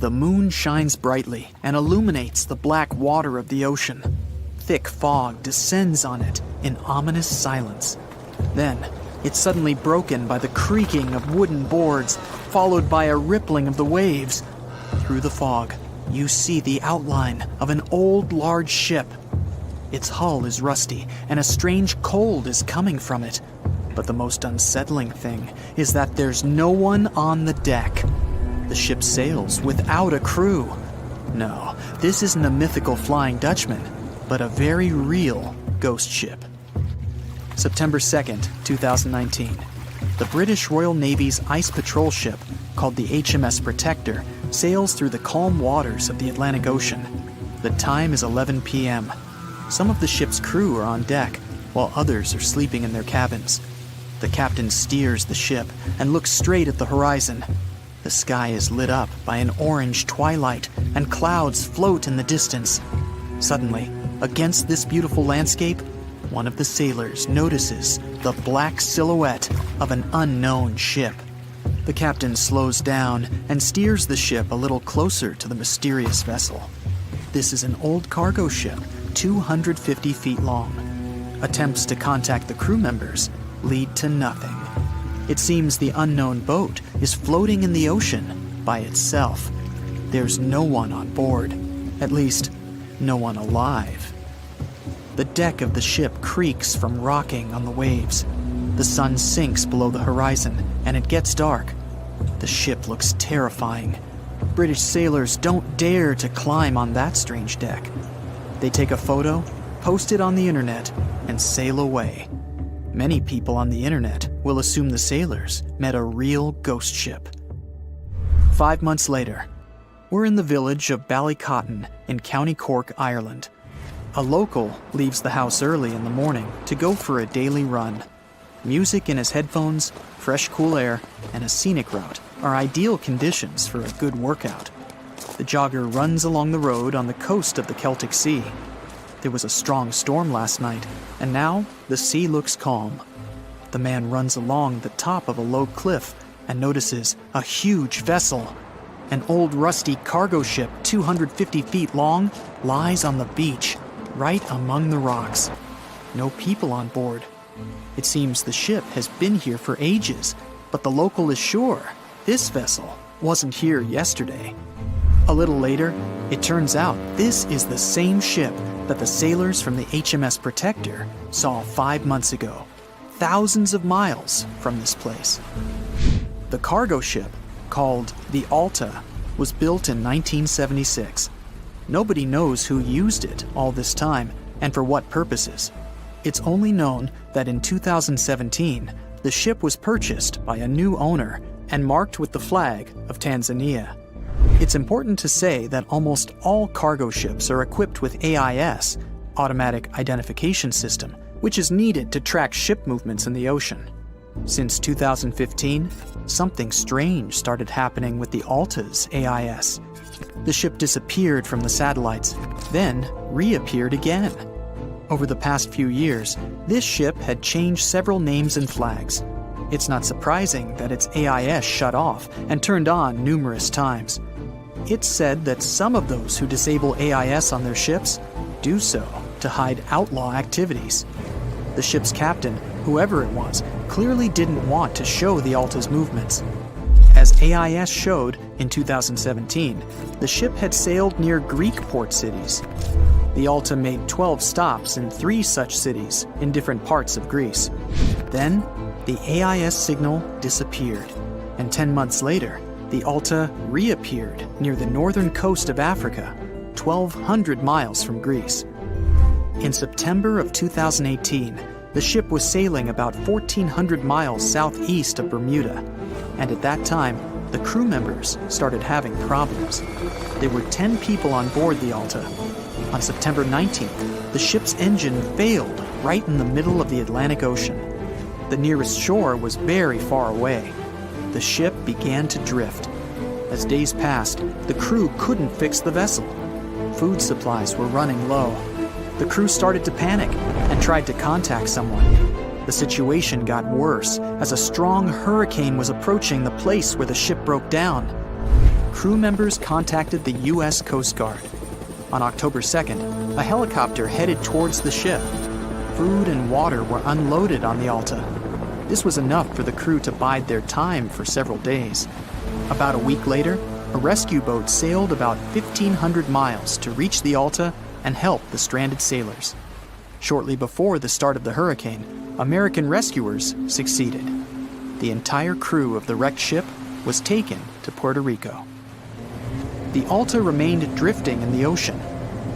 The moon shines brightly and illuminates the black water of the ocean. Thick fog descends on it in ominous silence. Then, it's suddenly broken by the creaking of wooden boards, followed by a rippling of the waves. Through the fog, you see the outline of an old, large ship. Its hull is rusty, and a strange cold is coming from it. But the most unsettling thing is that there's no one on the deck. The ship sails without a crew. No, this isn't a mythical Flying Dutchman, but a very real ghost ship. September 2nd, 2019. The British Royal Navy's ice patrol ship, called the HMS Protector, sails through the calm waters of the Atlantic Ocean. The time is 11 p.m. Some of the ship's crew are on deck, while others are sleeping in their cabins. The captain steers the ship and looks straight at the horizon. The sky is lit up by an orange twilight, and clouds float in the distance. Suddenly, against this beautiful landscape, one of the sailors notices the black silhouette of an unknown ship. The captain slows down and steers the ship a little closer to the mysterious vessel. This is an old cargo ship, 250 feet long. Attempts to contact the crew members lead to nothing. It seems the unknown boat is floating in the ocean by itself. There's no one on board, at least, no one alive. The deck of the ship creaks from rocking on the waves. The sun sinks below the horizon, and it gets dark. The ship looks terrifying. British sailors don't dare to climb on that strange deck. They take a photo, post it on the internet, and sail away. Many people on the internet will assume the sailors met a real ghost ship. 5 months later, we're in the village of Ballycotton in County Cork, Ireland. A local leaves the house early in the morning to go for a daily run. Music in his headphones, fresh cool air, and a scenic route are ideal conditions for a good workout. The jogger runs along the road on the coast of the Celtic Sea. There was a strong storm last night, and now the sea looks calm. The man runs along the top of a low cliff and notices a huge vessel. An old rusty cargo ship 250 feet long lies on the beach, right among the rocks. No people on board. It seems the ship has been here for ages, but the local is sure this vessel wasn't here yesterday. A little later, it turns out this is the same ship that the sailors from the HMS Protector saw 5 months ago, thousands of miles from this place. The cargo ship, called the Alta, was built in 1976. Nobody knows who used it all this time and for what purposes. It's only known that in 2017, the ship was purchased by a new owner and marked with the flag of Tanzania. It's important to say that almost all cargo ships are equipped with AIS, Automatic Identification System, which is needed to track ship movements in the ocean. Since 2015, something strange started happening with the Alta's AIS. The ship disappeared from the satellites, then reappeared again. Over the past few years, this ship had changed several names and flags. It's not surprising that its AIS shut off and turned on numerous times. It's said that some of those who disable AIS on their ships do so to hide outlaw activities. The ship's captain, whoever it was, clearly didn't want to show the Alta's movements. As AIS showed in 2017, the ship had sailed near Greek port cities. The Alta made 12 stops in 3 such cities in different parts of Greece. Then, the AIS signal disappeared, and 10 months later, the Alta reappeared near the northern coast of Africa, 1,200 miles from Greece. In September of 2018, the ship was sailing about 1,400 miles southeast of Bermuda, and at that time, the crew members started having problems. There were 10 people on board the Alta. On September 19th, the ship's engine failed right in the middle of the Atlantic Ocean. The nearest shore was very far away. The ship began to drift. As days passed, the crew couldn't fix the vessel. Food supplies were running low. The crew started to panic and tried to contact someone. The situation got worse as a strong hurricane was approaching the place where the ship broke down. crew members contacted the U.S. Coast Guard. On October 2nd, a helicopter headed towards the ship. Food and water were unloaded on the Alta. This was enough for the crew to bide their time for several days. About a week later, a rescue boat sailed about 1,500 miles to reach the Alta and help the stranded sailors. Shortly before the start of the hurricane, American rescuers succeeded. The entire crew of the wrecked ship was taken to Puerto Rico. The Alta remained drifting in the ocean.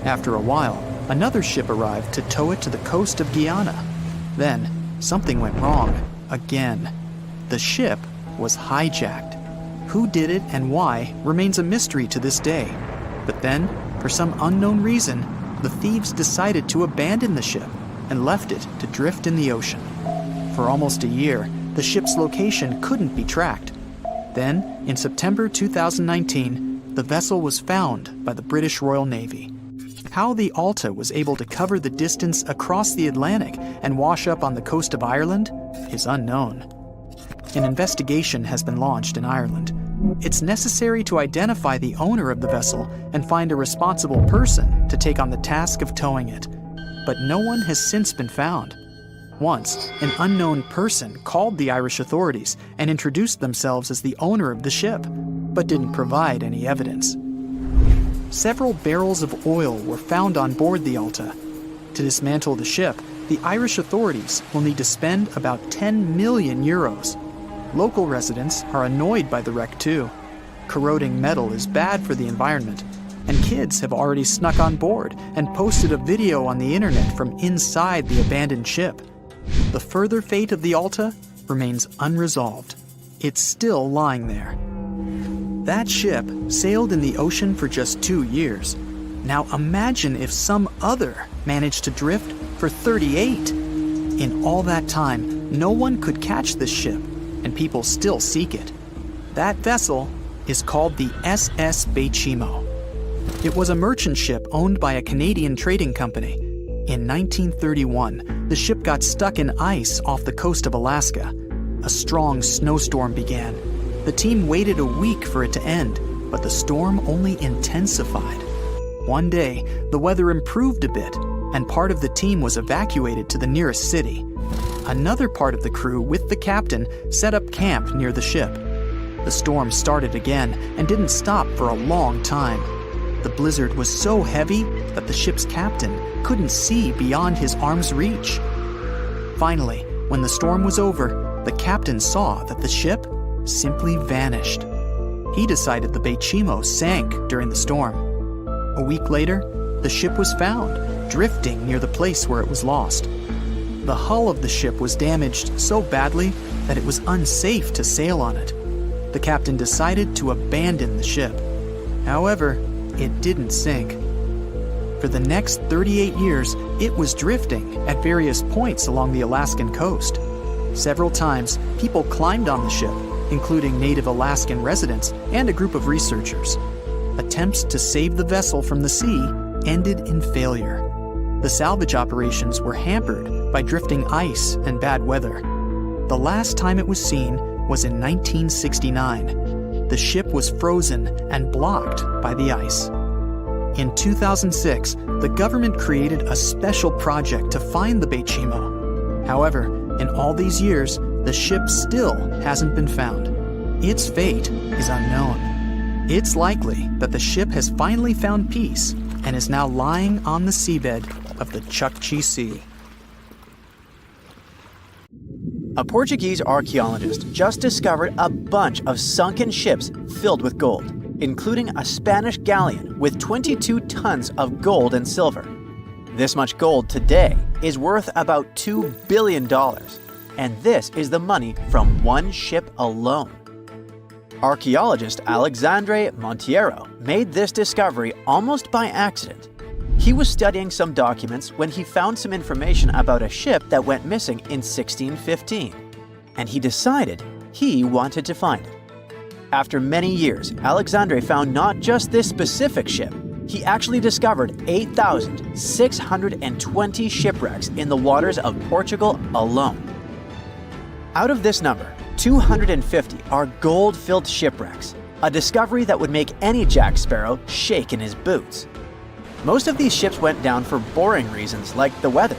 After a while, another ship arrived to tow it to the coast of Guyana. Then, something went wrong again. The ship was hijacked. Who did it and why remains a mystery to this day. But then, for some unknown reason, the thieves decided to abandon the ship and left it to drift in the ocean. For almost a year, the ship's location couldn't be tracked. Then, in September 2019, the vessel was found by the British Royal Navy. How the Alta was able to cover the distance across the Atlantic and wash up on the coast of Ireland is unknown. An investigation has been launched in Ireland. It's necessary to identify the owner of the vessel and find a responsible person to take on the task of towing it. But no one has since been found. Once, an unknown person called the Irish authorities and introduced themselves as the owner of the ship, but didn't provide any evidence. Several barrels of oil were found on board the Alta. To dismantle the ship, the Irish authorities will need to spend about 10 million euros. Local residents are annoyed by the wreck too. Corroding metal is bad for the environment, and kids have already snuck on board and posted a video on the internet from inside the abandoned ship. The further fate of the Alta remains unresolved. It's still lying there. That ship sailed in the ocean for just 2 years. Now imagine if some other managed to drift for 38. In all that time, no one could catch this ship, and people still seek it. That vessel is called the SS Bechimo. It was a merchant ship owned by a Canadian trading company. In 1931, the ship got stuck in ice off the coast of Alaska. A strong snowstorm began. The team waited a week for it to end, but the storm only intensified. One day, the weather improved a bit, and part of the team was evacuated to the nearest city. Another part of the crew, with the captain, set up camp near the ship. The storm started again and didn't stop for a long time. The blizzard was so heavy that the ship's captain couldn't see beyond his arm's reach. Finally, when the storm was over, the captain saw that the ship simply vanished. He decided the Bechimo sank during the storm. A week later, the ship was found, drifting near the place where it was lost. The hull of the ship was damaged so badly that it was unsafe to sail on it. The captain decided to abandon the ship. However, it didn't sink. For the next 38 years, it was drifting at various points along the Alaskan coast. Several times, people climbed on the ship, including native Alaskan residents and a group of researchers. Attempts to save the vessel from the sea ended in failure. The salvage operations were hampered by drifting ice and bad weather. The last time it was seen was in 1969. The ship was frozen and blocked by the ice. In 2006, the government created a special project to find the Bechimo. However, in all these years, the ship still hasn't been found. Its fate is unknown. It's likely that the ship has finally found peace and is now lying on the seabed of the Chukchi Sea. A Portuguese archaeologist just discovered a bunch of sunken ships filled with gold, including a Spanish galleon with 22 tons of gold and silver. This much gold today is worth about $2 billion, and this is the money from one ship alone. Archaeologist Alexandre Monteiro made this discovery almost by accident. He was studying some documents when he found some information about a ship that went missing in 1615, and he decided he wanted to find it. After many years, Alexandre found not just this specific ship, he actually discovered 8,620 shipwrecks in the waters of Portugal alone. Out of this number, 250 are gold-filled shipwrecks, a discovery that would make any Jack Sparrow shake in his boots. Most of these ships went down for boring reasons like the weather,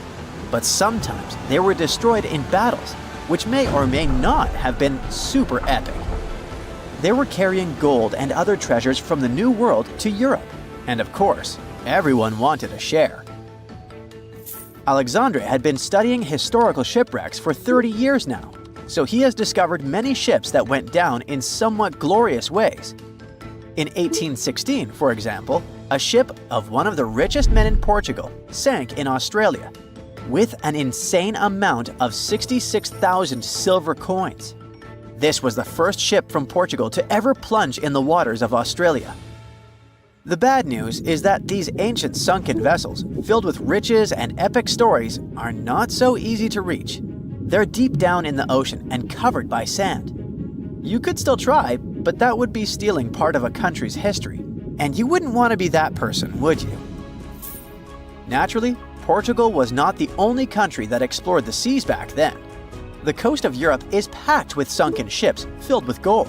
but sometimes they were destroyed in battles, which may or may not have been super epic. They were carrying gold and other treasures from the New World to Europe, and of course, everyone wanted a share. Alexandre had been studying historical shipwrecks for 30 years now, so he has discovered many ships that went down in somewhat glorious ways. In 1816, for example, a ship of one of the richest men in Portugal sank in Australia, with an insane amount of 66,000 silver coins. This was the first ship from Portugal to ever plunge in the waters of Australia. The bad news is that these ancient sunken vessels, filled with riches and epic stories, are not so easy to reach. They're deep down in the ocean and covered by sand. You could still try, but that would be stealing part of a country's history, and you wouldn't want to be that person, would you? Naturally, Portugal was not the only country that explored the seas back then. The coast of Europe is packed with sunken ships filled with gold.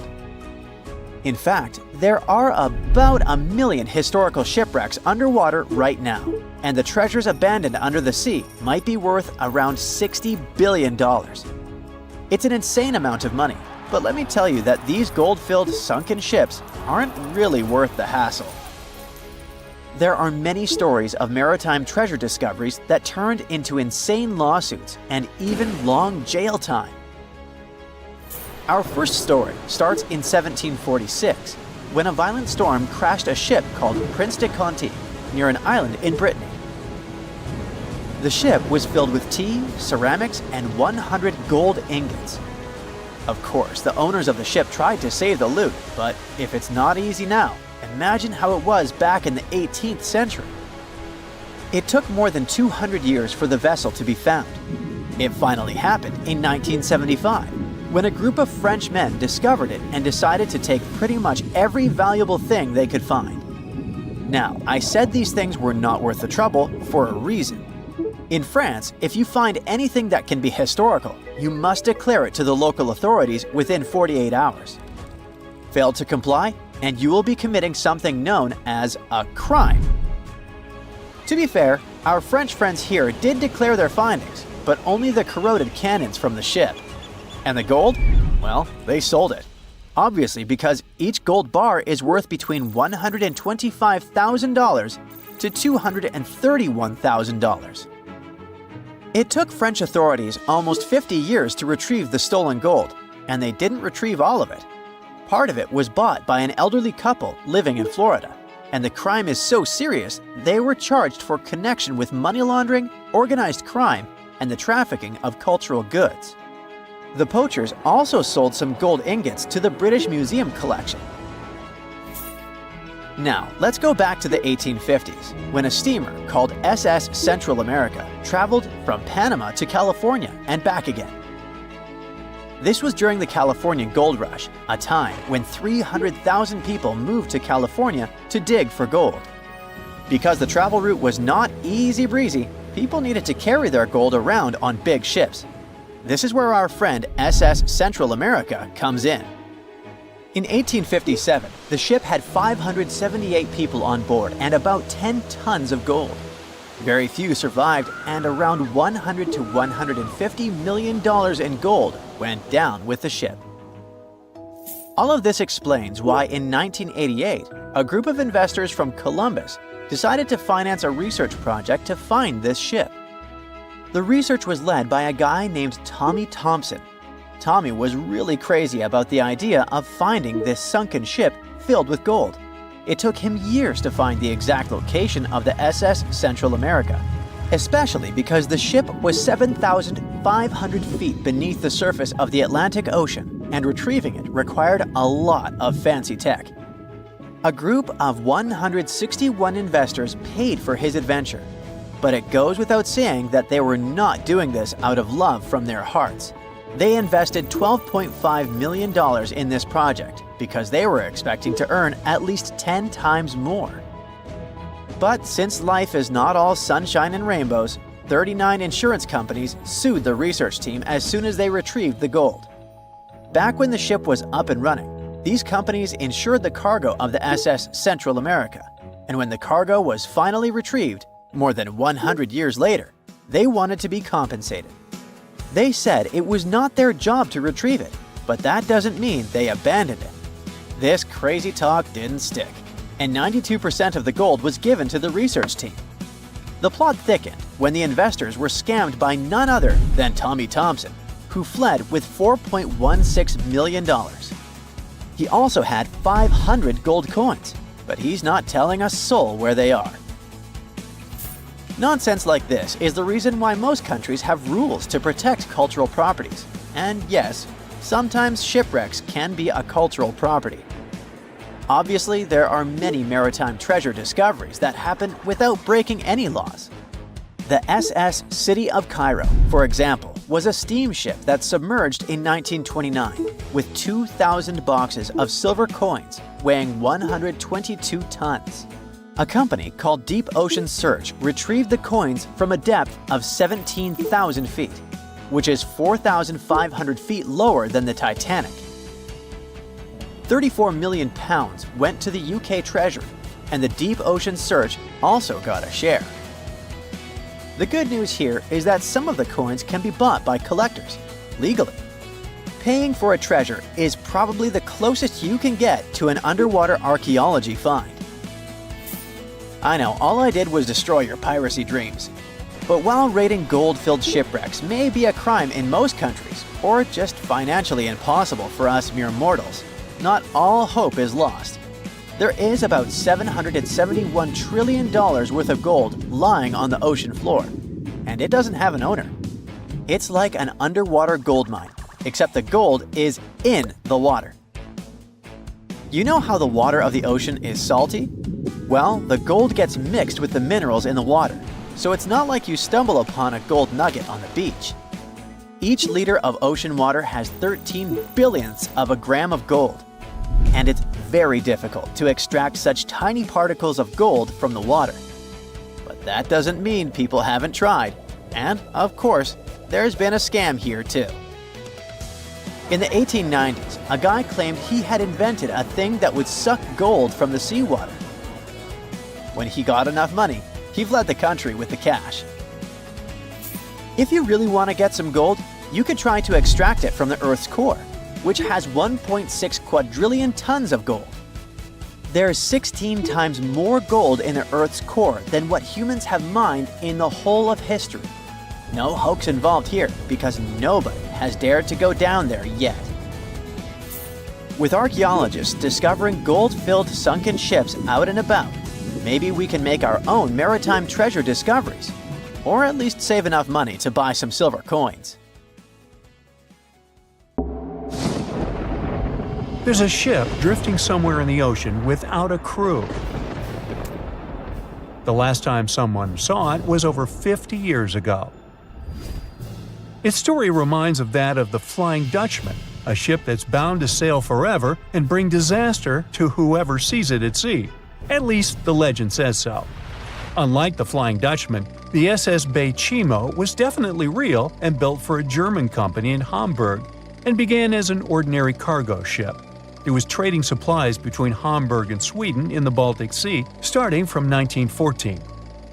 In fact, there are about 1 million historical shipwrecks underwater right now, and the treasures abandoned under the sea might be worth around $60 billion. It's an insane amount of money, but let me tell you that these gold-filled sunken ships aren't really worth the hassle. There are many stories of maritime treasure discoveries that turned into insane lawsuits and even long jail time. Our first story starts in 1746, when a violent storm crashed a ship called Prince de Conti near an island in Brittany. The ship was filled with tea, ceramics, and 100 gold ingots. Of course, the owners of the ship tried to save the loot, but if it's not easy now, imagine how it was back in the 18th century. It took more than 200 years for the vessel to be found. It finally happened in 1975, when a group of French men discovered it and decided to take pretty much every valuable thing they could find. Now, I said these things were not worth the trouble for a reason. In France, if you find anything that can be historical, you must declare it to the local authorities within 48 hours. Fail to comply, and you will be committing something known as a crime. To be fair, our French friends here did declare their findings, but only the corroded cannons from the ship. And the gold? Well, they sold it. Obviously, because each gold bar is worth between $125,000 to $231,000. It took French authorities almost 50 years to retrieve the stolen gold, and they didn't retrieve all of it. Part of it was bought by an elderly couple living in Florida, and the crime is so serious they were charged for connection with money laundering, organized crime, and the trafficking of cultural goods. The poachers also sold some gold ingots to the British Museum collection. Now, let's go back to the 1850s, when a steamer called SS Central America traveled from Panama to California and back again. This was during the California Gold Rush, a time when 300,000 people moved to California to dig for gold. Because the travel route was not easy breezy, people needed to carry their gold around on big ships. This is where our friend SS Central America comes in. In 1857, the ship had 578 people on board and about 10 tons of gold. Very few survived, and around $100 to $150 million in gold went down with the ship. All of this explains why in 1988, a group of investors from Columbus decided to finance a research project to find this ship. The research was led by a guy named Tommy Thompson. Tommy was really crazy about the idea of finding this sunken ship filled with gold. It took him years to find the exact location of the SS Central America, especially because the ship was 7,500 feet beneath the surface of the Atlantic Ocean, and retrieving it required a lot of fancy tech. A group of 161 investors paid for his adventure, but it goes without saying that they were not doing this out of love from their hearts. They invested $12.5 million in this project because they were expecting to earn at least 10 times more. But since life is not all sunshine and rainbows, 39 insurance companies sued the research team as soon as they retrieved the gold. Back when the ship was up and running, These companies insured the cargo of the SS Central America, and when the cargo was finally retrieved, more than 100 years later, they wanted to be compensated. They said it was not their job to retrieve it, but that doesn't mean they abandoned it. This crazy talk didn't stick, and 92% of the gold was given to the research team. The plot thickened when the investors were scammed by none other than Tommy Thompson, who fled with $4.16 million. He also had 500 gold coins, but he's not telling a soul where they are. Nonsense like this is the reason why most countries have rules to protect cultural properties. And yes, sometimes shipwrecks can be a cultural property. Obviously, there are many maritime treasure discoveries that happen without breaking any laws. The SS City of Cairo, for example, was a steamship that submerged in 1929 with 2,000 boxes of silver coins weighing 122 tons. A company called Deep Ocean Search retrieved the coins from a depth of 17,000 feet, which is 4,500 feet lower than the Titanic. 34 million pounds went to the UK Treasury, and the Deep Ocean Search also got a share. The good news here is that some of the coins can be bought by collectors, legally. Paying for a treasure is probably the closest you can get to an underwater archaeology find. I know, all I did was destroy your piracy dreams. But while raiding gold-filled shipwrecks may be a crime in most countries, or just financially impossible for us mere mortals, not all hope is lost. There is about $771 trillion worth of gold lying on the ocean floor, and it doesn't have an owner. It's like an underwater gold mine, except the gold is in the water. You know how the water of the ocean is salty? Well, the gold gets mixed with the minerals in the water, so it's not like you stumble upon a gold nugget on the beach. Each liter of ocean water has 13 billionths of a gram of gold, and it's very difficult to extract such tiny particles of gold from the water. But that doesn't mean people haven't tried, and, of course, there's been a scam here too. In the 1890s, a guy claimed he had invented a thing that would suck gold from the seawater. When he got enough money, he fled the country with the cash. If you really want to get some gold, you could try to extract it from the Earth's core, which has 1.6 quadrillion tons of gold. There's 16 times more gold in the Earth's core than what humans have mined in the whole of history. No hoax involved here, because nobody has dared to go down there yet. With archaeologists discovering gold-filled sunken ships out and about, maybe we can make our own maritime treasure discoveries, or at least save enough money to buy some silver coins. There's a ship drifting somewhere in the ocean without a crew. The last time someone saw it was over 50 years ago. Its story reminds of that of the Flying Dutchman, a ship that's bound to sail forever and bring disaster to whoever sees it at sea. At least the legend says so. Unlike the Flying Dutchman, the SS Bay Chimo was definitely real and built for a German company in Hamburg, and began as an ordinary cargo ship. It was trading supplies between Hamburg and Sweden in the Baltic Sea starting from 1914.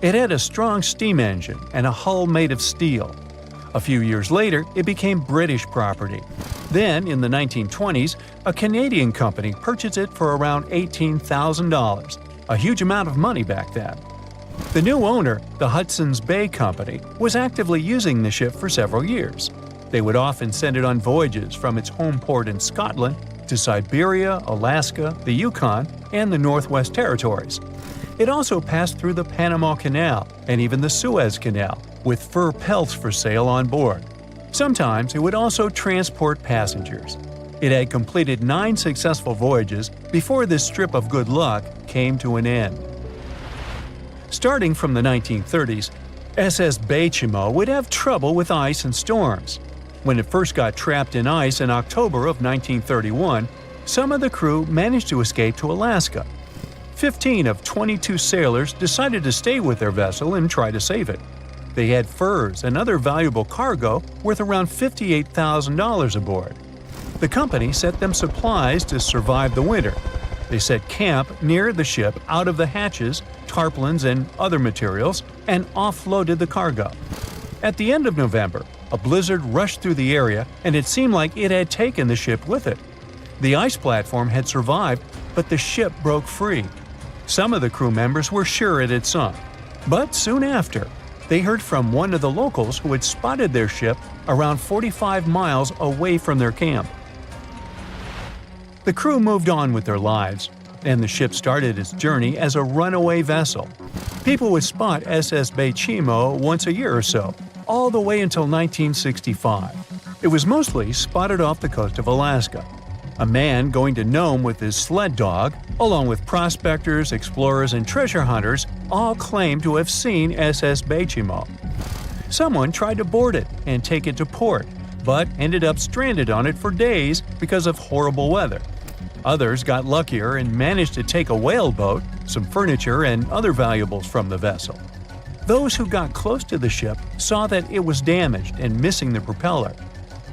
It had a strong steam engine and a hull made of steel. A few years later, it became British property. Then, in the 1920s, a Canadian company purchased it for around $18,000, a huge amount of money back then. The new owner, the Hudson's Bay Company, was actively using the ship for several years. They would often send it on voyages from its home port in Scotland to Siberia, Alaska, the Yukon, and the Northwest Territories. It also passed through the Panama Canal and even the Suez Canal, with fur pelts for sale on board. Sometimes it would also transport passengers. It had completed 9 successful voyages before this strip of good luck came to an end. Starting from the 1930s, SS Bay Chimo would have trouble with ice and storms. When it first got trapped in ice in October of 1931, some of the crew managed to escape to Alaska. 15 of 22 sailors decided to stay with their vessel and try to save it. They had furs and other valuable cargo worth around $58,000 aboard. The company sent them supplies to survive the winter. They set camp near the ship out of the hatches, tarpaulins, and other materials, and offloaded the cargo. At the end of November, a blizzard rushed through the area, and it seemed like it had taken the ship with it. The ice platform had survived, but the ship broke free. Some of the crew members were sure it had sunk. But soon after, they heard from one of the locals who had spotted their ship around 45 miles away from their camp. The crew moved on with their lives, and the ship started its journey as a runaway vessel. People would spot SS Chimo once a year or so, all the way until 1965. It was mostly spotted off the coast of Alaska. A man going to Nome with his sled dog, along with prospectors, explorers, and treasure hunters, all claimed to have seen SS Chimo. Someone tried to board it and take it to port, but ended up stranded on it for days because of horrible weather. Others got luckier and managed to take a whaleboat, some furniture, and other valuables from the vessel. Those who got close to the ship saw that it was damaged and missing the propeller.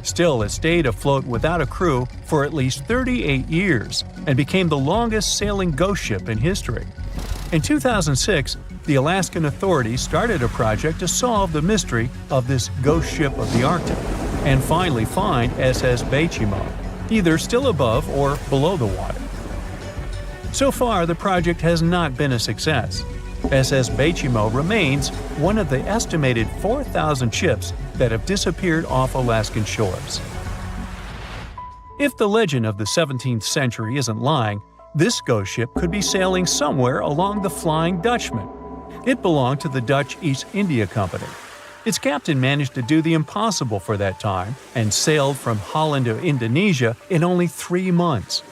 Still, it stayed afloat without a crew for at least 38 years and became the longest sailing ghost ship in history. In 2006, the Alaskan authorities started a project to solve the mystery of this ghost ship of the Arctic and finally find SS Chimo, either still above or below the water. So far, the project has not been a success. SS Chimo remains one of the estimated 4,000 ships that have disappeared off Alaskan shores. If the legend of the 17th century isn't lying, this ghost ship could be sailing somewhere along the Flying Dutchman. It belonged to the Dutch East India Company. Its captain managed to do the impossible for that time and sailed from Holland to Indonesia in only 3 months.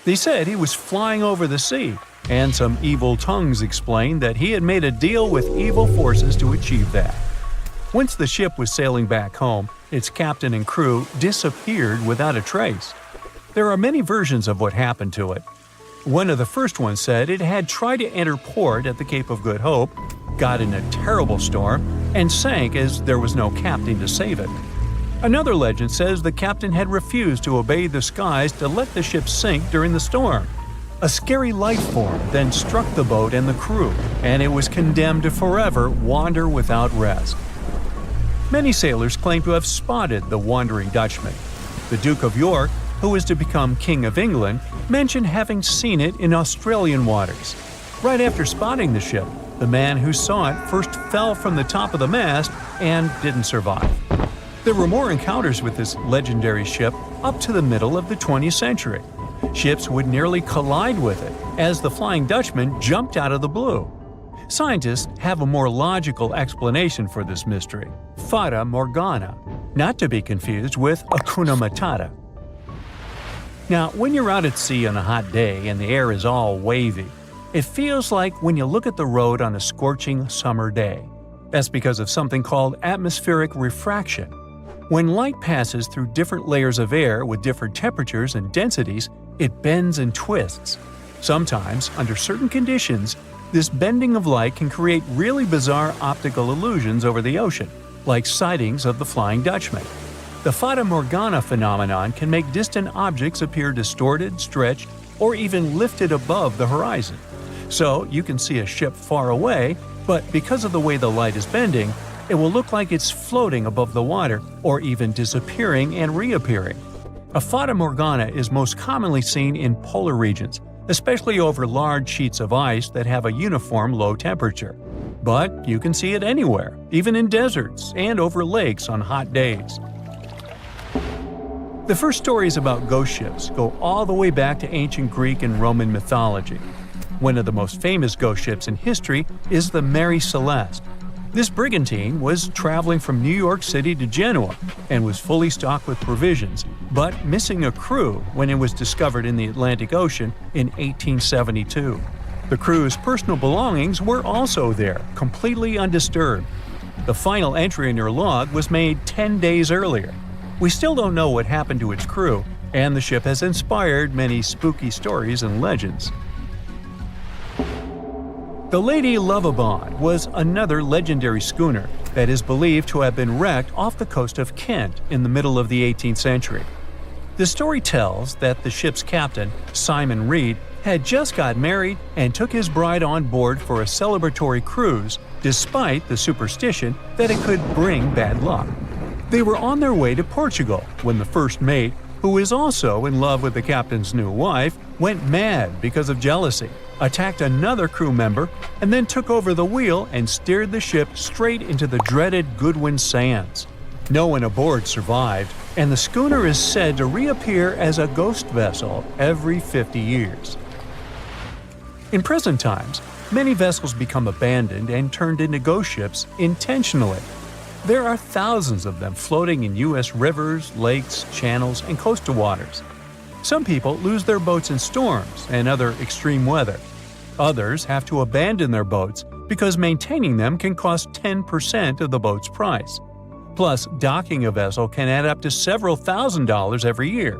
They said he was flying over the sea, and some evil tongues explained that he had made a deal with evil forces to achieve that. Once the ship was sailing back home, its captain and crew disappeared without a trace. There are many versions of what happened to it. One of the first ones said it had tried to enter port at the Cape of Good Hope, got in a terrible storm, and sank as there was no captain to save it. Another legend says the captain had refused to obey the skies to let the ship sink during the storm. A scary life form then struck the boat and the crew, and it was condemned to forever wander without rest. Many sailors claim to have spotted the Wandering Dutchman. The Duke of York, who was to become King of England, mentioned having seen it in Australian waters. Right after spotting the ship, the man who saw it first fell from the top of the mast and didn't survive. There were more encounters with this legendary ship up to the middle of the 20th century. Ships would nearly collide with it as the Flying Dutchman jumped out of the blue. Scientists have a more logical explanation for this mystery: Fata Morgana, not to be confused with Hakuna Matata. Now, when you're out at sea on a hot day and the air is all wavy, it feels like when you look at the road on a scorching summer day. That's because of something called atmospheric refraction. When light passes through different layers of air with different temperatures and densities, it bends and twists. Sometimes, under certain conditions, this bending of light can create really bizarre optical illusions over the ocean, like sightings of the Flying Dutchman. The Fata Morgana phenomenon can make distant objects appear distorted, stretched, or even lifted above the horizon. So you can see a ship far away, but because of the way the light is bending, it will look like it's floating above the water or even disappearing and reappearing. A Fata Morgana is most commonly seen in polar regions, especially over large sheets of ice that have a uniform low temperature. But you can see it anywhere, even in deserts and over lakes on hot days. The first stories about ghost ships go all the way back to ancient Greek and Roman mythology. One of the most famous ghost ships in history is the Mary Celeste. This brigantine was traveling from New York City to Genoa and was fully stocked with provisions, but missing a crew when it was discovered in the Atlantic Ocean in 1872. The crew's personal belongings were also there, completely undisturbed. The final entry in their log was made 10 days earlier. We still don't know what happened to its crew, and the ship has inspired many spooky stories and legends. The Lady Lovibond was another legendary schooner that is believed to have been wrecked off the coast of Kent in the middle of the 18th century. The story tells that the ship's captain, Simon Reed, had just got married and took his bride on board for a celebratory cruise, despite the superstition that it could bring bad luck. They were on their way to Portugal when the first mate, who is also in love with the captain's new wife, went mad because of jealousy, attacked another crew member, and then took over the wheel and steered the ship straight into the dreaded Goodwin Sands. No one aboard survived, and the schooner is said to reappear as a ghost vessel every 50 years. In present times, many vessels become abandoned and turned into ghost ships intentionally. There are thousands of them floating in U.S. rivers, lakes, channels, and coastal waters. Some people lose their boats in storms and other extreme weather. Others have to abandon their boats because maintaining them can cost 10% of the boat's price. Plus, docking a vessel can add up to several $1,000s every year.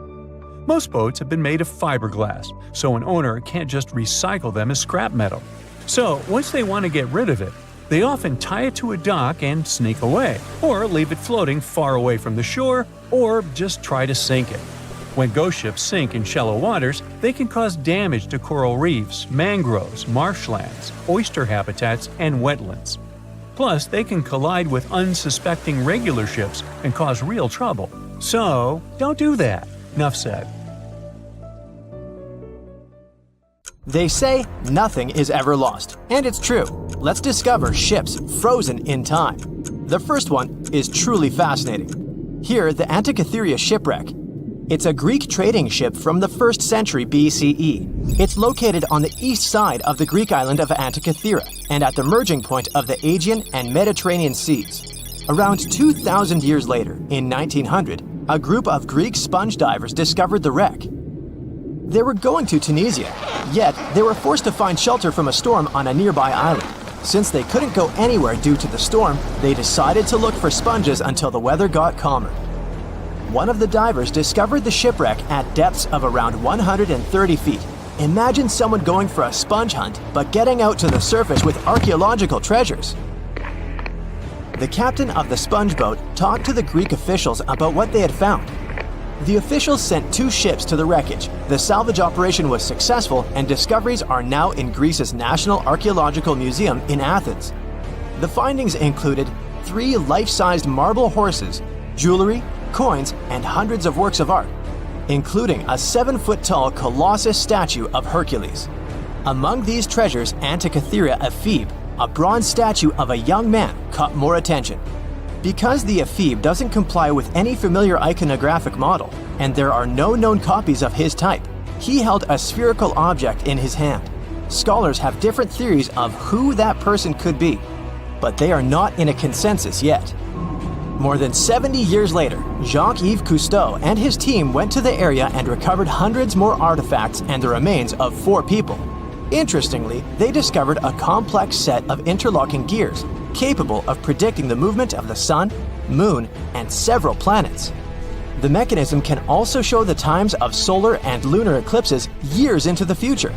Most boats have been made of fiberglass, so an owner can't just recycle them as scrap metal. So, once they want to get rid of it, they often tie it to a dock and sneak away, or leave it floating far away from the shore, or just try to sink it. When ghost ships sink in shallow waters, they can cause damage to coral reefs, mangroves, marshlands, oyster habitats, and wetlands. Plus, they can collide with unsuspecting regular ships and cause real trouble. So, don't do that. Enough said. They say nothing is ever lost, and it's true. Let's discover ships frozen in time. The first one is truly fascinating. Here, the Antikythera shipwreck. It's a Greek trading ship from the 1st century BCE. It's located on the east side of the Greek island of Antikythera and at the merging point of the Aegean and Mediterranean seas. Around 2,000 years later, in 1900, a group of Greek sponge divers discovered the wreck. They were going to Tunisia, yet they were forced to find shelter from a storm on a nearby island. Since they couldn't go anywhere due to the storm, they decided to look for sponges until the weather got calmer. One of the divers discovered the shipwreck at depths of around 130 feet. Imagine someone going for a sponge hunt, but getting out to the surface with archaeological treasures. The captain of the sponge boat talked to the Greek officials about what they had found. The officials sent 2 ships to the wreckage. The salvage operation was successful, and discoveries are now in Greece's National Archaeological Museum in Athens. The findings included 3 life-sized marble horses, jewelry, coins, and hundreds of works of art, including a 7-foot-tall Colossus statue of Hercules. Among these treasures, Antikythera ephebe, a bronze statue of a young man, caught more attention. Because the ephebe doesn't comply with any familiar iconographic model, and there are no known copies of his type, he held a spherical object in his hand. Scholars have different theories of who that person could be, but they are not in a consensus yet. More than 70 years later, Jacques-Yves Cousteau and his team went to the area and recovered hundreds more artifacts and the remains of 4 people. Interestingly, they discovered a complex set of interlocking gears, capable of predicting the movement of the sun, moon, and several planets. The mechanism can also show the times of solar and lunar eclipses years into the future.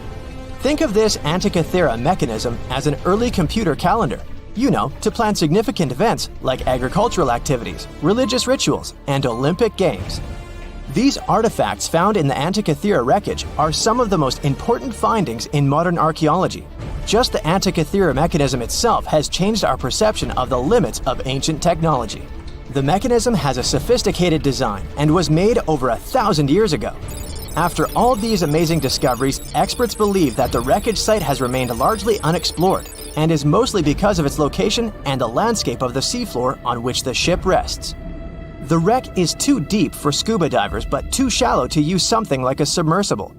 Think of this Antikythera mechanism as an early computer calendar. To plan significant events like agricultural activities, religious rituals, and Olympic Games. These artifacts found in the Antikythera wreckage are some of the most important findings in modern archaeology. Just the Antikythera mechanism itself has changed our perception of the limits of ancient technology. The mechanism has a sophisticated design and was made over 1,000 years ago. After all these amazing discoveries, experts believe that the wreckage site has remained largely unexplored, and is mostly because of its location and the landscape of the seafloor on which the ship rests. The wreck is too deep for scuba divers but too shallow to use something like a submersible.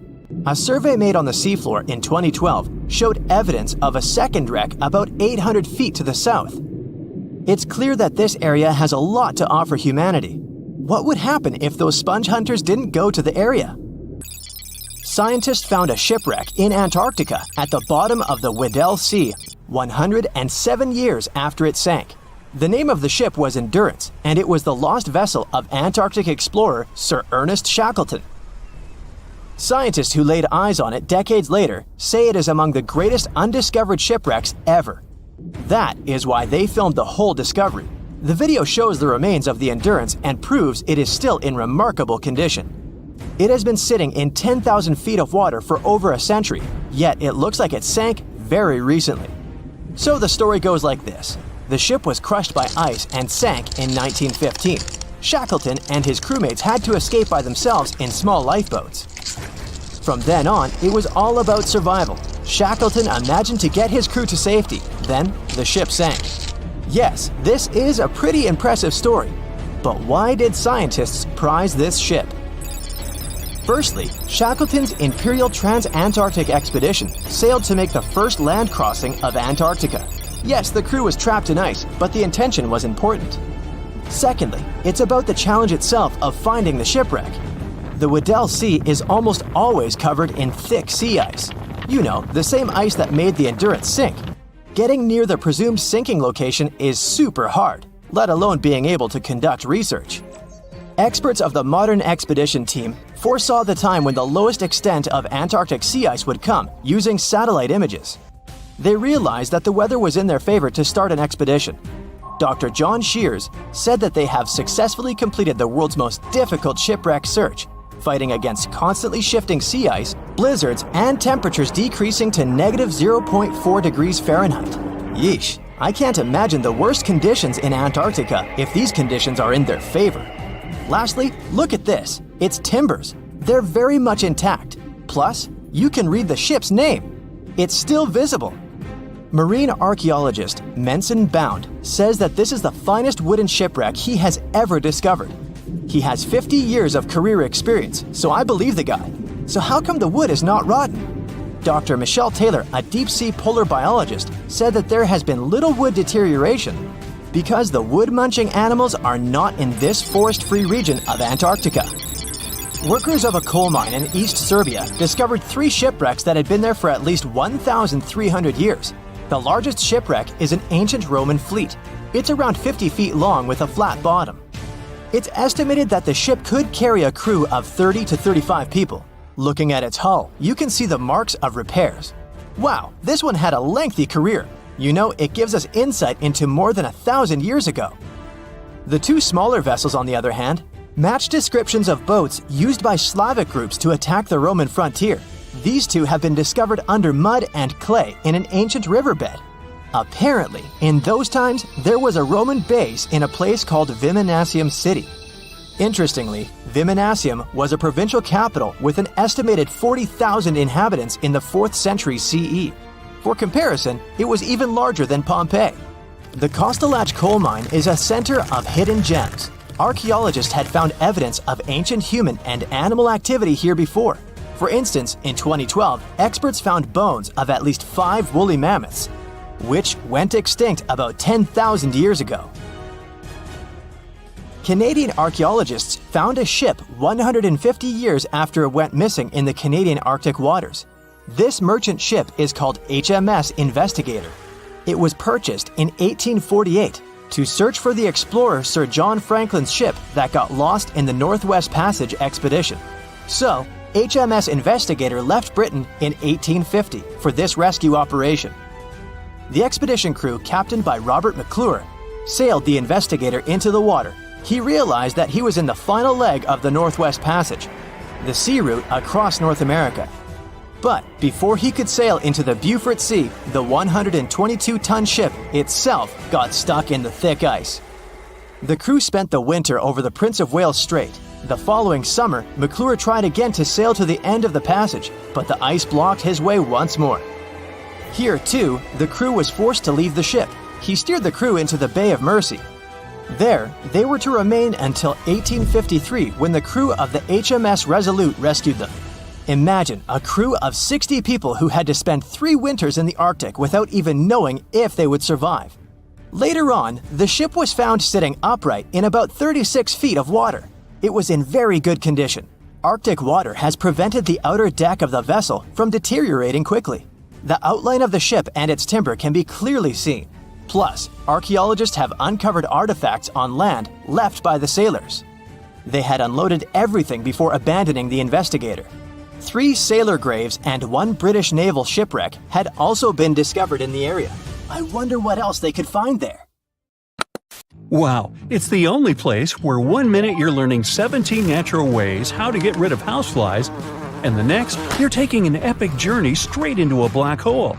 A survey made on the seafloor in 2012 showed evidence of a second wreck about 800 feet to the south. It's clear that this area has a lot to offer humanity. What would happen if those sponge hunters didn't go to the area? Scientists found a shipwreck in Antarctica at the bottom of the Weddell Sea 107 years after it sank. The name of the ship was Endurance, and it was the lost vessel of Antarctic explorer Sir Ernest Shackleton. Scientists who laid eyes on it decades later say it is among the greatest undiscovered shipwrecks ever. That is why they filmed the whole discovery. The video shows the remains of the Endurance and proves it is still in remarkable condition. It has been sitting in 10,000 feet of water for over a century, yet it looks like it sank very recently. So the story goes like this. The ship was crushed by ice and sank in 1915. Shackleton and his crewmates had to escape by themselves in small lifeboats. From then on, it was all about survival. Shackleton imagined to get his crew to safety, then the ship sank. Yes, this is a pretty impressive story, but why did scientists prize this ship? Firstly, Shackleton's Imperial Trans-Antarctic Expedition sailed to make the first land crossing of Antarctica. Yes, the crew was trapped in ice, but the intention was important. Secondly, it's about the challenge itself of finding the shipwreck. The Weddell Sea is almost always covered in thick sea ice. You know, the same ice that made the Endurance sink. Getting near the presumed sinking location is super hard, let alone being able to conduct research. Experts of the modern expedition team foresaw the time when the lowest extent of Antarctic sea ice would come using satellite images. They realized that the weather was in their favor to start an expedition. Dr. John Shears said that they have successfully completed the world's most difficult shipwreck search, fighting against constantly shifting sea ice, blizzards, and temperatures decreasing to -0.4 degrees Fahrenheit. Yeesh, I can't imagine the worst conditions in Antarctica if these conditions are in their favor. Lastly, look at this. It's timbers. They're very much intact. Plus, you can read the ship's name. It's still visible. Marine archaeologist Menson Bound says that this is the finest wooden shipwreck he has ever discovered. He has 50 years of career experience, so I believe the guy. So how come the wood is not rotten? Dr. Michelle Taylor, a deep-sea polar biologist, said that there has been little wood deterioration because the wood-munching animals are not in this forest-free region of Antarctica. Workers of a coal mine in East Serbia discovered 3 shipwrecks that had been there for at least 1,300 years. The largest shipwreck is an ancient Roman fleet. It's around 50 feet long with a flat bottom. It's estimated that the ship could carry a crew of 30 to 35 people. Looking at its hull, you can see the marks of repairs. Wow, this one had a lengthy career. You know, it gives us insight into more than 1,000 years ago. The 2 smaller vessels, on the other hand, match descriptions of boats used by Slavic groups to attack the Roman frontier. These 2 have been discovered under mud and clay in an ancient riverbed. Apparently, in those times, there was a Roman base in a place called Viminacium City. Interestingly, Viminacium was a provincial capital with an estimated 40,000 inhabitants in the 4th century CE. For comparison, it was even larger than Pompeii. The Kostelach coal mine is a center of hidden gems. Archaeologists had found evidence of ancient human and animal activity here before. For instance, in 2012, experts found bones of at least 5 woolly mammoths, which went extinct about 10,000 years ago. Canadian archaeologists found a ship 150 years after it went missing in the Canadian Arctic waters. This merchant ship is called HMS Investigator. It was purchased in 1848 to search for the explorer Sir John Franklin's ship that got lost in the Northwest Passage expedition. So, HMS Investigator left Britain in 1850 for this rescue operation. The expedition crew, captained by Robert McClure, sailed the Investigator into the water. He realized that he was in the final leg of the Northwest Passage, the sea route across North America. But before he could sail into the Beaufort Sea, the 122-ton ship itself got stuck in the thick ice. The crew spent the winter over the Prince of Wales Strait. The following summer, McClure tried again to sail to the end of the passage, but the ice blocked his way once more. Here, too, the crew was forced to leave the ship. He steered the crew into the Bay of Mercy. There, they were to remain until 1853 when the crew of the HMS Resolute rescued them. Imagine a crew of 60 people who had to spend 3 winters in the Arctic without even knowing if they would survive. Later on, the ship was found sitting upright in about 36 feet of water. It was in very good condition. Arctic water has prevented the outer deck of the vessel from deteriorating quickly. The outline of the ship and its timber can be clearly seen. Plus, archaeologists have uncovered artifacts on land left by the sailors. They had unloaded everything before abandoning the Investigator. 3 sailor graves and 1 British naval shipwreck had also been discovered in the area. I wonder what else they could find there. Wow, it's the only place where 1 minute you're learning 17 natural ways how to get rid of houseflies, and the next, you're taking an epic journey straight into a black hole.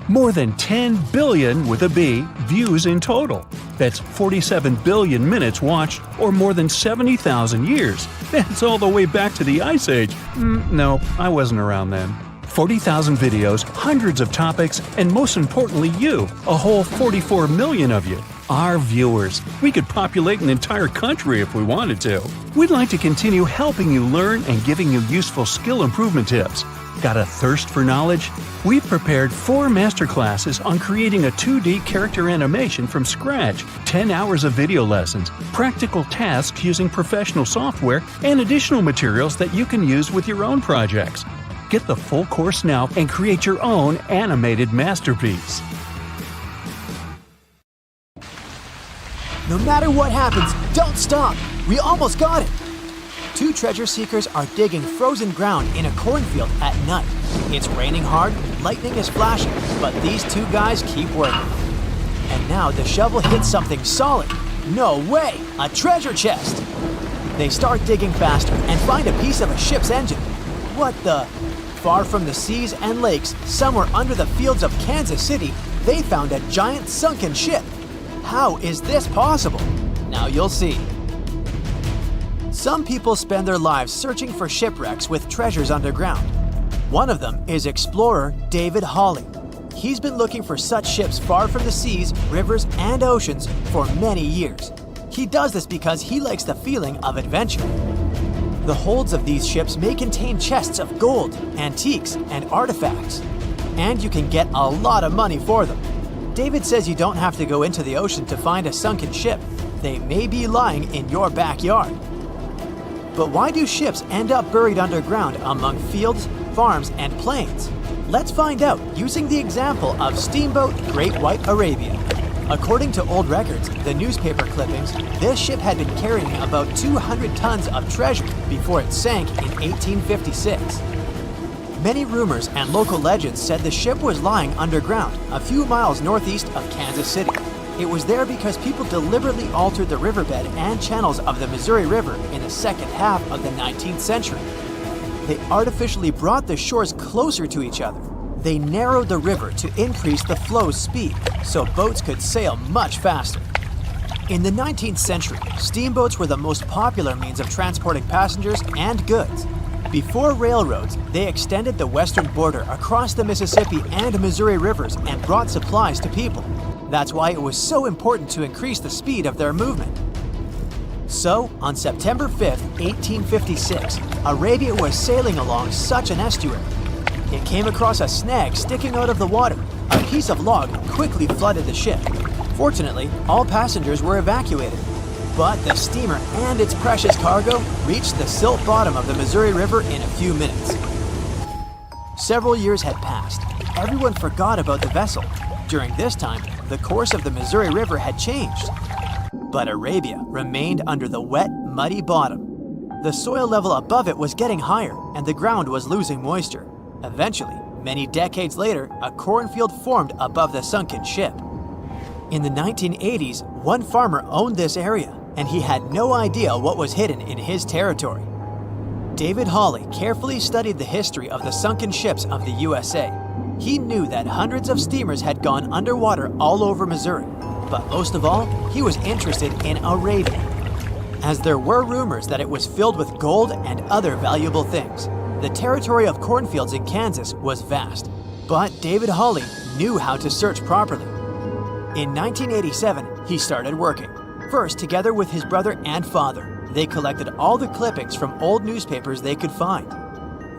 More than 10 billion with a B views in total. That's 47 billion minutes watched, or more than 70,000 years. That's all the way back to the Ice Age. No, I wasn't around then. 40,000 videos, hundreds of topics, and most importantly you, a whole 44 million of you. Our viewers. We could populate an entire country if we wanted to. We'd like to continue helping you learn and giving you useful skill improvement tips. Got a thirst for knowledge? We've prepared 4 masterclasses on creating a 2D character animation from scratch, 10 hours of video lessons, practical tasks using professional software, and additional materials that you can use with your own projects. Get the full course now and create your own animated masterpiece. No matter what happens, don't stop! We almost got it! 2 treasure seekers are digging frozen ground in a cornfield at night. It's raining hard, lightning is flashing, but these 2 guys keep working. And now the shovel hits something solid. No way! A treasure chest! They start digging faster and find a piece of a ship's engine. What the? Far from the seas and lakes, somewhere under the fields of Kansas City, they found a giant sunken ship. How is this possible? Now you'll see. Some people spend their lives searching for shipwrecks with treasures underground. One of them is explorer David Hawley. He's been looking for such ships far from the seas, rivers, and oceans for many years. He does this because he likes the feeling of adventure. The holds of these ships may contain chests of gold, antiques, and artifacts. And you can get a lot of money for them. David says you don't have to go into the ocean to find a sunken ship. They may be lying in your backyard. But why do ships end up buried underground among fields, farms, and plains? Let's find out using the example of steamboat Great White Arabia. According to old records, the newspaper clippings, this ship had been carrying about 200 tons of treasure before it sank in 1856. Many rumors and local legends said the ship was lying underground, a few miles northeast of Kansas City. It was there because people deliberately altered the riverbed and channels of the Missouri River in the second half of the 19th century. They artificially brought the shores closer to each other. They narrowed the river to increase the flow's speed, so boats could sail much faster. In the 19th century, steamboats were the most popular means of transporting passengers and goods. Before railroads, they extended the western border across the Mississippi and Missouri rivers and brought supplies to people. That's why it was so important to increase the speed of their movement. So, on September 5, 1856, Arabia was sailing along such an estuary. It came across a snag sticking out of the water. A piece of log quickly flooded the ship. Fortunately, all passengers were evacuated. But the steamer and its precious cargo reached the silt bottom of the Missouri River in a few minutes. Several years had passed. Everyone forgot about the vessel. During this time, the course of the Missouri River had changed. But Arabia remained under the wet, muddy bottom. The soil level above it was getting higher, and the ground was losing moisture. Eventually, many decades later, a cornfield formed above the sunken ship. In the 1980s, one farmer owned this area, and he had no idea what was hidden in his territory. David Hawley carefully studied the history of the sunken ships of the USA. He knew that hundreds of steamers had gone underwater all over Missouri, but most of all, he was interested in Arabia, as there were rumors that it was filled with gold and other valuable things. The territory of cornfields in Kansas was vast, but David Hawley knew how to search properly. In 1987, he started working. First, together with his brother and father, they collected all the clippings from old newspapers they could find.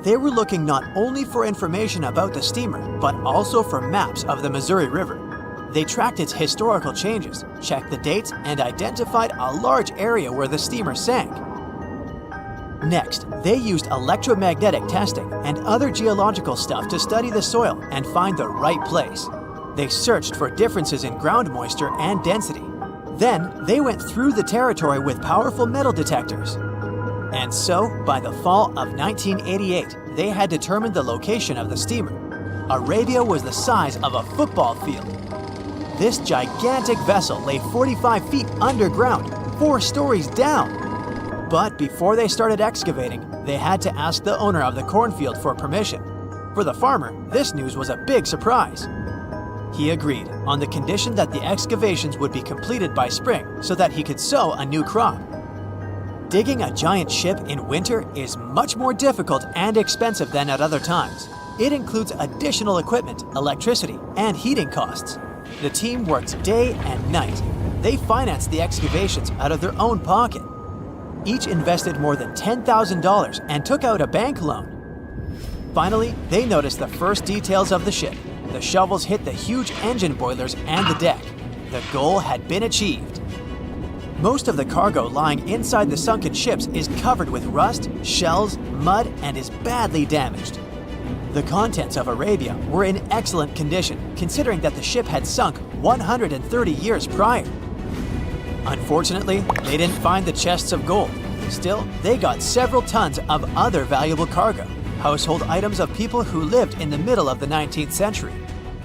They were looking not only for information about the steamer, but also for maps of the Missouri River. They tracked its historical changes, checked the dates, and identified a large area where the steamer sank. Next, they used electromagnetic testing and other geological stuff to study the soil and find the right place. They searched for differences in ground moisture and density. Then, they went through the territory with powerful metal detectors. And so, by the fall of 1988, they had determined the location of the steamer. Arabia was the size of a football field. This gigantic vessel lay 45 feet underground, 4 stories down. But before they started excavating, they had to ask the owner of the cornfield for permission. For the farmer, this news was a big surprise. He agreed on the condition that the excavations would be completed by spring so that he could sow a new crop. Digging a giant ship in winter is much more difficult and expensive than at other times. It includes additional equipment, electricity, and heating costs. The team worked day and night. They financed the excavations out of their own pocket. Each invested more than $10,000 and took out a bank loan. Finally, they noticed the first details of the ship. The shovels hit the huge engine boilers and the deck. The goal had been achieved. Most of the cargo lying inside the sunken ships is covered with rust, shells, mud, and is badly damaged. The contents of Arabia were in excellent condition, considering that the ship had sunk 130 years prior. Unfortunately, they didn't find the chests of gold. Still, they got several tons of other valuable cargo, household items of people who lived in the middle of the 19th century.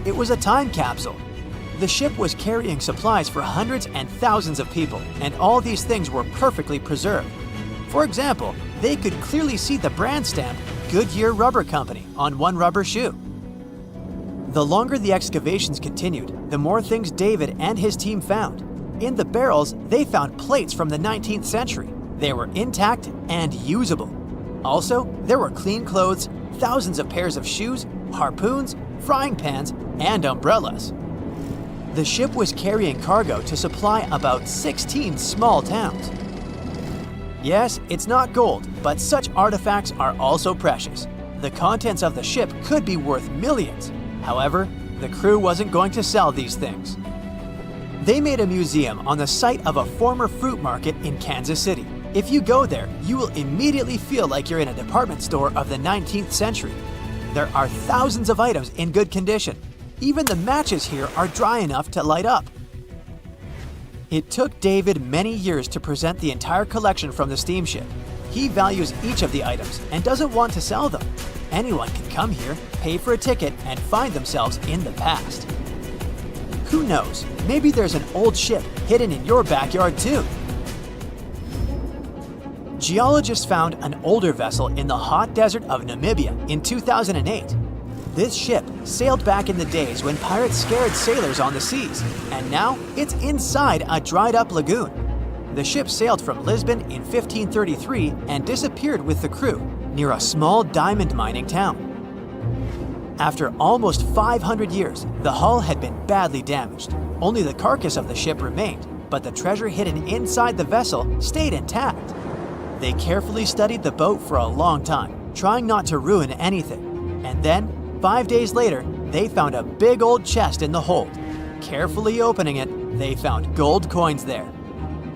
It was a time capsule. The ship was carrying supplies for hundreds and thousands of people, and all these things were perfectly preserved. For example, they could clearly see the brand stamp Goodyear Rubber Company on one rubber shoe. The longer the excavations continued, the more things David and his team found. In the barrels, they found plates from the 19th century. They were intact and usable. Also, there were clean clothes, thousands of pairs of shoes, harpoons, frying pans, and umbrellas. The ship was carrying cargo to supply about 16 small towns. Yes, it's not gold, but such artifacts are also precious. The contents of the ship could be worth millions. However, the crew wasn't going to sell these things. They made a museum on the site of a former fruit market in Kansas City. If you go there, you will immediately feel like you're in a department store of the 19th century. There are thousands of items in good condition. Even the matches here are dry enough to light up. It took David many years to present the entire collection from the steamship. He values each of the items and doesn't want to sell them. Anyone can come here, pay for a ticket, and find themselves in the past. Who knows, maybe there's an old ship hidden in your backyard too. Geologists found an older vessel in the hot desert of Namibia in 2008. This ship sailed back in the days when pirates scared sailors on the seas, and now it's inside a dried-up lagoon. The ship sailed from Lisbon in 1533 and disappeared with the crew near a small diamond mining town. After almost 500 years, the hull had been badly damaged. Only the carcass of the ship remained, but the treasure hidden inside the vessel stayed intact. They carefully studied the boat for a long time, trying not to ruin anything. And then, 5 days later, they found a big old chest in the hold. Carefully opening it, they found gold coins there.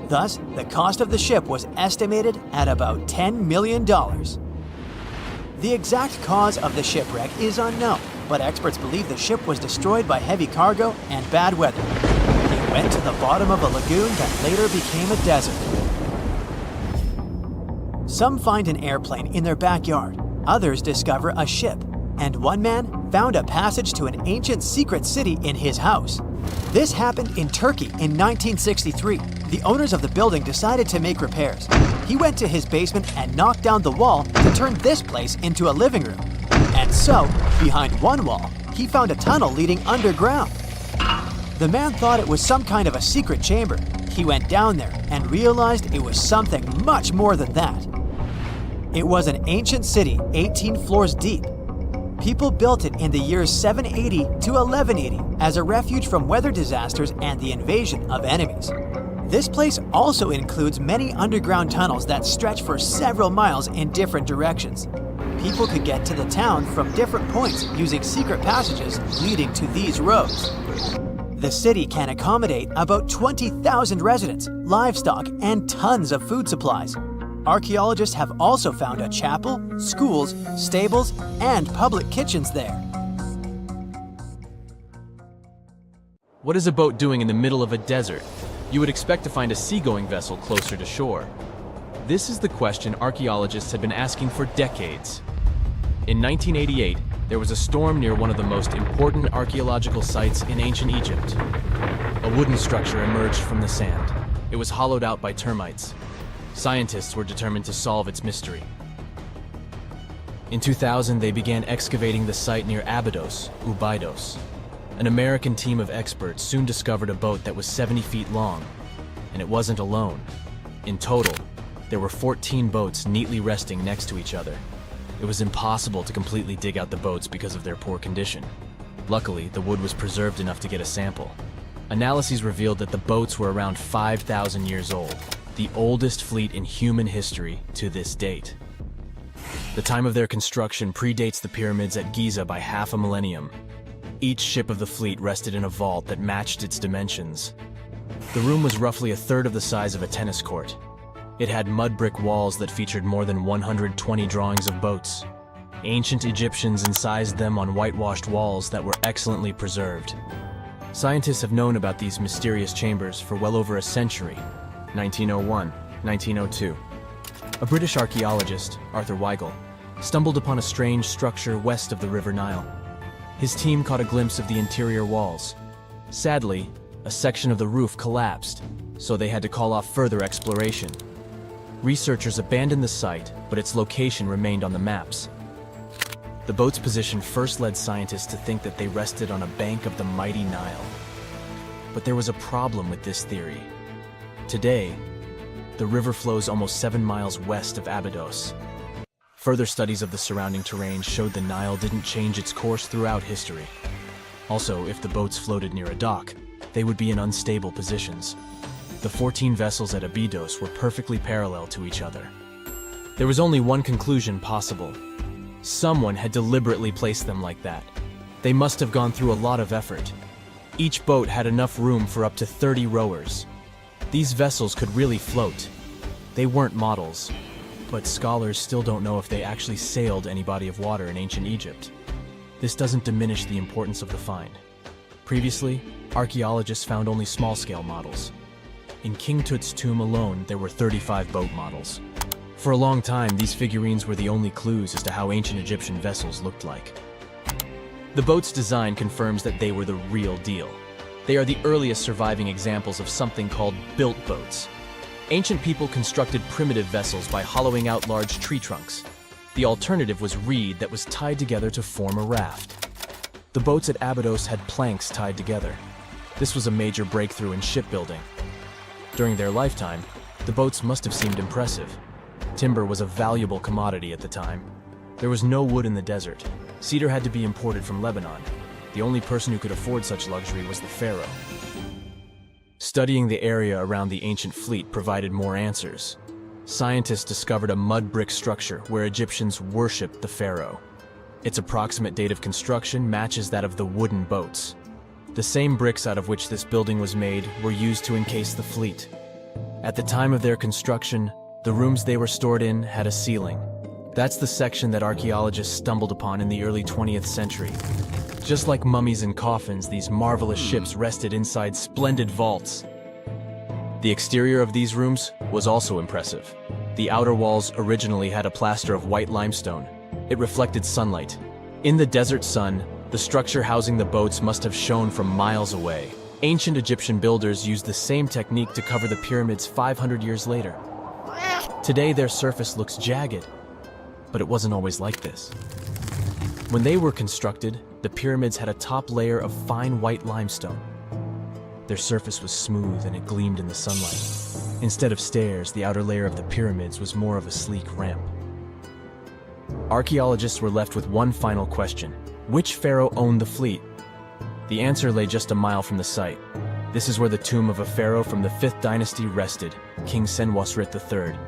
Thus, the cost of the ship was estimated at about $10 million. The exact cause of the shipwreck is unknown, but experts believe the ship was destroyed by heavy cargo and bad weather. It went to the bottom of a lagoon that later became a desert. Some find an airplane in their backyard, others discover a ship, and one man found a passage to an ancient secret city in his house. This happened in Turkey in 1963. The owners of the building decided to make repairs. He went to his basement and knocked down the wall to turn this place into a living room. And so, behind one wall, he found a tunnel leading underground. The man thought it was some kind of a secret chamber. He went down there and realized it was something much more than that. It was an ancient city 18 floors deep. People built it in the years 780 to 1180 as a refuge from weather disasters and the invasion of enemies. This place also includes many underground tunnels that stretch for several miles in different directions. People could get to the town from different points using secret passages leading to these roads. The city can accommodate about 20,000 residents, livestock, and tons of food supplies. Archaeologists have also found a chapel, schools, stables, and public kitchens there. What is a boat doing in the middle of a desert? You would expect to find a seagoing vessel closer to shore. This is the question archaeologists have been asking for decades. In 1988, There was a storm near one of the most important archaeological sites in ancient Egypt. A wooden structure emerged from the sand. It was hollowed out by termites. Scientists were determined to solve its mystery. In 2000, they began excavating the site near Abydos, Ubidos. An American team of experts soon discovered a boat that was 70 feet long, and it wasn't alone. In total, there were 14 boats neatly resting next to each other. It was impossible to completely dig out the boats because of their poor condition. Luckily, the wood was preserved enough to get a sample. Analyses revealed that the boats were around 5,000 years old, the oldest fleet in human history to this date. The time of their construction predates the pyramids at Giza by half a millennium. Each ship of the fleet rested in a vault that matched its dimensions. The room was roughly a third of the size of a tennis court. It had mud brick walls that featured more than 120 drawings of boats. Ancient Egyptians incised them on whitewashed walls that were excellently preserved. Scientists have known about these mysterious chambers for well over a century. 1901, 1902. A British archaeologist, Arthur Weigel, stumbled upon a strange structure west of the River Nile. His team caught a glimpse of the interior walls. Sadly, a section of the roof collapsed, so they had to call off further exploration. Researchers abandoned the site, but its location remained on the maps. The boat's position first led scientists to think that they rested on a bank of the mighty Nile. But there was a problem with this theory. Today, the river flows almost 7 miles west of Abydos. Further studies of the surrounding terrain showed the Nile didn't change its course throughout history. Also, if the boats floated near a dock, they would be in unstable positions. The 14 vessels at Abydos were perfectly parallel to each other. There was only one conclusion possible. Someone had deliberately placed them like that. They must have gone through a lot of effort. Each boat had enough room for up to 30 rowers. These vessels could really float. They weren't models, but scholars still don't know if they actually sailed any body of water in ancient Egypt. This doesn't diminish the importance of the find. Previously, archaeologists found only small-scale models. In King Tut's tomb alone, there were 35 boat models. For a long time, these figurines were the only clues as to how ancient Egyptian vessels looked like. The boat's design confirms that they were the real deal. They are the earliest surviving examples of something called built boats. Ancient people constructed primitive vessels by hollowing out large tree trunks. The alternative was reed that was tied together to form a raft. The boats at Abydos had planks tied together. This was a major breakthrough in shipbuilding. During their lifetime, the boats must have seemed impressive. Timber was a valuable commodity at the time. There was no wood in the desert. Cedar had to be imported from Lebanon. The only person who could afford such luxury was the pharaoh. Studying the area around the ancient fleet provided more answers. Scientists discovered a mud brick structure where Egyptians worshipped the pharaoh. Its approximate date of construction matches that of the wooden boats. The same bricks out of which this building was made were used to encase the fleet. At the time of their construction, the rooms they were stored in had a ceiling. That's the section that archaeologists stumbled upon in the early 20th century. Just like mummies and coffins, these marvelous ships rested inside splendid vaults. The exterior of these rooms was also impressive. The outer walls originally had a plaster of white limestone. It reflected sunlight. In the desert sun, the structure housing the boats must have shone from miles away. Ancient Egyptian builders used the same technique to cover the pyramids 500 years later. Today, their surface looks jagged, but it wasn't always like this. When they were constructed, the pyramids had a top layer of fine white limestone. Their surface was smooth and it gleamed in the sunlight. Instead of stairs, the outer layer of the pyramids was more of a sleek ramp. Archaeologists were left with one final question. Which pharaoh owned the fleet? The answer lay just a mile from the site. This is where the tomb of a pharaoh from the 5th dynasty rested, King Senwosret III.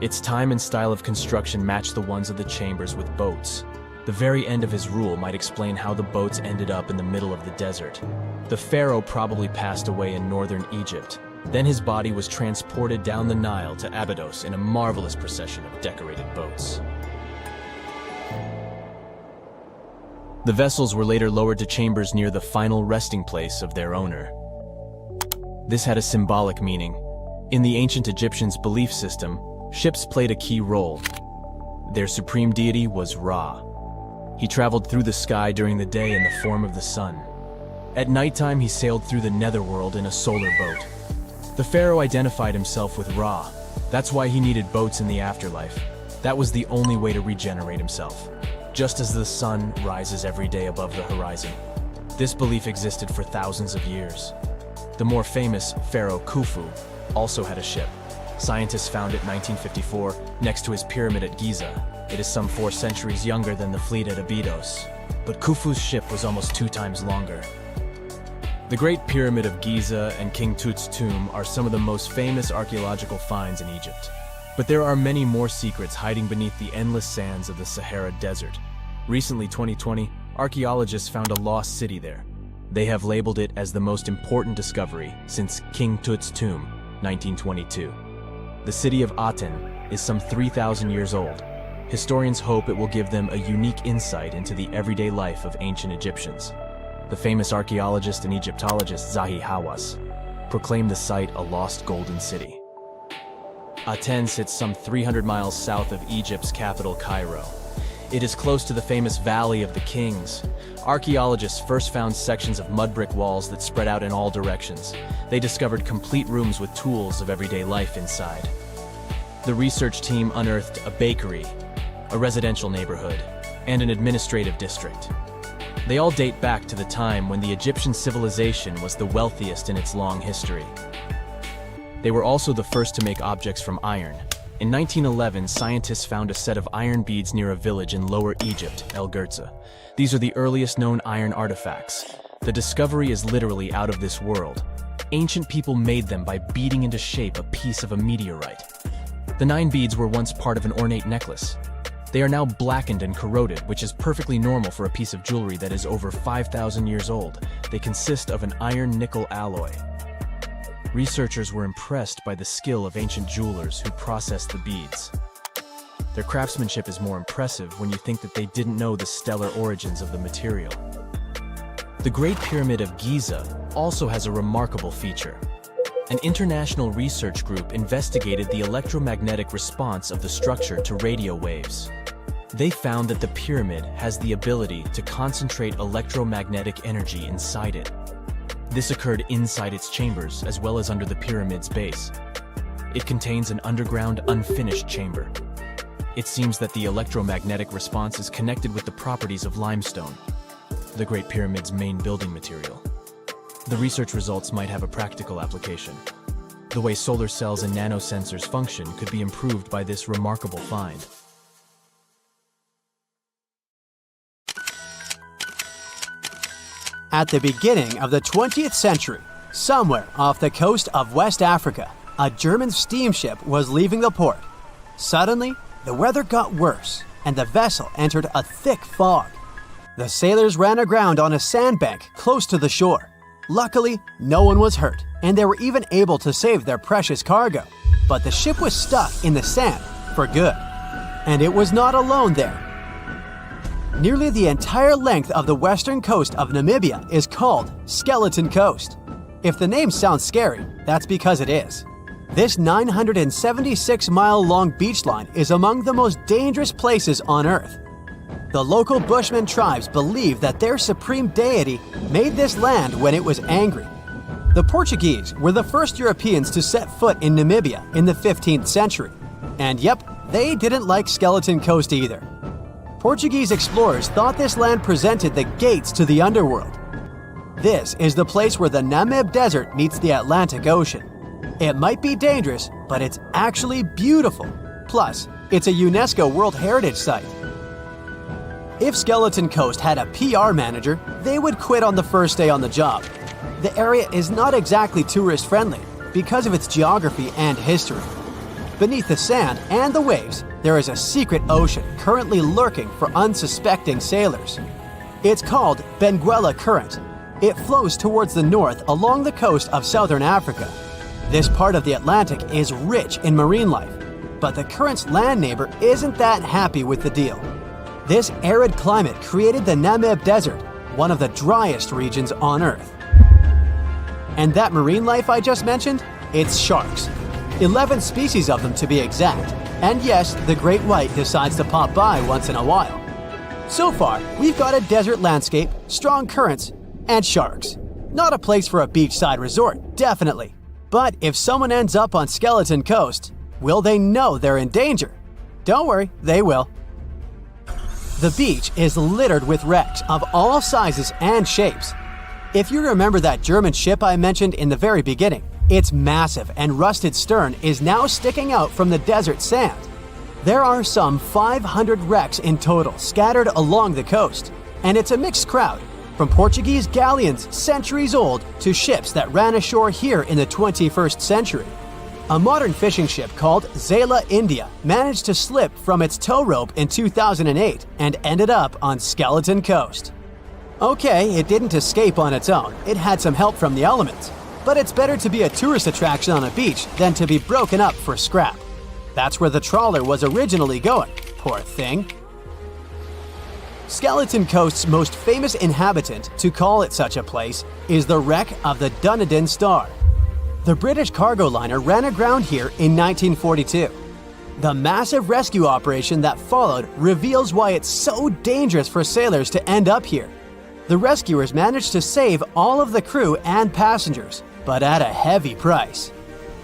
Its time and style of construction matched the ones of the chambers with boats. The very end of his rule might explain how the boats ended up in the middle of the desert. The pharaoh probably passed away in northern Egypt. Then his body was transported down the Nile to Abydos in a marvelous procession of decorated boats. The vessels were later lowered to chambers near the final resting place of their owner. This had a symbolic meaning. In the ancient Egyptians' belief system, ships played a key role. Their supreme deity was Ra. He traveled through the sky during the day in the form of the sun. At nighttime, he sailed through the netherworld in a solar boat. The pharaoh identified himself with Ra. That's why he needed boats in the afterlife. That was the only way to regenerate himself, just as the sun rises every day above the horizon. This belief existed for thousands of years. The more famous Pharaoh Khufu also had a ship. Scientists found it in 1954 next to his pyramid at Giza. It is some 4 centuries younger than the fleet at Abydos, but Khufu's ship was almost 2 times longer. The Great Pyramid of Giza and King Tut's tomb are some of the most famous archaeological finds in Egypt. But there are many more secrets hiding beneath the endless sands of the Sahara Desert. Recently, 2020, archaeologists found a lost city there. They have labeled it as the most important discovery since King Tut's tomb, 1922. The city of Aten is some 3,000 years old. Historians hope it will give them a unique insight into the everyday life of ancient Egyptians. The famous archaeologist and Egyptologist Zahi Hawass proclaimed the site a lost golden city. Aten sits some 300 miles south of Egypt's capital, Cairo. It is close to the famous Valley of the Kings. Archaeologists first found sections of mud brick walls that spread out in all directions. They discovered complete rooms with tools of everyday life inside. The research team unearthed a bakery, a residential neighborhood, and an administrative district. They all date back to the time when the Egyptian civilization was the wealthiest in its long history. They were also the first to make objects from iron. In 1911, scientists found a set of iron beads near a village in Lower Egypt, El Girza. These are the earliest known iron artifacts. The discovery is literally out of this world. Ancient people made them by beating into shape a piece of a meteorite. The 9 beads were once part of an ornate necklace. They are now blackened and corroded, which is perfectly normal for a piece of jewelry that is over 5,000 years old. They consist of an iron-nickel alloy. Researchers were impressed by the skill of ancient jewelers who processed the beads. Their craftsmanship is more impressive when you think that they didn't know the stellar origins of the material. The Great Pyramid of Giza also has a remarkable feature. An international research group investigated the electromagnetic response of the structure to radio waves. They found that the pyramid has the ability to concentrate electromagnetic energy inside it. This occurred inside its chambers as well as under the pyramid's base. It contains an underground, unfinished chamber. It seems that the electromagnetic response is connected with the properties of limestone, the Great Pyramid's main building material. The research results might have a practical application. The way solar cells and nanosensors function could be improved by this remarkable find. At the beginning of the 20th century, somewhere off the coast of West Africa, a German steamship was leaving the port. Suddenly, the weather got worse, and the vessel entered a thick fog. The sailors ran aground on a sandbank close to the shore. Luckily, no one was hurt, and they were even able to save their precious cargo. But the ship was stuck in the sand for good. And it was not alone there. Nearly the entire length of the western coast of Namibia is called Skeleton Coast. If the name sounds scary, that's because it is. This 976-mile-long beach line is among the most dangerous places on Earth. The local Bushman tribes believe that their supreme deity made this land when it was angry. The Portuguese were the first Europeans to set foot in Namibia in the 15th century. And yep, they didn't like Skeleton Coast either. Portuguese explorers thought this land presented the gates to the underworld. This is the place where the Namib Desert meets the Atlantic Ocean. It might be dangerous, but it's actually beautiful. Plus, it's a UNESCO World Heritage Site. If Skeleton Coast had a PR manager, they would quit on the first day on the job. The area is not exactly tourist-friendly because of its geography and history. Beneath the sand and the waves, there is a secret ocean currently lurking for unsuspecting sailors. It's called Benguela Current. It flows towards the north along the coast of southern Africa. This part of the Atlantic is rich in marine life, but the current's land neighbor isn't that happy with the deal. This arid climate created the Namib Desert, one of the driest regions on Earth. And that marine life I just mentioned? It's sharks. 11 species of them to be exact. And yes, the great white decides to pop by once in a while. So far, we've got a desert landscape, strong currents, and sharks. Not a place for a beachside resort, definitely. But if someone ends up on Skeleton Coast, will they know they're in danger? Don't worry, they will. The beach is littered with wrecks of all sizes and shapes. If you remember that German ship I mentioned in the very beginning, its massive and rusted stern is now sticking out from the desert sand. There are some 500 wrecks in total scattered along the coast, and it's a mixed crowd, from Portuguese galleons centuries old to ships that ran ashore here in the 21st century. A modern fishing ship called Zela India managed to slip from its tow rope in 2008 and ended up on Skeleton Coast. Okay, it didn't escape on its own, it had some help from the elements, but it's better to be a tourist attraction on a beach than to be broken up for scrap. That's where the trawler was originally going, poor thing. Skeleton Coast's most famous inhabitant, to call it such a place, is the wreck of the Dunedin Star. The British cargo liner ran aground here in 1942. The massive rescue operation that followed reveals why it's so dangerous for sailors to end up here. The rescuers managed to save all of the crew and passengers, but at a heavy price.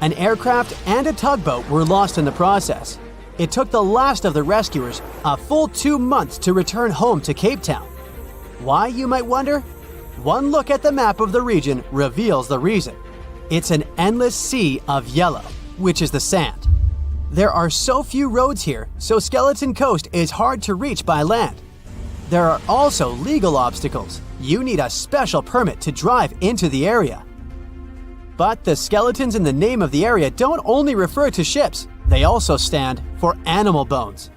An aircraft and a tugboat were lost in the process. It took the last of the rescuers a full 2 months to return home to Cape Town. Why, you might wonder? One look at the map of the region reveals the reason. It's an endless sea of yellow, which is the sand. There are so few roads here, so Skeleton Coast is hard to reach by land. There are also legal obstacles. You need a special permit to drive into the area. But the skeletons in the name of the area don't only refer to ships, they also stand for animal bones.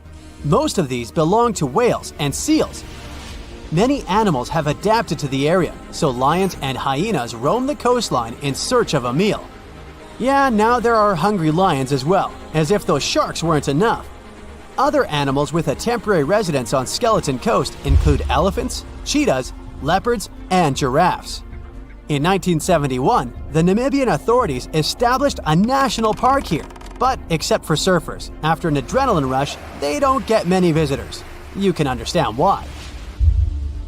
Most of these belong to whales and seals. Many animals have adapted to the area, so lions and hyenas roam the coastline in search of a meal. Yeah, now there are hungry lions as well, as if those sharks weren't enough. Other animals with a temporary residence on Skeleton Coast include elephants, cheetahs, leopards, and giraffes. In 1971, the Namibian authorities established a national park here, but except for surfers, after an adrenaline rush, they don't get many visitors. You can understand why.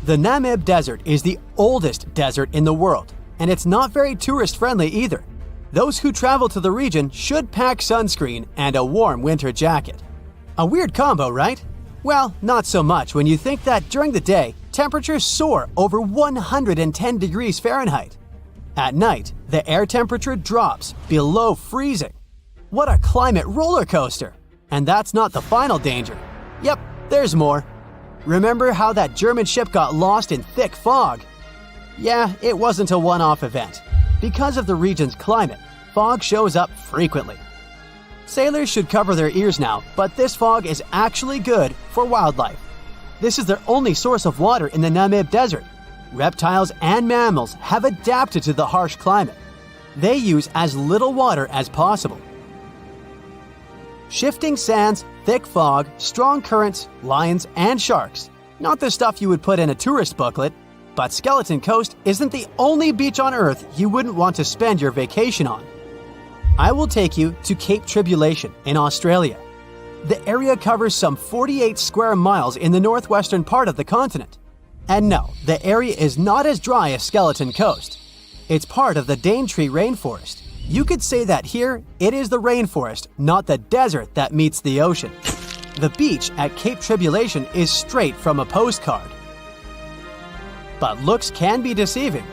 The Namib Desert is the oldest desert in the world, and it's not very tourist-friendly either. Those who travel to the region should pack sunscreen and a warm winter jacket. A weird combo, right? Well, not so much when you think that during the day, temperatures soar over 110 degrees Fahrenheit. At night, the air temperature drops below freezing. What a climate roller coaster! And that's not the final danger. Yep, there's more. Remember how that German ship got lost in thick fog? Yeah, it wasn't a one-off event. Because of the region's climate, fog shows up frequently. Sailors should cover their ears now, but this fog is actually good for wildlife. This is their only source of water in the Namib Desert. Reptiles and mammals have adapted to the harsh climate. They use as little water as possible. Shifting sands, thick fog, strong currents, lions, and sharks. Not the stuff you would put in a tourist booklet, but Skeleton Coast isn't the only beach on Earth you wouldn't want to spend your vacation on. I will take you to Cape Tribulation in Australia. The area covers some 48 square miles in the northwestern part of the continent. And no, the area is not as dry as Skeleton Coast. It's part of the Daintree rainforest. You could say that here, it is the rainforest, not the desert that meets the ocean. The beach at Cape Tribulation is straight from a postcard. But looks can be deceiving.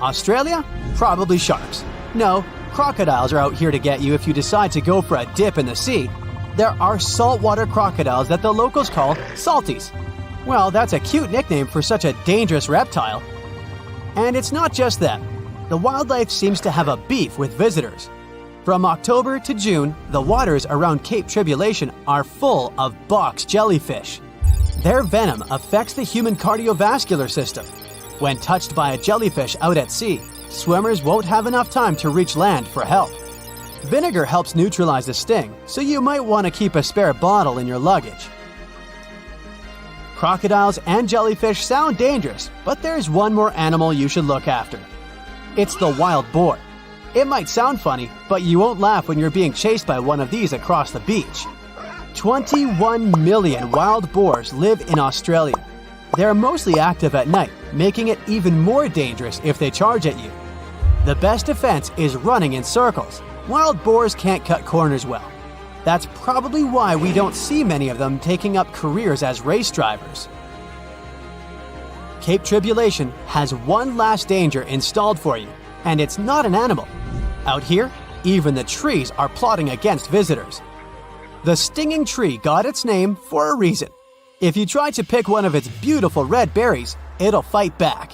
Australia? Probably sharks. No, crocodiles are out here to get you if you decide to go for a dip in the sea. There are saltwater crocodiles that the locals call salties. Well, that's a cute nickname for such a dangerous reptile. And it's not just them. The wildlife seems to have a beef with visitors. From October to June, the waters around Cape Tribulation are full of box jellyfish. Their venom affects the human cardiovascular system. When touched by a jellyfish out at sea, swimmers won't have enough time to reach land for help. Vinegar helps neutralize the sting, so you might want to keep a spare bottle in your luggage. Crocodiles and jellyfish sound dangerous, but there's one more animal you should look after. It's the wild boar. It might sound funny, but you won't laugh when you're being chased by one of these across the beach. 21 million wild boars live in Australia. They're mostly active at night, making it even more dangerous if they charge at you. The best defense is running in circles. Wild boars can't cut corners well. That's probably why we don't see many of them taking up careers as race drivers. Cape Tribulation has one last danger installed for you, and it's not an animal. Out here, even the trees are plotting against visitors. The stinging tree got its name for a reason. If you try to pick one of its beautiful red berries, it'll fight back.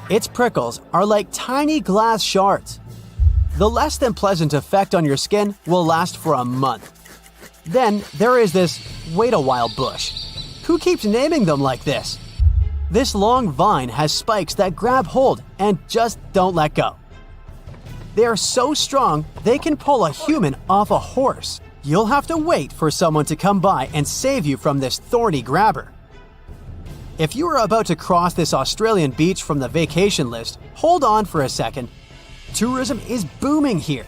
Its prickles are like tiny glass shards. The less than pleasant effect on your skin will last for a month. Then there is this wait a while bush. Who keeps naming them like this? This long vine has spikes that grab hold and just don't let go. They are so strong they can pull a human off a horse. You'll have to wait for someone to come by and save you from this thorny grabber. If you are about to cross this Australian beach from the vacation list, hold on for a second. Tourism is booming here.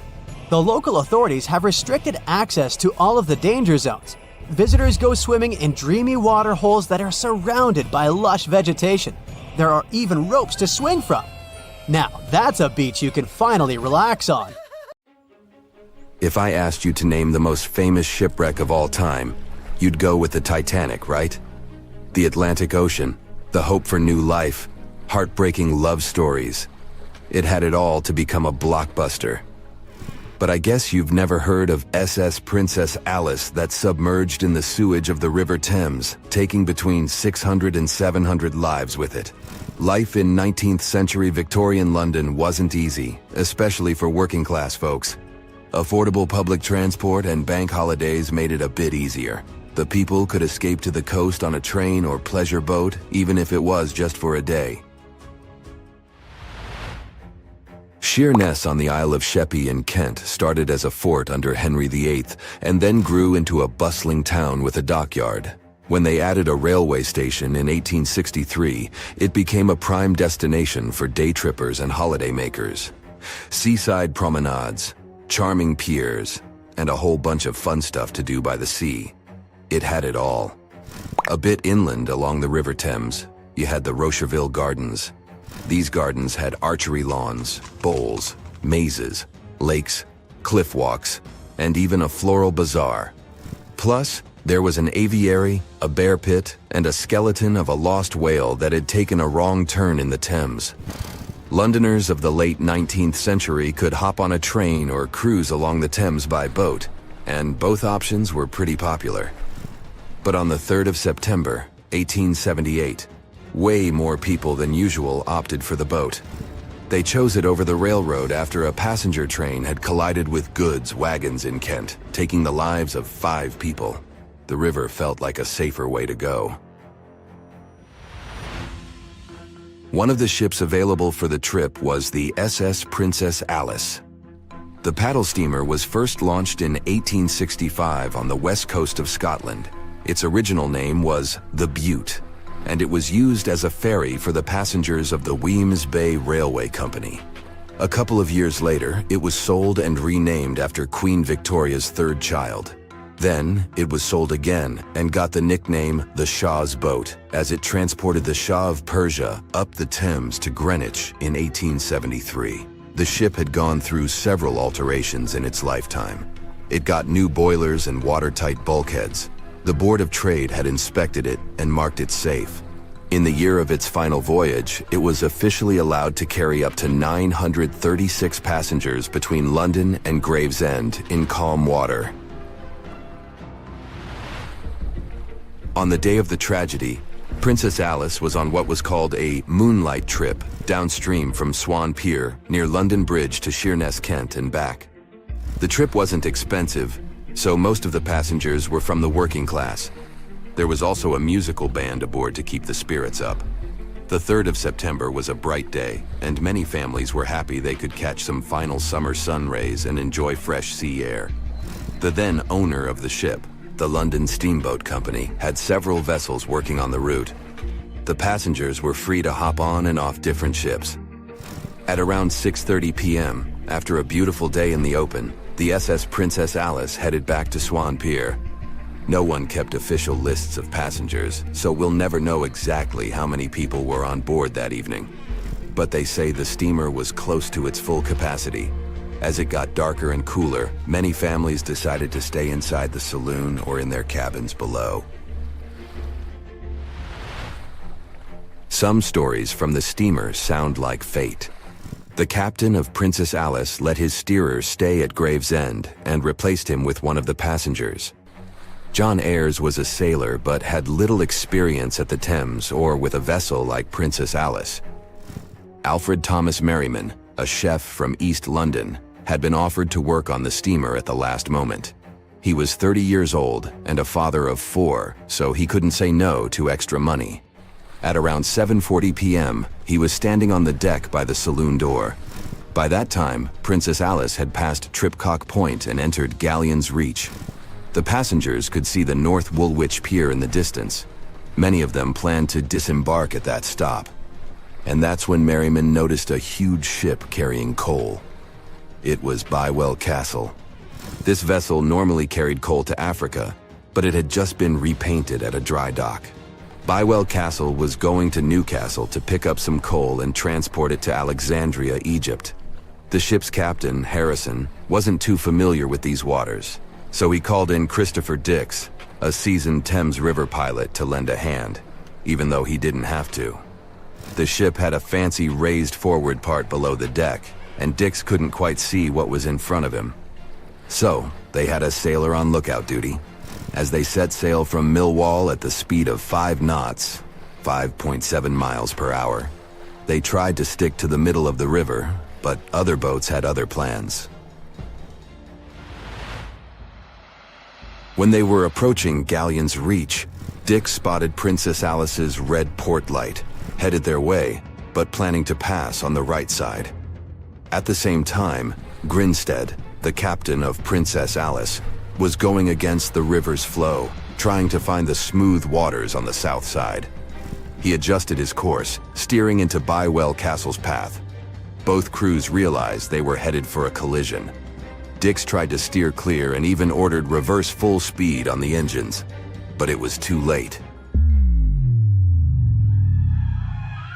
The local authorities have restricted access to all of the danger zones. Visitors go swimming in dreamy water holes that are surrounded by lush vegetation. There are even ropes to swing from. Now, that's a beach you can finally relax on. If I asked you to name the most famous shipwreck of all time, you'd go with the Titanic, right? The Atlantic Ocean, the hope for new life, heartbreaking love stories. It had it all to become a blockbuster. But I guess you've never heard of SS Princess Alice that submerged in the sewage of the River Thames, taking between 600 and 700 lives with it. Life in 19th century Victorian London wasn't easy, especially for working class folks. Affordable public transport and bank holidays made it a bit easier. The people could escape to the coast on a train or pleasure boat, even if it was just for a day. Sheerness on the Isle of Sheppey in Kent started as a fort under Henry VIII and then grew into a bustling town with a dockyard. When they added a railway station in 1863, it became a prime destination for day trippers and holidaymakers. Seaside promenades, charming piers, and a whole bunch of fun stuff to do by the sea. It had it all. A bit inland along the River Thames, you had the Rocherville Gardens. These gardens had archery lawns, bowls, mazes, lakes, cliff walks, and even a floral bazaar. Plus, there was an aviary, a bear pit, and a skeleton of a lost whale that had taken a wrong turn in the Thames. Londoners of the late 19th century could hop on a train or cruise along the Thames by boat, and both options were pretty popular. But on the 3rd of September, 1878, way more people than usual opted for the boat. They chose it over the railroad after a passenger train had collided with goods wagons in Kent, taking the lives of 5 people. The river felt like a safer way to go. One of the ships available for the trip was the SS Princess Alice. The paddle steamer was first launched in 1865 on the west coast of Scotland. Its original name was the Bute, and it was used as a ferry for the passengers of the Weems Bay Railway Company. A couple of years later, it was sold and renamed after Queen Victoria's 3rd child. Then, it was sold again and got the nickname the Shah's Boat, as it transported the Shah of Persia up the Thames to Greenwich in 1873. The ship had gone through several alterations in its lifetime. It got new boilers and watertight bulkheads. The Board of Trade had inspected it and marked it safe. In the year of its final voyage, it was officially allowed to carry up to 936 passengers between London and Gravesend in calm water. On the day of the tragedy, Princess Alice was on what was called a moonlight trip downstream from Swan Pier near London Bridge to Sheerness, Kent and back. The trip wasn't expensive, so most of the passengers were from the working class. There was also a musical band aboard to keep the spirits up. The 3rd of September was a bright day, and many families were happy they could catch some final summer sun rays and enjoy fresh sea air. The then owner of the ship, the London Steamboat Company, had several vessels working on the route. The passengers were free to hop on and off different ships. At around 6:30 p.m., after a beautiful day in the open, the SS Princess Alice headed back to Swan Pier. No one kept official lists of passengers, so we'll never know exactly how many people were on board that evening. But they say the steamer was close to its full capacity. As it got darker and cooler, many families decided to stay inside the saloon or in their cabins below. Some stories from the steamer sound like fate. The captain of Princess Alice let his steerer stay at Gravesend and replaced him with one of the passengers. John Ayres was a sailor but had little experience at the Thames or with a vessel like Princess Alice. Alfred Thomas Merriman, a chef from East London, had been offered to work on the steamer at the last moment. He was 30 years old and a father of 4, so he couldn't say no to extra money. At around 7:40 p.m., he was standing on the deck by the saloon door. By that time, Princess Alice had passed Tripcock Point and entered Galleon's Reach. The passengers could see the North Woolwich Pier in the distance. Many of them planned to disembark at that stop. And that's when Merriman noticed a huge ship carrying coal. It was Bywell Castle. This vessel normally carried coal to Africa, but it had just been repainted at a dry dock. Bywell Castle was going to Newcastle to pick up some coal and transport it to Alexandria, Egypt. The ship's captain, Harrison, wasn't too familiar with these waters, so he called in Christopher Dix, a seasoned Thames River pilot, to lend a hand, even though he didn't have to. The ship had a fancy raised forward part below the deck, and Dix couldn't quite see what was in front of him. So, they had a sailor on lookout duty. As they set sail from Millwall at the speed of 5 knots, 5.7 miles per hour, they tried to stick to the middle of the river, but other boats had other plans. When they were approaching Galleon's Reach, Dick spotted Princess Alice's red port light, headed their way, but planning to pass on the right side. At the same time, Grinstead, the captain of Princess Alice, was going against the river's flow, trying to find the smooth waters on the south side. He adjusted his course, steering into Bywell Castle's path. Both crews realized they were headed for a collision. Dix tried to steer clear and even ordered reverse full speed on the engines, but it was too late.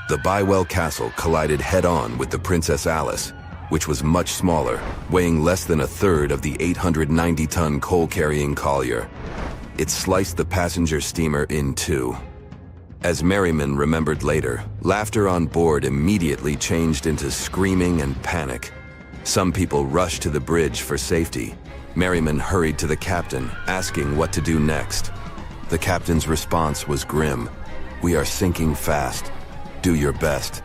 The Bywell Castle collided head-on with the Princess Alice, which was much smaller, weighing less than a third of the 890-ton coal-carrying collier. It sliced the passenger steamer in two. As Merriman remembered later, laughter on board immediately changed into screaming and panic. Some people rushed to the bridge for safety. Merriman hurried to the captain, asking what to do next. The captain's response was grim. "We are sinking fast. Do your best."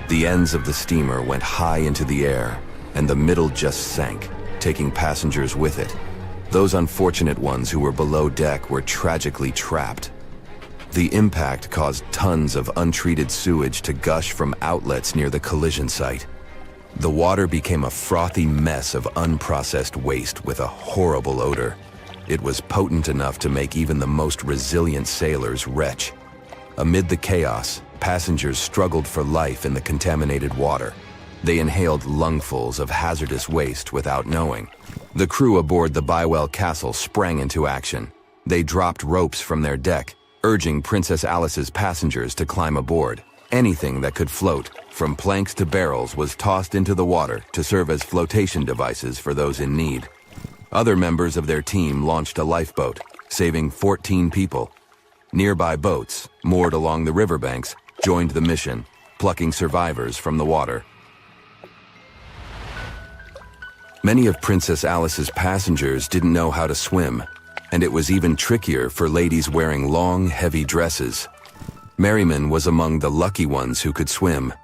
The ends of the steamer went high into the air, and the middle just sank, taking passengers with it. Those unfortunate ones who were below deck were tragically trapped. The impact caused tons of untreated sewage to gush from outlets near the collision site. The water became a frothy mess of unprocessed waste with a horrible odor. It was potent enough to make even the most resilient sailors retch. Amid the chaos, passengers struggled for life in the contaminated water. They inhaled lungfuls of hazardous waste without knowing. The crew aboard the Bywell Castle sprang into action. They dropped ropes from their deck, urging Princess Alice's passengers to climb aboard. Anything that could float, from planks to barrels, was tossed into the water to serve as flotation devices for those in need. Other members of their team launched a lifeboat, saving 14 people. Nearby boats, moored along the riverbanks, joined the mission, plucking survivors from the water. Many of Princess Alice's passengers didn't know how to swim, and it was even trickier for ladies wearing long, heavy dresses. Merriman was among the lucky ones who could swim.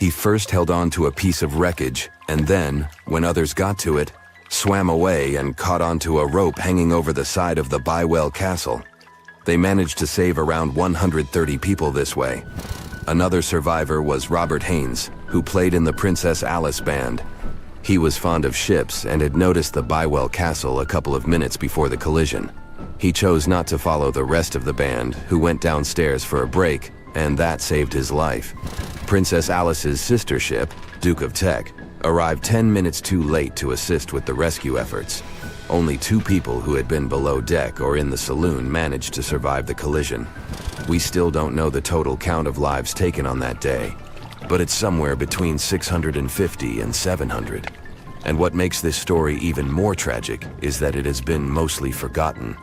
He first held on to a piece of wreckage, and then, when others got to it, swam away and caught onto a rope hanging over the side of the Bywell Castle. They managed to save around 130 people this way. Another survivor was Robert Haynes, who played in the Princess Alice band. He was fond of ships and had noticed the Bywell Castle a couple of minutes before the collision. He chose not to follow the rest of the band, who went downstairs for a break, and that saved his life. Princess Alice's sister ship, Duke of Teck, arrived 10 minutes too late to assist with the rescue efforts. Only 2 people who had been below deck or in the saloon managed to survive the collision. We still don't know the total count of lives taken on that day, but it's somewhere between 650 and 700. And what makes this story even more tragic is that it has been mostly forgotten.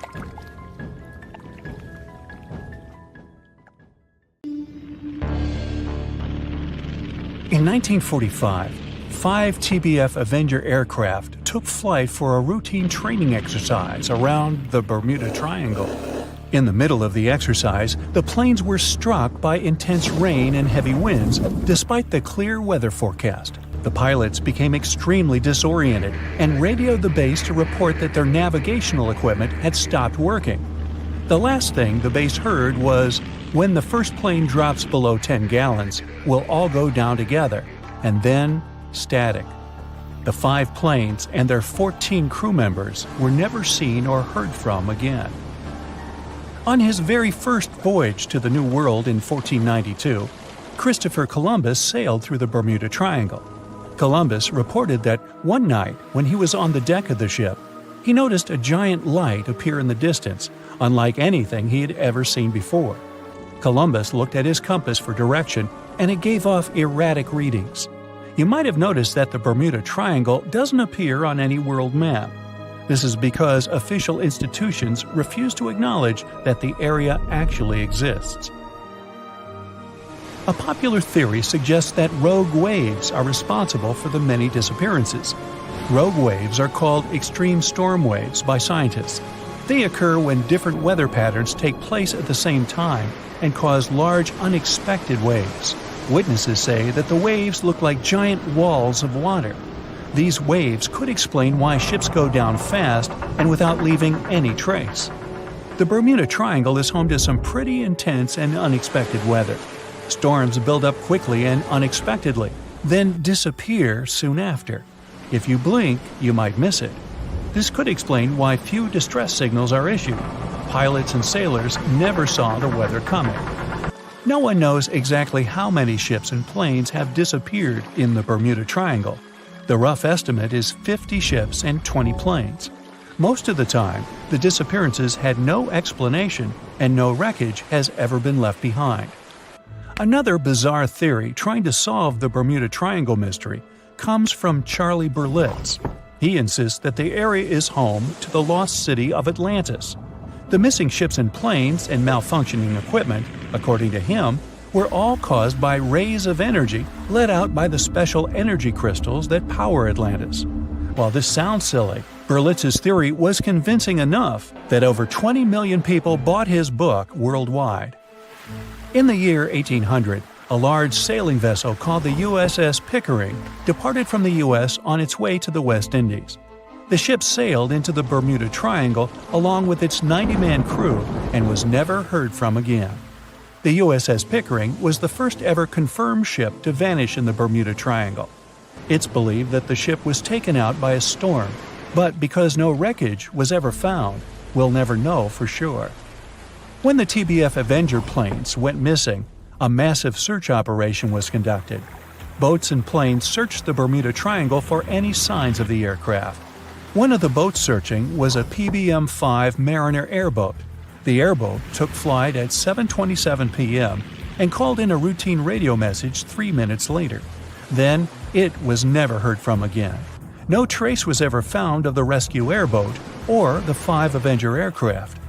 In 1945, 5 TBF Avenger aircraft took flight for a routine training exercise around the Bermuda Triangle. In the middle of the exercise, the planes were struck by intense rain and heavy winds, despite the clear weather forecast. The pilots became extremely disoriented and radioed the base to report that their navigational equipment had stopped working. The last thing the base heard was, "When the first plane drops below 10 gallons, we'll all go down together," and then static. The 5 planes and their 14 crew members were never seen or heard from again. On his very first voyage to the New World in 1492, Christopher Columbus sailed through the Bermuda Triangle. Columbus reported that one night when he was on the deck of the ship, he noticed a giant light appear in the distance, unlike anything he had ever seen before. Columbus looked at his compass for direction, and it gave off erratic readings. You might have noticed that the Bermuda Triangle doesn't appear on any world map. This is because official institutions refuse to acknowledge that the area actually exists. A popular theory suggests that rogue waves are responsible for the many disappearances. Rogue waves are called extreme storm waves by scientists. They occur when different weather patterns take place at the same time and cause large unexpected waves. Witnesses say that the waves look like giant walls of water. These waves could explain why ships go down fast and without leaving any trace. The Bermuda Triangle is home to some pretty intense and unexpected weather. Storms build up quickly and unexpectedly, then disappear soon after. If you blink, you might miss it. This could explain why few distress signals are issued. Pilots and sailors never saw the weather coming. No one knows exactly how many ships and planes have disappeared in the Bermuda Triangle. The rough estimate is 50 ships and 20 planes. Most of the time, the disappearances had no explanation and no wreckage has ever been left behind. Another bizarre theory trying to solve the Bermuda Triangle mystery comes from Charlie Berlitz. He insists that the area is home to the lost city of Atlantis. The missing ships and planes and malfunctioning equipment, according to him, were all caused by rays of energy let out by the special energy crystals that power Atlantis. While this sounds silly, Berlitz's theory was convincing enough that over 20 million people bought his book worldwide. In the year 1800, a large sailing vessel called the USS Pickering departed from the U.S. on its way to the West Indies. The ship sailed into the Bermuda Triangle along with its 90-man crew and was never heard from again. The USS Pickering was the first ever confirmed ship to vanish in the Bermuda Triangle. It's believed that the ship was taken out by a storm, but because no wreckage was ever found, we'll never know for sure. When the TBF Avenger planes went missing, a massive search operation was conducted. Boats and planes searched the Bermuda Triangle for any signs of the aircraft. One of the boats searching was a PBM-5 Mariner airboat. The airboat took flight at 7:27 p.m. and called in a routine radio message 3 minutes later. Then, it was never heard from again. No trace was ever found of the rescue airboat or the 5 Avenger aircraft.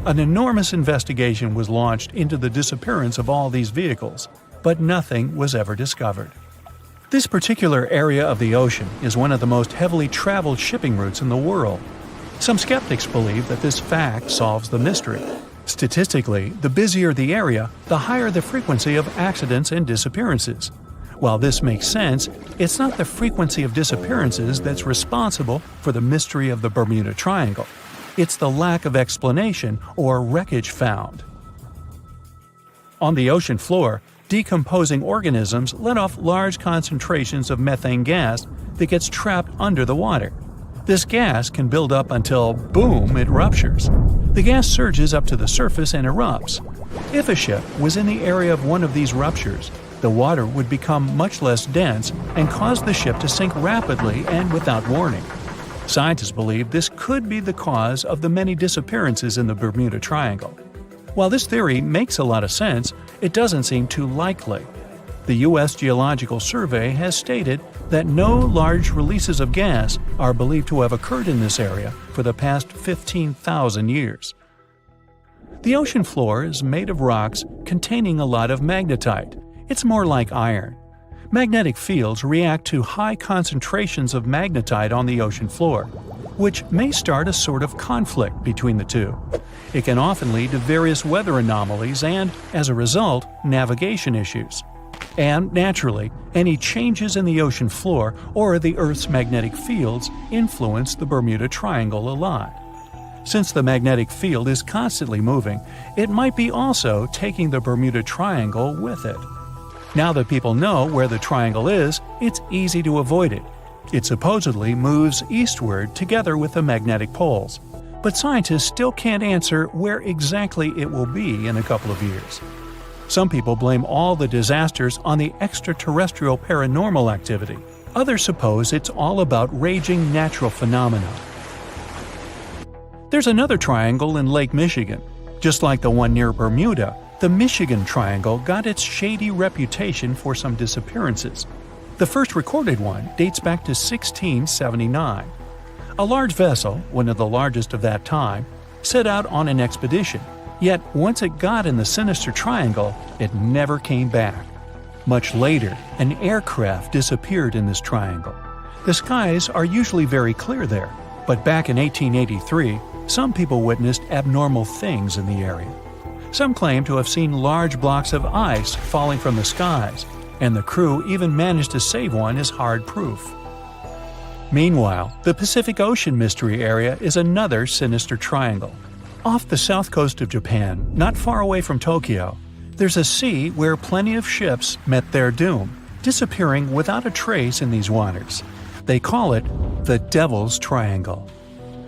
An enormous investigation was launched into the disappearance of all these vehicles, but nothing was ever discovered. This particular area of the ocean is one of the most heavily traveled shipping routes in the world. Some skeptics believe that this fact solves the mystery. Statistically, the busier the area, the higher the frequency of accidents and disappearances. While this makes sense, it's not the frequency of disappearances that's responsible for the mystery of the Bermuda Triangle. It's the lack of explanation or wreckage found. On the ocean floor, decomposing organisms let off large concentrations of methane gas that gets trapped under the water. This gas can build up until, boom, it ruptures. The gas surges up to the surface and erupts. If a ship was in the area of one of these ruptures, The water would become much less dense and cause the ship to sink rapidly and without warning. Scientists believe this could be the cause of the many disappearances in the Bermuda Triangle. While this theory makes a lot of sense, it doesn't seem too likely. The U.S. Geological Survey has stated that no large releases of gas are believed to have occurred in this area for the past 15,000 years. The ocean floor is made of rocks containing a lot of magnetite. It's more like iron. Magnetic fields react to high concentrations of magnetite on the ocean floor, which may start a sort of conflict between the two. It can often lead to various weather anomalies and, as a result, navigation issues. And, naturally, any changes in the ocean floor or the Earth's magnetic fields influence the Bermuda Triangle a lot. Since the magnetic field is constantly moving, it might be also taking the Bermuda Triangle with it. Now that people know where the triangle is, it's easy to avoid it. It supposedly moves eastward together with the magnetic poles, but scientists still can't answer where exactly it will be in a couple of years. Some people blame all the disasters on the extraterrestrial paranormal activity. Others suppose it's all about raging natural phenomena. There's another triangle in Lake Michigan. Just like the one near Bermuda, the Michigan Triangle got its shady reputation for some disappearances. The first recorded one dates back to 1679. A large vessel, one of the largest of that time, set out on an expedition, yet once it got in the sinister triangle, it never came back. Much later, an aircraft disappeared in this triangle. The skies are usually very clear there, but back in 1883, some people witnessed abnormal things in the area. Some claim to have seen large blocks of ice falling from the skies, and the crew even managed to save one as hard proof. Meanwhile, the Pacific Ocean Mystery Area is another sinister triangle. Off the south coast of Japan, not far away from Tokyo, there's a sea where plenty of ships met their doom, disappearing without a trace in these waters. They call it the Devil's Triangle.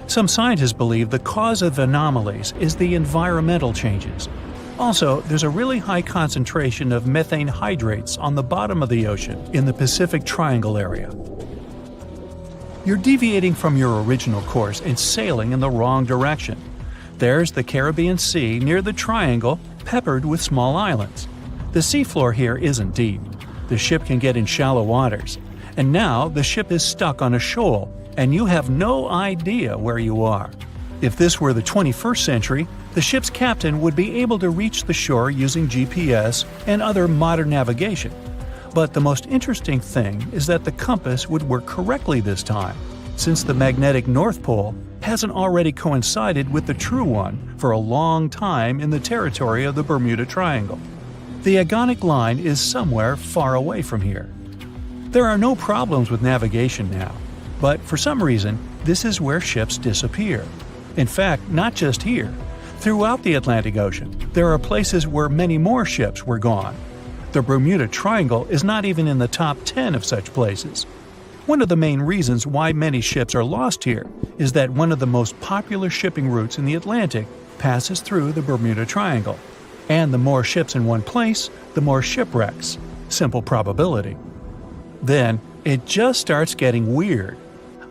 Some scientists believe the cause of anomalies is the environmental changes. Also, there's a really high concentration of methane hydrates on the bottom of the ocean in the Pacific Triangle area. You're deviating from your original course and sailing in the wrong direction. There's the Caribbean Sea near the triangle, peppered with small islands. The seafloor here isn't deep. The ship can get in shallow waters. And now the ship is stuck on a shoal, and you have no idea where you are. If this were the 21st century, the ship's captain would be able to reach the shore using GPS and other modern navigation. But the most interesting thing is that the compass would work correctly this time, since the magnetic North Pole hasn't already coincided with the true one for a long time in the territory of the Bermuda Triangle. The agonic line is somewhere far away from here. There are no problems with navigation now, but for some reason, this is where ships disappear. In fact, not just here. Throughout the Atlantic Ocean, there are places where many more ships were gone. The Bermuda Triangle is not even in the top 10 of such places. One of the main reasons why many ships are lost here is that one of the most popular shipping routes in the Atlantic passes through the Bermuda Triangle. And the more ships in one place, the more shipwrecks. Simple probability. Then, it just starts getting weird.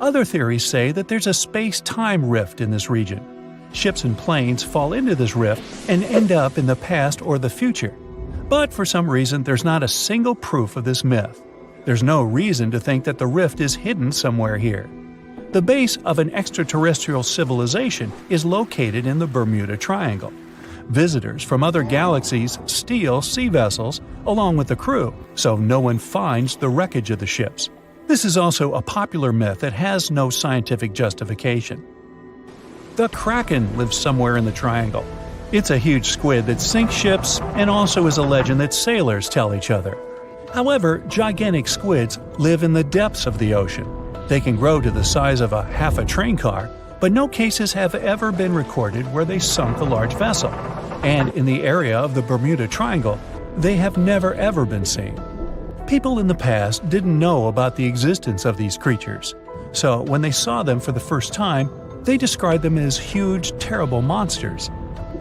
Other theories say that there's a space-time rift in this region. Ships and planes fall into this rift and end up in the past or the future. But for some reason, there's not a single proof of this myth. There's no reason to think that the rift is hidden somewhere here. The base of an extraterrestrial civilization is located in the Bermuda Triangle. Visitors from other galaxies steal sea vessels along with the crew, so no one finds the wreckage of the ships. This is also a popular myth that has no scientific justification. The Kraken lives somewhere in the triangle. It's a huge squid that sinks ships and also is a legend that sailors tell each other. However, gigantic squids live in the depths of the ocean. They can grow to the size of half a train car, but no cases have ever been recorded where they sunk a large vessel. And in the area of the Bermuda Triangle, they have never ever been seen. People in the past didn't know about the existence of these creatures, so when they saw them for the first time, they described them as huge, terrible monsters.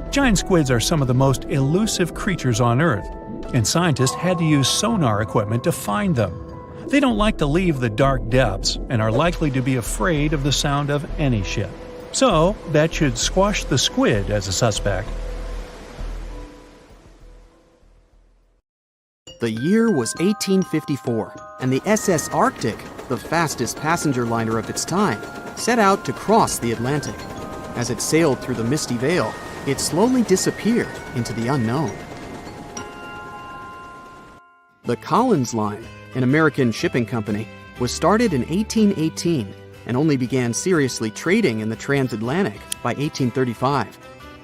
Giant squids are some of the most elusive creatures on Earth. and scientists had to use sonar equipment to find them. They don't like to leave the dark depths and are likely to be afraid of the sound of any ship. So, that should squash the squid as a suspect. The year was 1854, and the SS Arctic, the fastest passenger liner of its time, set out to cross the Atlantic. As it sailed through the misty veil, it slowly disappeared into the unknown. The Collins Line, an American shipping company, was started in 1818 and only began seriously trading in the transatlantic by 1835.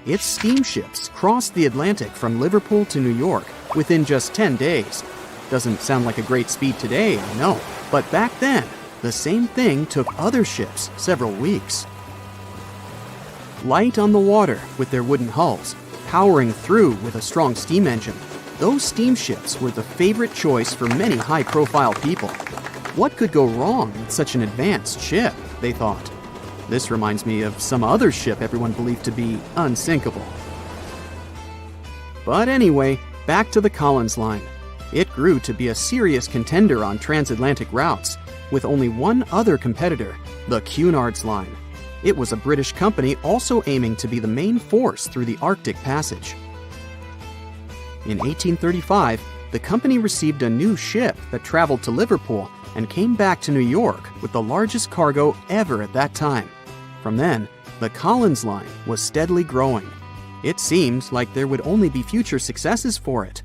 Its steamships crossed the Atlantic from Liverpool to New York within just 10 days. Doesn't sound like a great speed today, I know, but back then, the same thing took other ships several weeks. Light on the water with their wooden hulls, powering through with a strong steam engine, those steamships were the favorite choice for many high-profile people. What could go wrong with such an advanced ship, they thought. This reminds me of some other ship everyone believed to be unsinkable. But anyway, back to the Collins Line. It grew to be a serious contender on transatlantic routes, with only one other competitor, the Cunard's Line. It was a British company also aiming to be the main force through the Arctic Passage. In 1835, the company received a new ship that traveled to Liverpool and came back to New York with the largest cargo ever at that time. From then, the Collins Line was steadily growing. It seemed like there would only be future successes for it.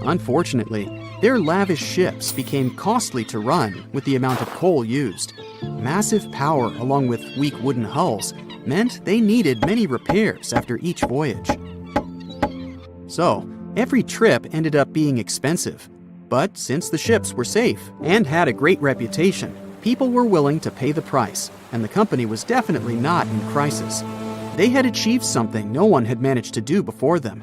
Unfortunately, their lavish ships became costly to run with the amount of coal used. Massive power along with weak wooden hulls meant they needed many repairs after each voyage. So, every trip ended up being expensive. But since the ships were safe and had a great reputation, people were willing to pay the price, and the company was definitely not in crisis. They had achieved something no one had managed to do before them.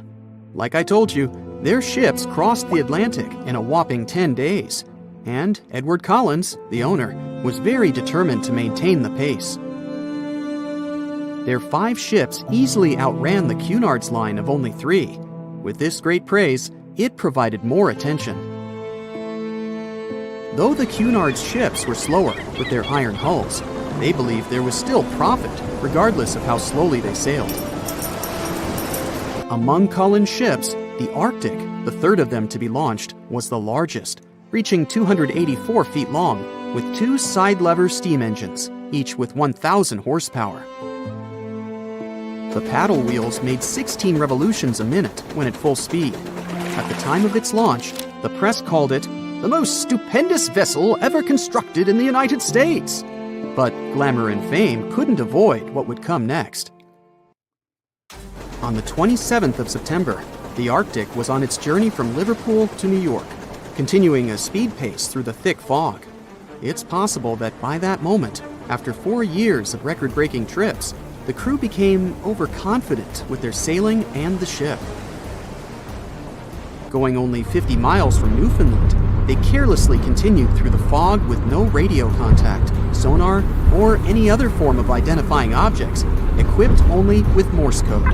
Like I told you, their ships crossed the Atlantic in a whopping 10 days, and Edward Collins, the owner, was very determined to maintain the pace. Their 5 ships easily outran the Cunard's Line of only 3. With this great praise, it provided more attention. Though the Cunard's ships were slower with their iron hulls, they believed there was still profit, regardless of how slowly they sailed. Among Collins' ships, the Arctic, the third of them to be launched, was the largest, reaching 284 feet long, with 2 side-lever steam engines, each with 1,000 horsepower. The paddle wheels made 16 revolutions a minute when at full speed. At the time of its launch, the press called it the most stupendous vessel ever constructed in the United States. But glamour and fame couldn't avoid what would come next. On the 27th of September, the Arctic was on its journey from Liverpool to New York, continuing a speed pace through the thick fog. It's possible that by that moment, after 4 years of record-breaking trips, the crew became overconfident with their sailing and the ship. Going only 50 miles from Newfoundland, they carelessly continued through the fog with no radio contact, sonar, or any other form of identifying objects, equipped only with Morse code.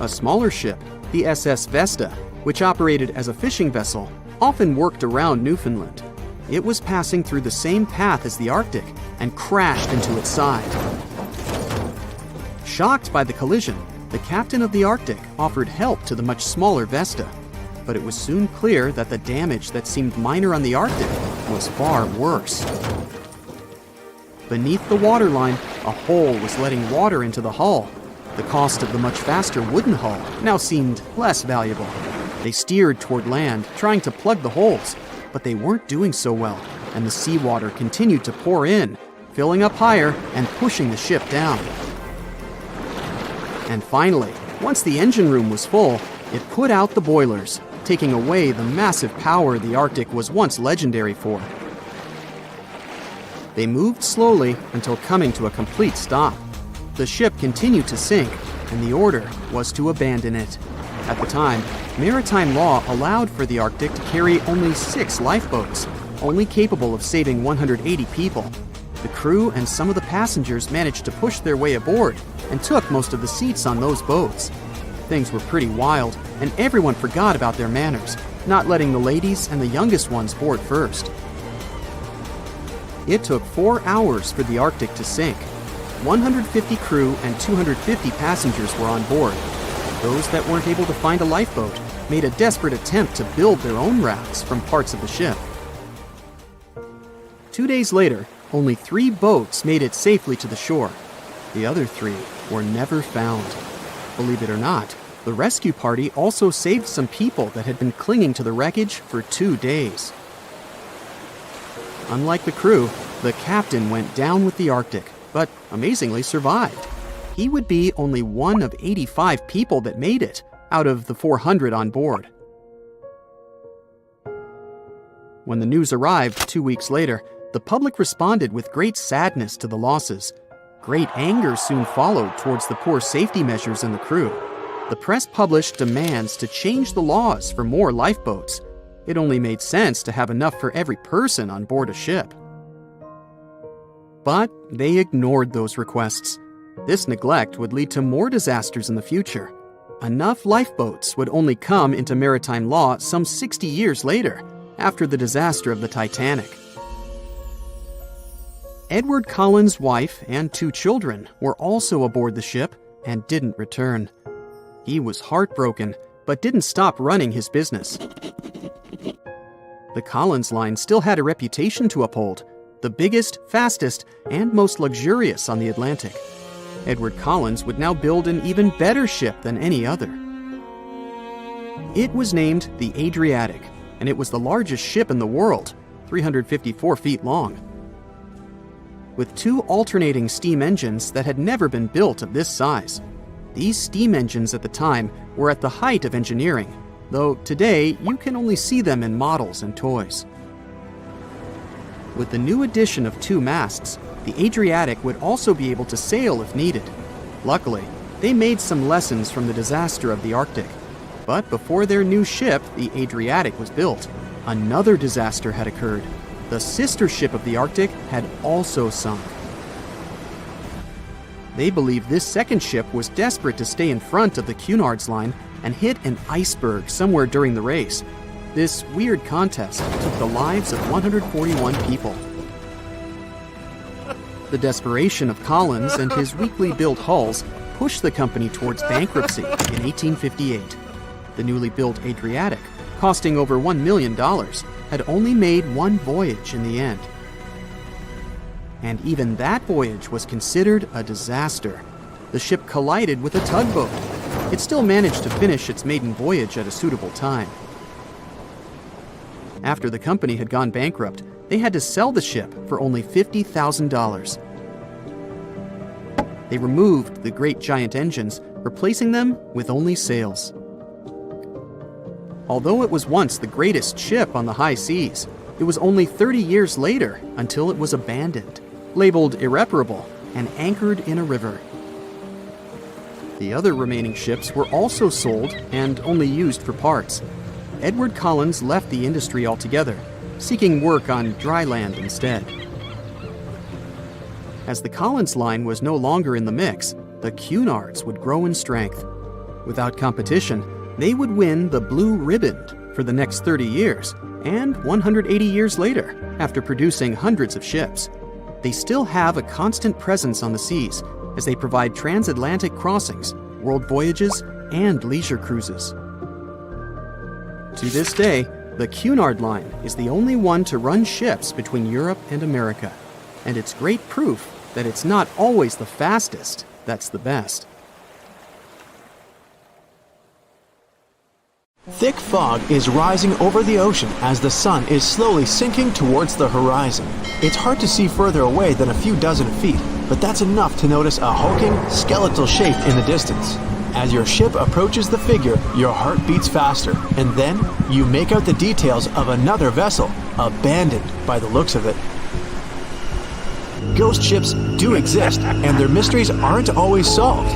A smaller ship, the SS Vesta, which operated as a fishing vessel, often worked around Newfoundland. It was passing through the same path as the Arctic and crashed into its side. Shocked by the collision, the captain of the Arctic offered help to the much smaller Vesta, but it was soon clear that the damage that seemed minor on the Arctic was far worse. Beneath the waterline, a hole was letting water into the hull. The cost of the much faster wooden hull now seemed less valuable. They steered toward land, trying to plug the holes, but they weren't doing so well, and the seawater continued to pour in, filling up higher and pushing the ship down. And finally, once the engine room was full, it put out the boilers, taking away the massive power the Arctic was once legendary for. They moved slowly until coming to a complete stop. The ship continued to sink, and the order was to abandon it. At the time, maritime law allowed for the Arctic to carry only 6 lifeboats, only capable of saving 180 people. The crew and some of the passengers managed to push their way aboard and took most of the seats on those boats. Things were pretty wild, and everyone forgot about their manners, not letting the ladies and the youngest ones board first. It took 4 hours for the Arctic to sink. 150 crew and 250 passengers were on board. Those that weren't able to find a lifeboat made a desperate attempt to build their own rafts from parts of the ship. 2 days later, only 3 boats made it safely to the shore. The other 3 were never found. Believe it or not, the rescue party also saved some people that had been clinging to the wreckage for 2 days. Unlike the crew, the captain went down with the Arctic, but amazingly survived. He would be only one of 85 people that made it out of the 400 on board. When the news arrived 2 weeks later, the public responded with great sadness to the losses. Great anger soon followed towards the poor safety measures in the crew. The press published demands to change the laws for more lifeboats. It only made sense to have enough for every person on board a ship. But they ignored those requests. This neglect would lead to more disasters in the future. Enough lifeboats would only come into maritime law some 60 years later, after the disaster of the Titanic. Edward Collins' wife and 2 children were also aboard the ship and didn't return. He was heartbroken, but didn't stop running his business. The Collins line still had a reputation to uphold, the biggest, fastest, and most luxurious on the Atlantic. Edward Collins would now build an even better ship than any other. It was named the Adriatic, and it was the largest ship in the world, 354 feet long. With 2 alternating steam engines that had never been built of this size. These steam engines at the time were at the height of engineering, though today you can only see them in models and toys. With the new addition of 2 masts, the Adriatic would also be able to sail if needed. Luckily, they made some lessons from the disaster of the Arctic. But before their new ship, the Adriatic, was built, another disaster had occurred. The sister ship of the Arctic had also sunk. They believed this second ship was desperate to stay in front of the Cunard's line and hit an iceberg somewhere during the race. This weird contest took the lives of 141 people. The desperation of Collins and his weakly built hulls pushed the company towards bankruptcy in 1858. The newly built Adriatic, costing over $1 million, had only made 1 voyage in the end. And even that voyage was considered a disaster. The ship collided with a tugboat. It still managed to finish its maiden voyage at a suitable time. After the company had gone bankrupt, they had to sell the ship for only $50,000. They removed the great giant engines, replacing them with only sails. Although it was once the greatest ship on the high seas, it was only 30 years later until it was abandoned, labeled irreparable, and anchored in a river. The other remaining ships were also sold and only used for parts. Edward Collins left the industry altogether, seeking work on dry land instead. As the Collins line was no longer in the mix, the Cunards would grow in strength. Without competition, they would win the Blue Ribbon for the next 30 years, and 180 years later, after producing hundreds of ships. They still have a constant presence on the seas as they provide transatlantic crossings, world voyages, and leisure cruises. To this day, the Cunard line is the only one to run ships between Europe and America, and it's great proof that it's not always the fastest that's the best. Thick fog is rising over the ocean as the sun is slowly sinking towards the horizon. It's hard to see further away than a few dozen feet, but that's enough to notice a hulking, skeletal shape in the distance. As your ship approaches the figure, your heart beats faster, and then you make out the details of another vessel, abandoned by the looks of it. Ghost ships do exist, and their mysteries aren't always solved.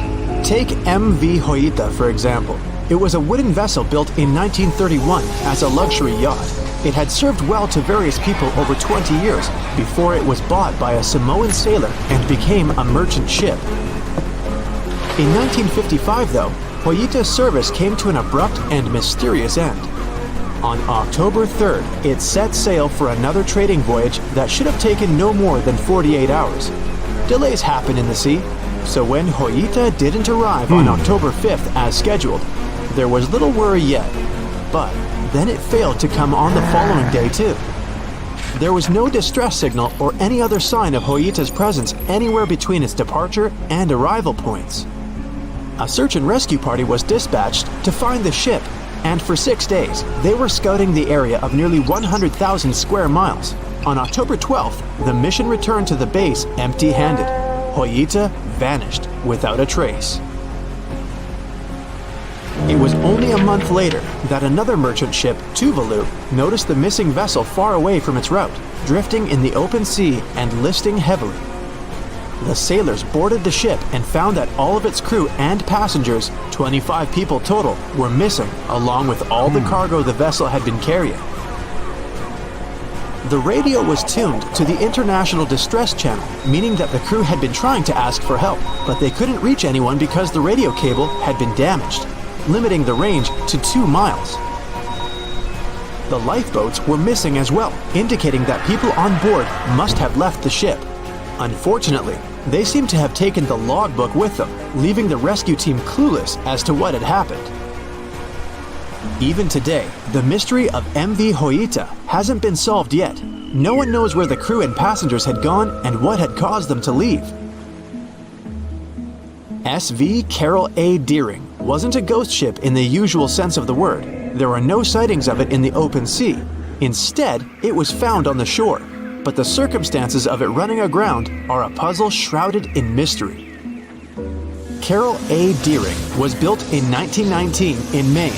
Take MV Hoita, for example. It was a wooden vessel built in 1931 as a luxury yacht. It had served well to various people over 20 years before it was bought by a Samoan sailor and became a merchant ship. In 1955, though, Hoyita's service came to an abrupt and mysterious end. On October 3rd, it set sail for another trading voyage that should have taken no more than 48 hours. Delays happen in the sea, so when Hoyita didn't arrive on October 5th as scheduled, there was little worry yet. But then it failed to come on the following day too. There was no distress signal or any other sign of Hoyita's presence anywhere between its departure and arrival points. A search and rescue party was dispatched to find the ship, and for 6 days, they were scouting the area of nearly 100,000 square miles. On October 12th, the mission returned to the base empty-handed. Hoyita vanished without a trace. It was only a month later that another merchant ship, Tuvalu, noticed the missing vessel far away from its route, drifting in the open sea and listing heavily. The sailors boarded the ship and found that all of its crew and passengers, 25 people total, were missing, along with all the cargo the vessel had been carrying. The radio was tuned to the International Distress Channel, meaning that the crew had been trying to ask for help, but they couldn't reach anyone because the radio cable had been damaged, limiting the range to 2 miles. The lifeboats were missing as well, indicating that people on board must have left the ship. Unfortunately, they seem to have taken the logbook with them, leaving the rescue team clueless as to what had happened. Even today, the mystery of MV Hoyita hasn't been solved yet. No one knows where the crew and passengers had gone and what had caused them to leave. SV Carol A. Deering wasn't a ghost ship in the usual sense of the word. There were no sightings of it in the open sea. Instead, it was found on the shore, but the circumstances of it running aground are a puzzle shrouded in mystery. Carol A. Deering was built in 1919 in Maine,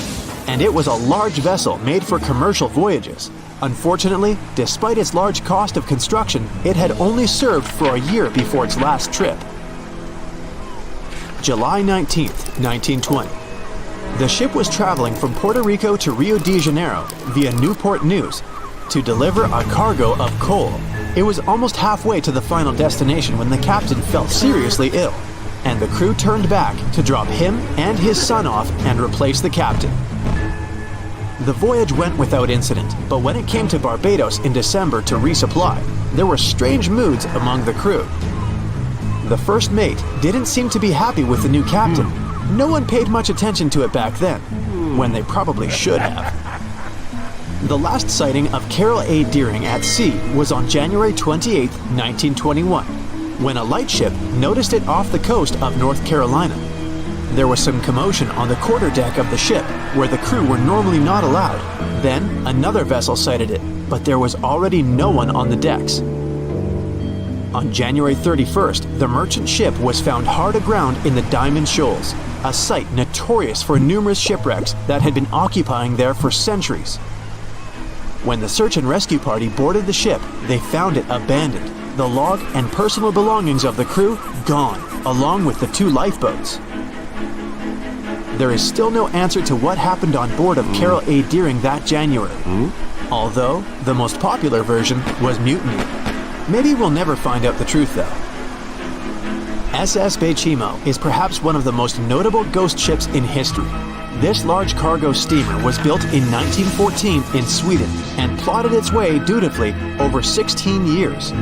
and it was a large vessel made for commercial voyages. Unfortunately, despite its large cost of construction, it had only served for a year before its last trip. July 19, 1920. The ship was traveling from Puerto Rico to Rio de Janeiro via Newport News to deliver a cargo of coal. It was almost halfway to the final destination when the captain fell seriously ill, and the crew turned back to drop him and his son off and replace the captain. The voyage went without incident, but when it came to Barbados in December to resupply, there were strange moods among the crew. The first mate didn't seem to be happy with the new captain. No one paid much attention to it back then, when they probably should have. The last sighting of Carol A. Deering at sea was on January 28, 1921, when a lightship noticed it off the coast of North Carolina. There was some commotion on the quarterdeck of the ship, where the crew were normally not allowed. Then, another vessel sighted it, but there was already no one on the decks. On January 31st, the merchant ship was found hard aground in the Diamond Shoals, a site notorious for numerous shipwrecks that had been occupying there for centuries. When the search and rescue party boarded the ship, they found it abandoned, the log and personal belongings of the crew gone, along with the 2 lifeboats. There is still no answer to what happened on board of Carol A. Deering that January, although the most popular version was mutiny. Maybe we'll never find out the truth though. SS Bechimo is perhaps one of the most notable ghost ships in history. This large cargo steamer was built in 1914 in Sweden and plodded its way dutifully over 16 years,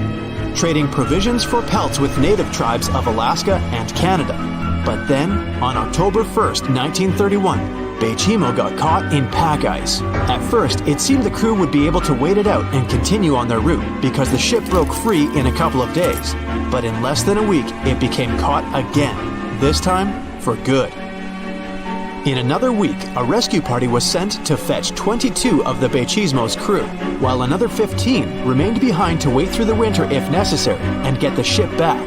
trading provisions for pelts with native tribes of Alaska and Canada. But then, on October 1st, 1931, Bechimo got caught in pack ice. At first, it seemed the crew would be able to wait it out and continue on their route because the ship broke free in a couple of days. But in less than a week, it became caught again, this time for good. In another week, a rescue party was sent to fetch 22 of the Bechimo's crew, while another 15 remained behind to wait through the winter if necessary and get the ship back.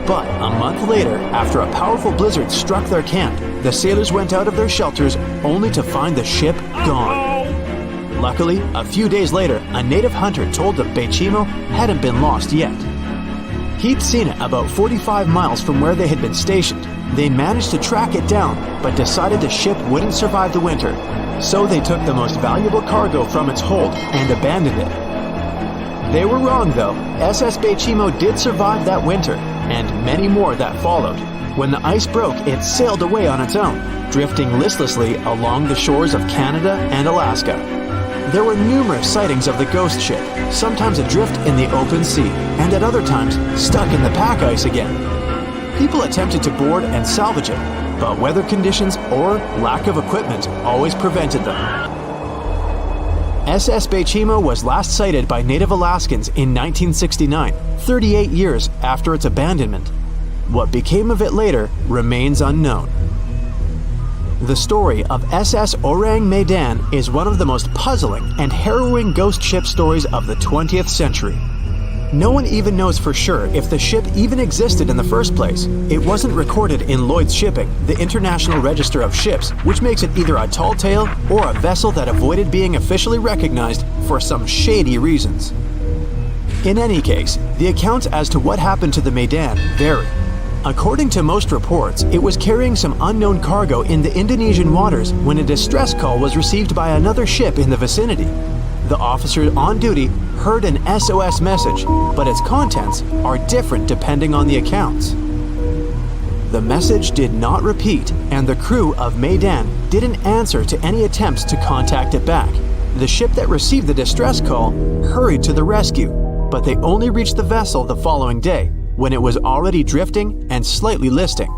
But a month later, after a powerful blizzard struck their camp, the sailors went out of their shelters only to find the ship gone. Luckily, a few days later, a native hunter told that Bechimo hadn't been lost yet. He'd seen it about 45 miles from where they had been stationed. They managed to track it down, but decided the ship wouldn't survive the winter. So they took the most valuable cargo from its hold and abandoned it. They were wrong though. SS Bechimo did survive that winter, and many more that followed. When the ice broke, it sailed away on its own, drifting listlessly along the shores of Canada and Alaska. There were numerous sightings of the ghost ship, sometimes adrift in the open sea, and at other times stuck in the pack ice again. People attempted to board and salvage it, but weather conditions or lack of equipment always prevented them. SS Bechimo was last sighted by Native Alaskans in 1969, 38 years after its abandonment. What became of it later remains unknown. The story of SS Orang Medan is one of the most puzzling and harrowing ghost ship stories of the 20th century. No one even knows for sure if the ship even existed in the first place. It wasn't recorded in Lloyd's Shipping, the International Register of Ships, which makes it either a tall tale or a vessel that avoided being officially recognized for some shady reasons. In any case, the accounts as to what happened to the Medan vary. According to most reports, it was carrying some unknown cargo in the Indonesian waters when a distress call was received by another ship in the vicinity. The officer on duty heard an SOS message, but its contents are different depending on the accounts. The message did not repeat, and the crew of Medan didn't answer to any attempts to contact it back. The ship that received the distress call hurried to the rescue, but they only reached the vessel the following day, when it was already drifting and slightly listing.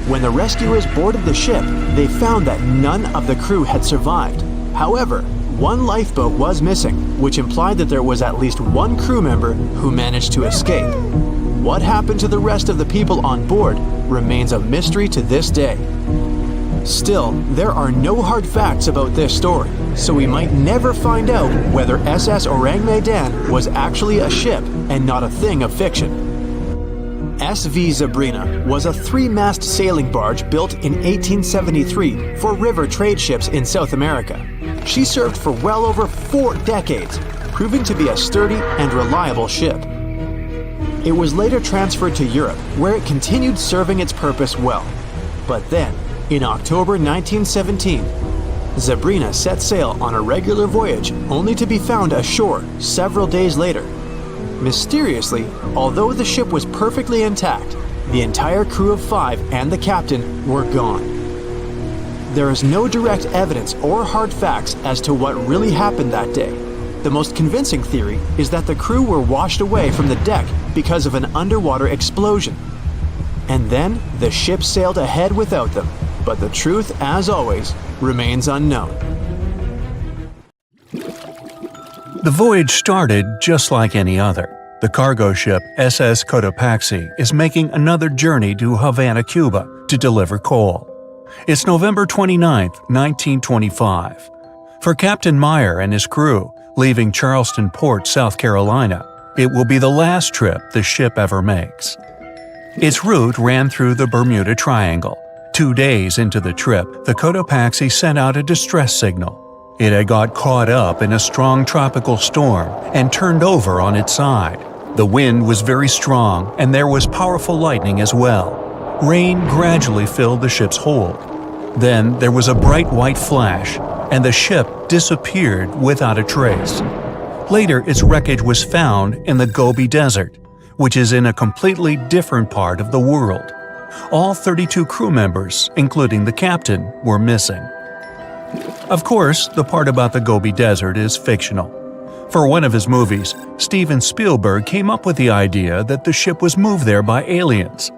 When the rescuers boarded the ship, they found that none of the crew had survived. However, one lifeboat was missing, which implied that there was at least one crew member who managed to escape. What happened to the rest of the people on board remains a mystery to this day. Still, there are no hard facts about this story, so we might never find out whether SS Orang Medan was actually a ship and not a thing of fiction. SV Sabrina was a 3-mast sailing barge built in 1873 for river trade ships in South America. She served for well over 4 decades, proving to be a sturdy and reliable ship. It was later transferred to Europe, where it continued serving its purpose well. But then, in October 1917, Sabrina set sail on a regular voyage only to be found ashore several days later. Mysteriously, although the ship was perfectly intact, the entire crew of 5 and the captain were gone. There is no direct evidence or hard facts as to what really happened that day. The most convincing theory is that the crew were washed away from the deck because of an underwater explosion. And then the ship sailed ahead without them. But the truth, as always, remains unknown. The voyage started just like any other. The cargo ship SS Cotopaxi is making another journey to Havana, Cuba to deliver coal. It's November 29, 1925. For Captain Meyer and his crew, leaving Charleston Port, South Carolina, it will be the last trip the ship ever makes. Its route ran through the Bermuda Triangle. 2 days into the trip, the Cotopaxi sent out a distress signal. It had got caught up in a strong tropical storm and turned over on its side. The wind was very strong and there was powerful lightning as well. Rain gradually filled the ship's hold. Then there was a bright white flash, and the ship disappeared without a trace. Later, its wreckage was found in the Gobi Desert, which is in a completely different part of the world. All 32 crew members, including the captain, were missing. Of course, the part about the Gobi Desert is fictional. For one of his movies, Steven Spielberg came up with the idea that the ship was moved there by aliens.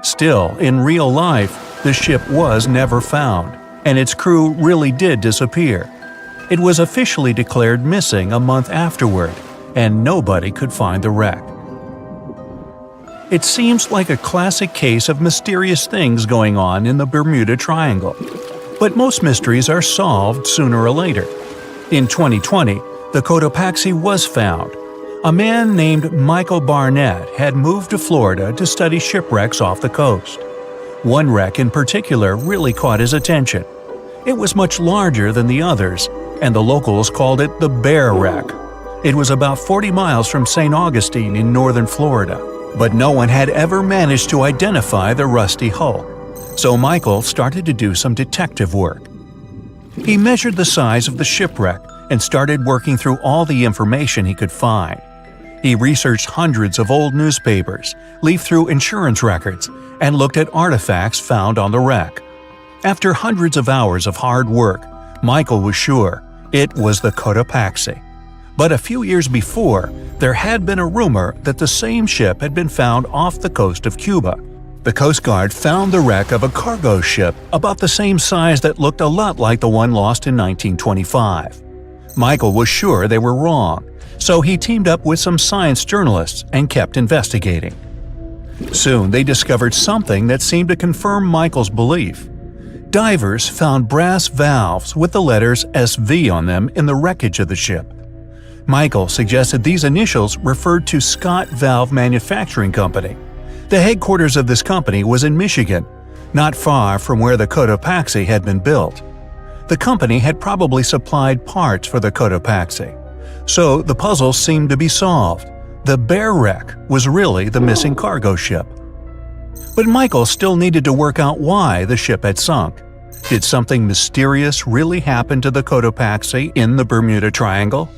Still, in real life, the ship was never found, and its crew really did disappear. It was officially declared missing a month afterward, and nobody could find the wreck. It seems like a classic case of mysterious things going on in the Bermuda Triangle. But most mysteries are solved sooner or later. In 2020, the Cotopaxi was found. A man named Michael Barnett had moved to Florida to study shipwrecks off the coast. One wreck in particular really caught his attention. It was much larger than the others, and the locals called it the Bear Wreck. It was about 40 miles from St. Augustine in northern Florida, but no one had ever managed to identify the rusty hull. So Michael started to do some detective work. He measured the size of the shipwreck and started working through all the information he could find. He researched hundreds of old newspapers, leafed through insurance records, and looked at artifacts found on the wreck. After hundreds of hours of hard work, Michael was sure it was the Cotopaxi. But a few years before, there had been a rumor that the same ship had been found off the coast of Cuba. The Coast Guard found the wreck of a cargo ship about the same size that looked a lot like the one lost in 1925. Michael was sure they were wrong, so he teamed up with some science journalists and kept investigating. Soon they discovered something that seemed to confirm Michael's belief. Divers found brass valves with the letters SV on them in the wreckage of the ship. Michael suggested these initials referred to Scott Valve Manufacturing Company. The headquarters of this company was in Michigan, not far from where the Cotopaxi had been built. The company had probably supplied parts for the Cotopaxi. So the puzzle seemed to be solved. The Bear wreck was really the missing cargo ship. But Michael still needed to work out why the ship had sunk. Did something mysterious really happen to the Cotopaxi in the Bermuda Triangle?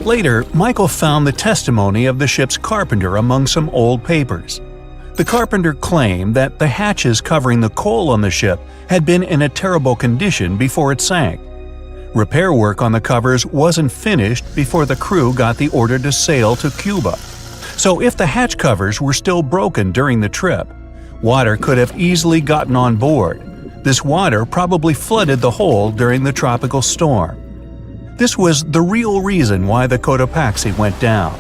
Later, Michael found the testimony of the ship's carpenter among some old papers. The carpenter claimed that the hatches covering the coal on the ship had been in a terrible condition before it sank. Repair work on the covers wasn't finished before the crew got the order to sail to Cuba. So if the hatch covers were still broken during the trip, water could have easily gotten on board. This water probably flooded the hold during the tropical storm. This was the real reason why the Cotopaxi went down.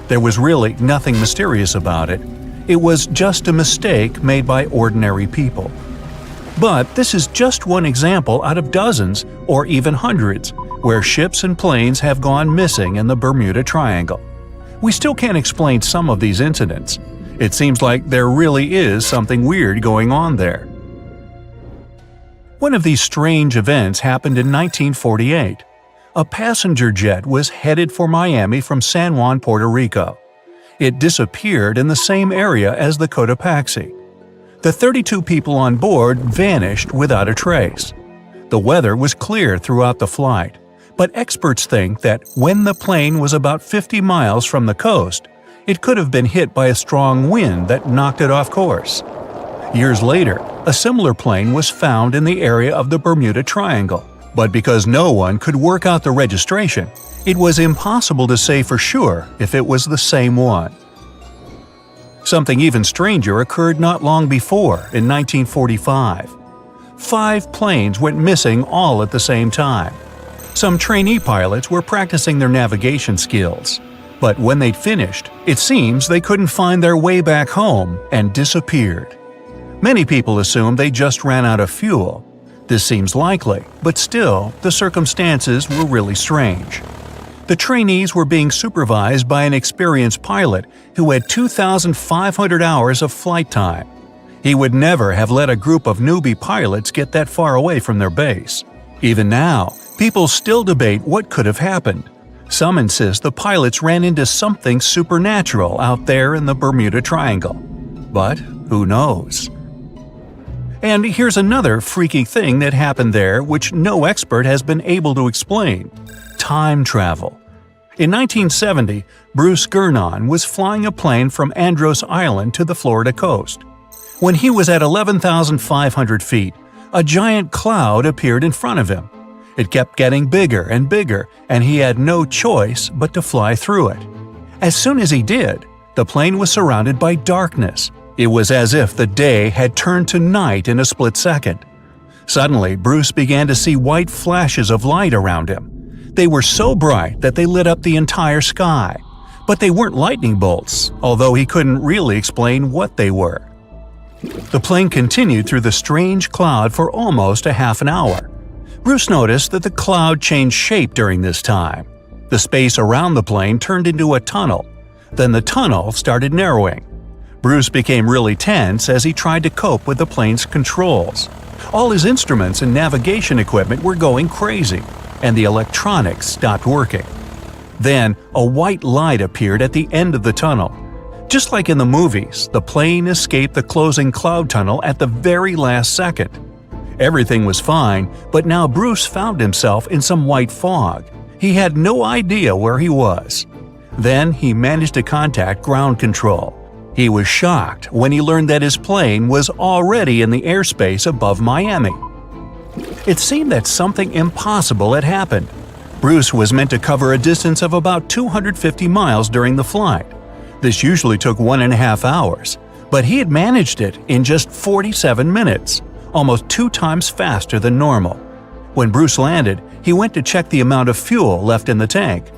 There was really nothing mysterious about it. It was just a mistake made by ordinary people. But this is just one example out of dozens, or even hundreds, where ships and planes have gone missing in the Bermuda Triangle. We still can't explain some of these incidents. It seems like there really is something weird going on there. One of these strange events happened in 1948. A passenger jet was headed for Miami from San Juan, Puerto Rico. It disappeared in the same area as the Cotopaxi. The 32 people on board vanished without a trace. The weather was clear throughout the flight, but experts think that when the plane was about 50 miles from the coast, it could have been hit by a strong wind that knocked it off course. Years later, a similar plane was found in the area of the Bermuda Triangle, but because no one could work out the registration, it was impossible to say for sure if it was the same one. Something even stranger occurred not long before, in 1945. 5 planes went missing all at the same time. Some trainee pilots were practicing their navigation skills, but when they'd finished, it seems they couldn't find their way back home and disappeared. Many people assume they just ran out of fuel. This seems likely, but still, the circumstances were really strange. The trainees were being supervised by an experienced pilot who had 2,500 hours of flight time. He would never have let a group of newbie pilots get that far away from their base. Even now, people still debate what could have happened. Some insist the pilots ran into something supernatural out there in the Bermuda Triangle. But who knows? And here's another freaky thing that happened there which no expert has been able to explain: time travel. In 1970, Bruce Gernon was flying a plane from Andros Island to the Florida coast. When he was at 11,500 feet, a giant cloud appeared in front of him. It kept getting bigger and bigger, and he had no choice but to fly through it. As soon as he did, the plane was surrounded by darkness. It was as if the day had turned to night in a split second. Suddenly, Bruce began to see white flashes of light around him. They were so bright that they lit up the entire sky. But they weren't lightning bolts, although he couldn't really explain what they were. The plane continued through the strange cloud for almost a half an hour. Bruce noticed that the cloud changed shape during this time. The space around the plane turned into a tunnel. Then the tunnel started narrowing. Bruce became really tense as he tried to cope with the plane's controls. All his instruments and navigation equipment were going crazy, and the electronics stopped working. Then, a white light appeared at the end of the tunnel. Just like in the movies, the plane escaped the closing cloud tunnel at the very last second. Everything was fine, but now Bruce found himself in some white fog. He had no idea where he was. Then he managed to contact ground control. He was shocked when he learned that his plane was already in the airspace above Miami. It seemed that something impossible had happened. Bruce was meant to cover a distance of about 250 miles during the flight. This usually took 1.5 hours, but he had managed it in just 47 minutes, almost 2 times faster than normal. When Bruce landed, he went to check the amount of fuel left in the tank.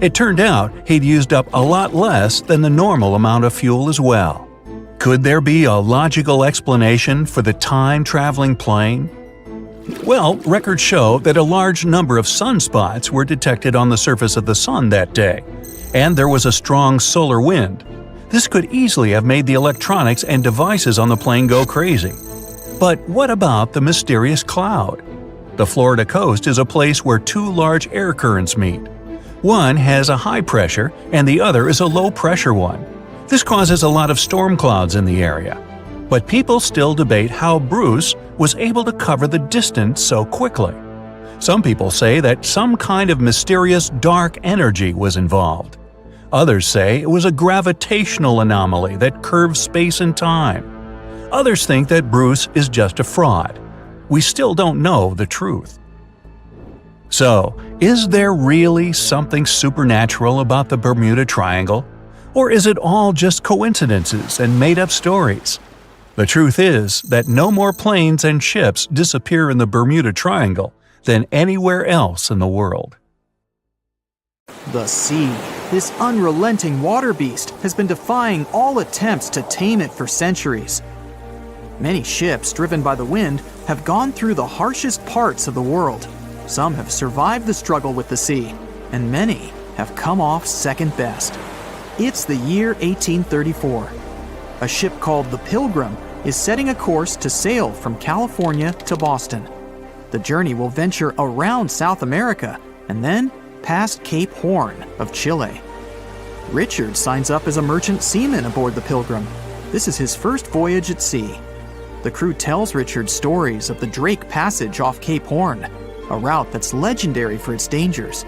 It turned out he'd used up a lot less than the normal amount of fuel as well. Could there be a logical explanation for the time-traveling plane? Well, records show that a large number of sunspots were detected on the surface of the sun that day, and there was a strong solar wind. This could easily have made the electronics and devices on the plane go crazy. But what about the mysterious cloud? The Florida coast is a place where 2 large air currents meet. One has a high pressure and the other is a low pressure one. This causes a lot of storm clouds in the area. But people still debate how Bruce was able to cover the distance so quickly. Some people say that some kind of mysterious dark energy was involved. Others say it was a gravitational anomaly that curves space and time. Others think that Bruce is just a fraud. We still don't know the truth. So, is there really something supernatural about the Bermuda Triangle? Or is it all just coincidences and made-up stories? The truth is that no more planes and ships disappear in the Bermuda Triangle than anywhere else in the world. The sea, this unrelenting water beast, has been defying all attempts to tame it for centuries. Many ships driven by the wind have gone through the harshest parts of the world. Some have survived the struggle with the sea, and many have come off second best. It's the year 1834. A ship called the Pilgrim is setting a course to sail from California to Boston. The journey will venture around South America and then past Cape Horn of Chile. Richard signs up as a merchant seaman aboard the Pilgrim. This is his first voyage at sea. The crew tells Richard stories of the Drake Passage off Cape Horn, a route that's legendary for its dangers.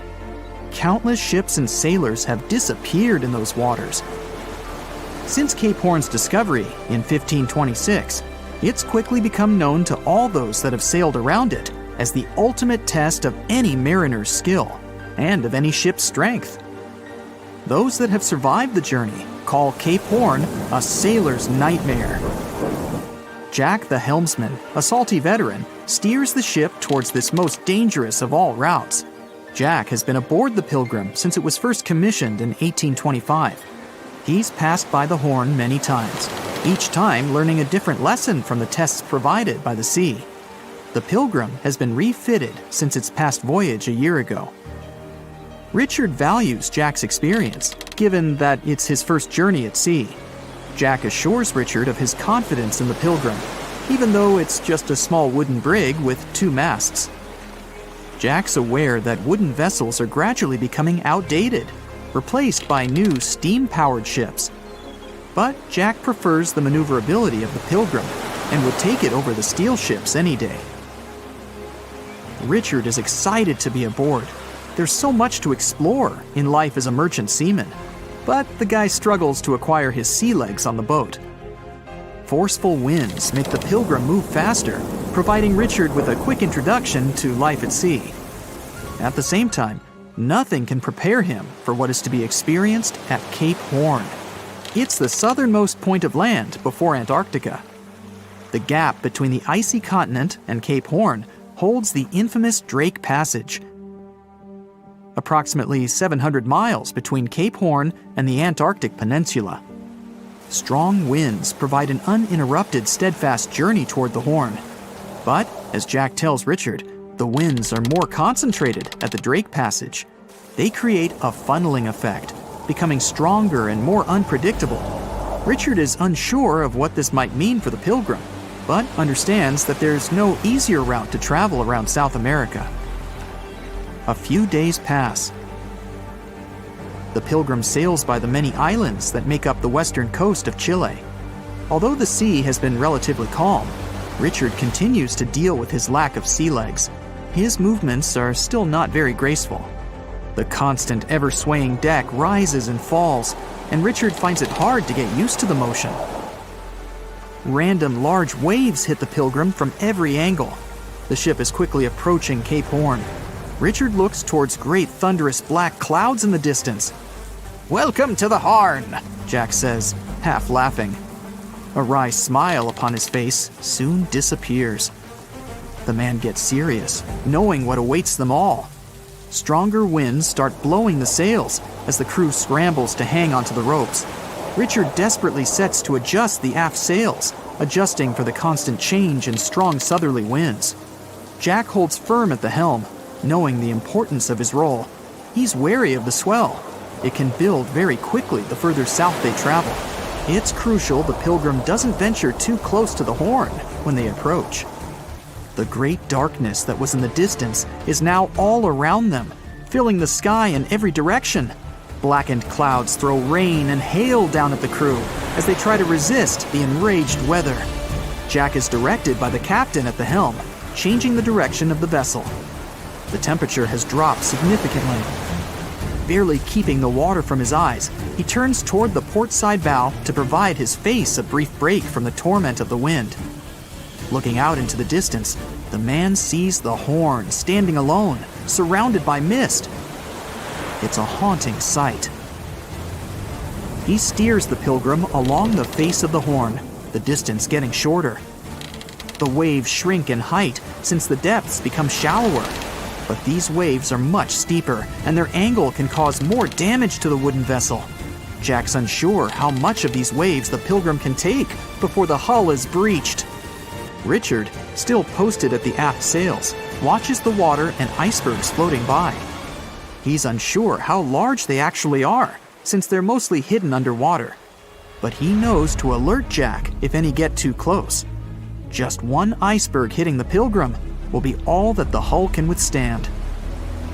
Countless ships and sailors have disappeared in those waters. Since Cape Horn's discovery in 1526, it's quickly become known to all those that have sailed around it as the ultimate test of any mariner's skill and of any ship's strength. Those that have survived the journey call Cape Horn a sailor's nightmare. Jack the helmsman, a salty veteran, steers the ship towards this most dangerous of all routes. Jack has been aboard the Pilgrim since it was first commissioned in 1825. He's passed by the Horn many times, each time learning a different lesson from the tests provided by the sea. The Pilgrim has been refitted since its past voyage a year ago. Richard values Jack's experience, given that it's his first journey at sea. Jack assures Richard of his confidence in the Pilgrim, even though it's just a small wooden brig with 2 masts. Jack's aware that wooden vessels are gradually becoming outdated, replaced by new steam-powered ships. But Jack prefers the maneuverability of the Pilgrim and would take it over the steel ships any day. Richard is excited to be aboard. There's so much to explore in life as a merchant seaman, but the guy struggles to acquire his sea legs on the boat. Forceful winds make the Pilgrim move faster, providing Richard with a quick introduction to life at sea. At the same time, nothing can prepare him for what is to be experienced at Cape Horn. It's the southernmost point of land before Antarctica. The gap between the icy continent and Cape Horn holds the infamous Drake Passage. Approximately 700 miles between Cape Horn and the Antarctic Peninsula. Strong winds provide an uninterrupted, steadfast journey toward the Horn. But, as Jack tells Richard, the winds are more concentrated at the Drake Passage. They create a funneling effect, becoming stronger and more unpredictable. Richard is unsure of what this might mean for the Pilgrim, but understands that there's no easier route to travel around South America. A few days pass. The Pilgrim sails by the many islands that make up the western coast of Chile. Although the sea has been relatively calm, Richard continues to deal with his lack of sea legs. His movements are still not very graceful. The constant, ever-swaying deck rises and falls, and Richard finds it hard to get used to the motion. Random large waves hit the Pilgrim from every angle. The ship is quickly approaching Cape Horn. Richard looks towards great thunderous black clouds in the distance. "Welcome to the Horn," Jack says, half laughing. A wry smile upon his face soon disappears. The man gets serious, knowing what awaits them all. Stronger winds start blowing the sails as the crew scrambles to hang onto the ropes. Richard desperately sets to adjust the aft sails, adjusting for the constant change in strong southerly winds. Jack holds firm at the helm, knowing the importance of his role. He's wary of the swell. It can build very quickly the further south they travel. It's crucial the Pilgrim doesn't venture too close to the Horn when they approach. The great darkness that was in the distance is now all around them, filling the sky in every direction. Blackened clouds throw rain and hail down at the crew as they try to resist the enraged weather. Jack is directed by the captain at the helm, changing the direction of the vessel. The temperature has dropped significantly. Barely keeping the water from his eyes, he turns toward the port side bow to provide his face a brief break from the torment of the wind. Looking out into the distance, the man sees the Horn standing alone, surrounded by mist. It's a haunting sight. He steers the Pilgrim along the face of the Horn, the distance getting shorter. The waves shrink in height since the depths become shallower. But these waves are much steeper, and their angle can cause more damage to the wooden vessel. Jack's unsure how much of these waves the Pilgrim can take before the hull is breached. Richard, still posted at the aft sails, watches the water and icebergs floating by. He's unsure how large they actually are, since they're mostly hidden underwater. But he knows to alert Jack if any get too close. Just one iceberg hitting the Pilgrim will be all that the hull can withstand.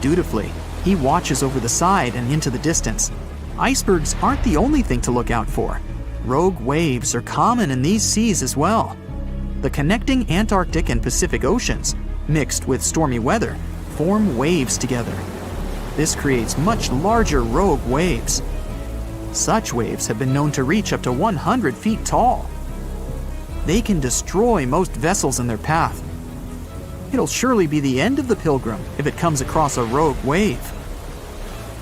Dutifully, he watches over the side and into the distance. Icebergs aren't the only thing to look out for. Rogue waves are common in these seas as well. The connecting Antarctic and Pacific Oceans, mixed with stormy weather, form waves together. This creates much larger rogue waves. Such waves have been known to reach up to 100 feet tall. They can destroy most vessels in their path. It'll surely be the end of the Pilgrim if it comes across a rogue wave.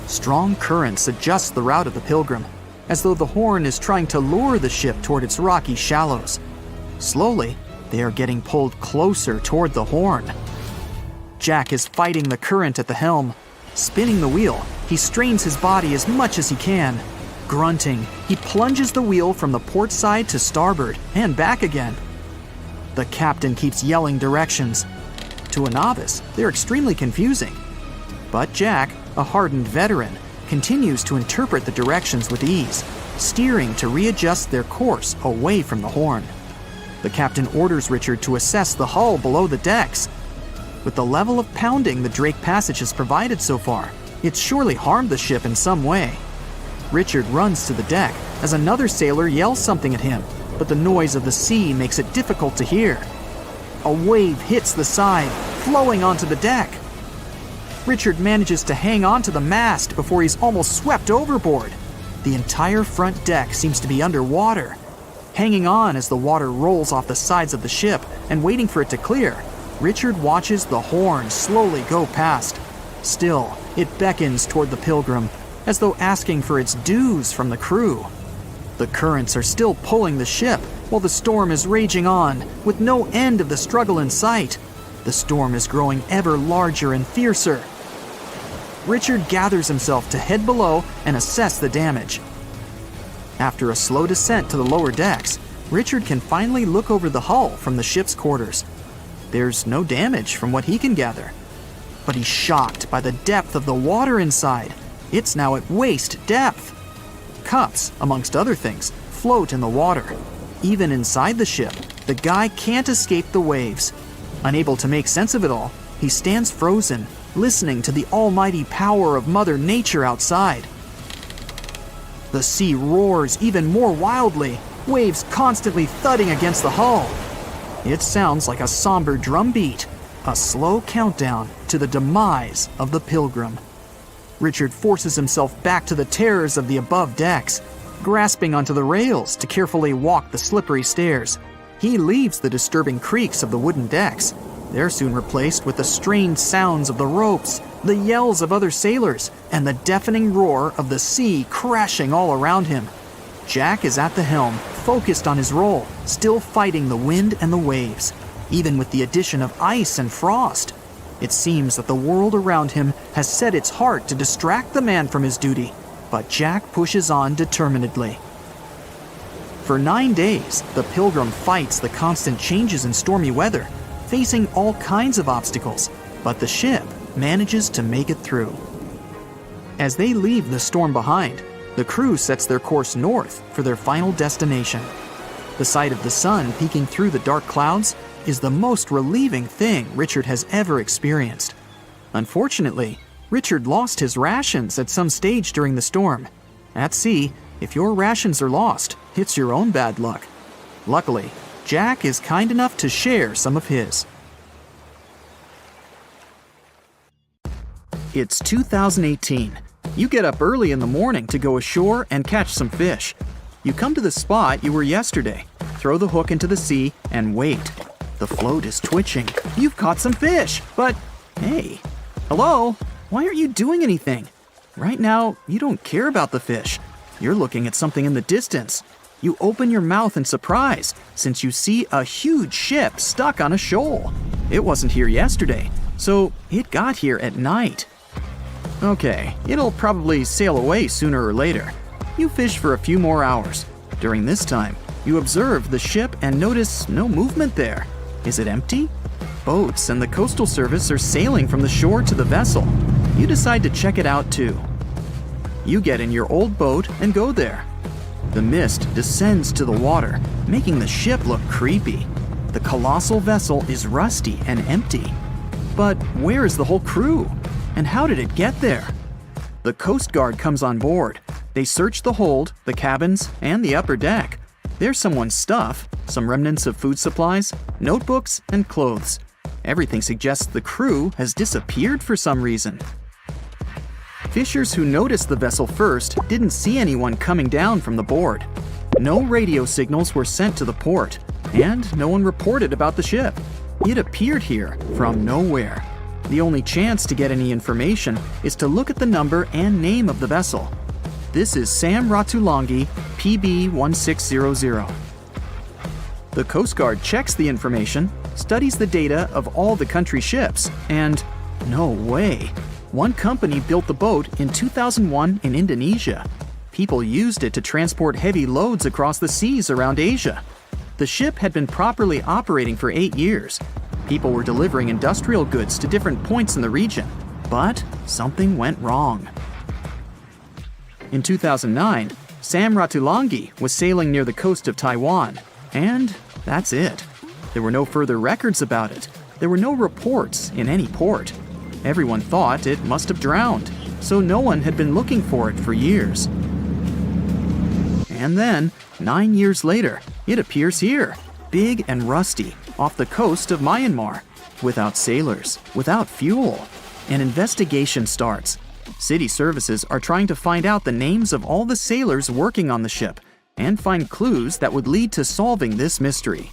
Strong currents adjust the route of the Pilgrim, as though the Horn is trying to lure the ship toward its rocky shallows. Slowly, they are getting pulled closer toward the Horn. Jack is fighting the current at the helm. Spinning the wheel, he strains his body as much as he can. Grunting, he plunges the wheel from the port side to starboard and back again. The captain keeps yelling directions. To a novice, they're extremely confusing. But Jack, a hardened veteran, continues to interpret the directions with ease, steering to readjust their course away from the Horn. The captain orders Richard to assess the hull below the decks. With the level of pounding the Drake Passage has provided so far, it's surely harmed the ship in some way. Richard runs to the deck as another sailor yells something at him, but the noise of the sea makes it difficult to hear. A wave hits the side, flowing onto the deck. Richard manages to hang on to the mast before he's almost swept overboard. The entire front deck seems to be underwater. Hanging on as the water rolls off the sides of the ship and waiting for it to clear, Richard watches the Horn slowly go past. Still, it beckons toward the Pilgrim, as though asking for its dues from the crew. The currents are still pulling the ship, while the storm is raging on, with no end of the struggle in sight. The storm is growing ever larger and fiercer. Richard gathers himself to head below and assess the damage. After a slow descent to the lower decks, Richard can finally look over the hull from the ship's quarters. There's no damage from what he can gather. But he's shocked by the depth of the water inside. It's now at waist depth. Cups, amongst other things, float in the water. Even inside the ship, the guy can't escape the waves. Unable to make sense of it all, he stands frozen, listening to the almighty power of Mother Nature outside. The sea roars even more wildly, waves constantly thudding against the hull. It sounds like a somber drumbeat, a slow countdown to the demise of the Pilgrim. Richard forces himself back to the terrors of the above decks, grasping onto the rails to carefully walk the slippery stairs. He leaves the disturbing creaks of the wooden decks. They're soon replaced with the strained sounds of the ropes, the yells of other sailors, and the deafening roar of the sea crashing all around him. Jack is at the helm, focused on his role, still fighting the wind and the waves, even with the addition of ice and frost. It seems that the world around him has set its heart to distract the man from his duty, but Jack pushes on determinedly. For 9 days, the Pilgrim fights the constant changes in stormy weather, facing all kinds of obstacles, but the ship manages to make it through. As they leave the storm behind, the crew sets their course north for their final destination. The sight of the sun peeking through the dark clouds is the most relieving thing Richard has ever experienced. Unfortunately, Richard lost his rations at some stage during the storm. At sea, if your rations are lost, it's your own bad luck. Luckily, Jack is kind enough to share some of his. It's 2018. You get up early in the morning to go ashore and catch some fish. You come to the spot you were yesterday, throw the hook into the sea, and wait. The float is twitching. You've caught some fish, but hey, hello? Why aren't you doing anything? Right now, you don't care about the fish. You're looking at something in the distance. You open your mouth in surprise since you see a huge ship stuck on a shoal. It wasn't here yesterday, so it got here at night. Okay, it'll probably sail away sooner or later. You fish for a few more hours. During this time, you observe the ship and notice no movement there. Is it empty? Boats and the coastal service are sailing from the shore to the vessel. You decide to check it out too. You get in your old boat and go there. The mist descends to the water, making the ship look creepy. The colossal vessel is rusty and empty. But where is the whole crew? And how did it get there? The Coast Guard comes on board. They search the hold, the cabins, and the upper deck. There's someone's stuff, some remnants of food supplies, notebooks, and clothes. Everything suggests the crew has disappeared for some reason. Fishers who noticed the vessel first didn't see anyone coming down from the board. No radio signals were sent to the port, and no one reported about the ship. It appeared here from nowhere. The only chance to get any information is to look at the number and name of the vessel. This is Sam Ratulangi, PB 1600. The Coast Guard checks the information, studies the data of all the country ships, and no way. One company built the boat in 2001 in Indonesia. People used it to transport heavy loads across the seas around Asia. The ship had been properly operating for 8 years. People were delivering industrial goods to different points in the region, but something went wrong. In 2009, Sam Ratulangi was sailing near the coast of Taiwan, and that's it. There were no further records about it. There were no reports in any port. Everyone thought it must have drowned, so no one had been looking for it for years. And then, 9 years later, it appears here, big and rusty, off the coast of Myanmar, without sailors, without fuel. An investigation starts. City services are trying to find out the names of all the sailors working on the ship and find clues that would lead to solving this mystery.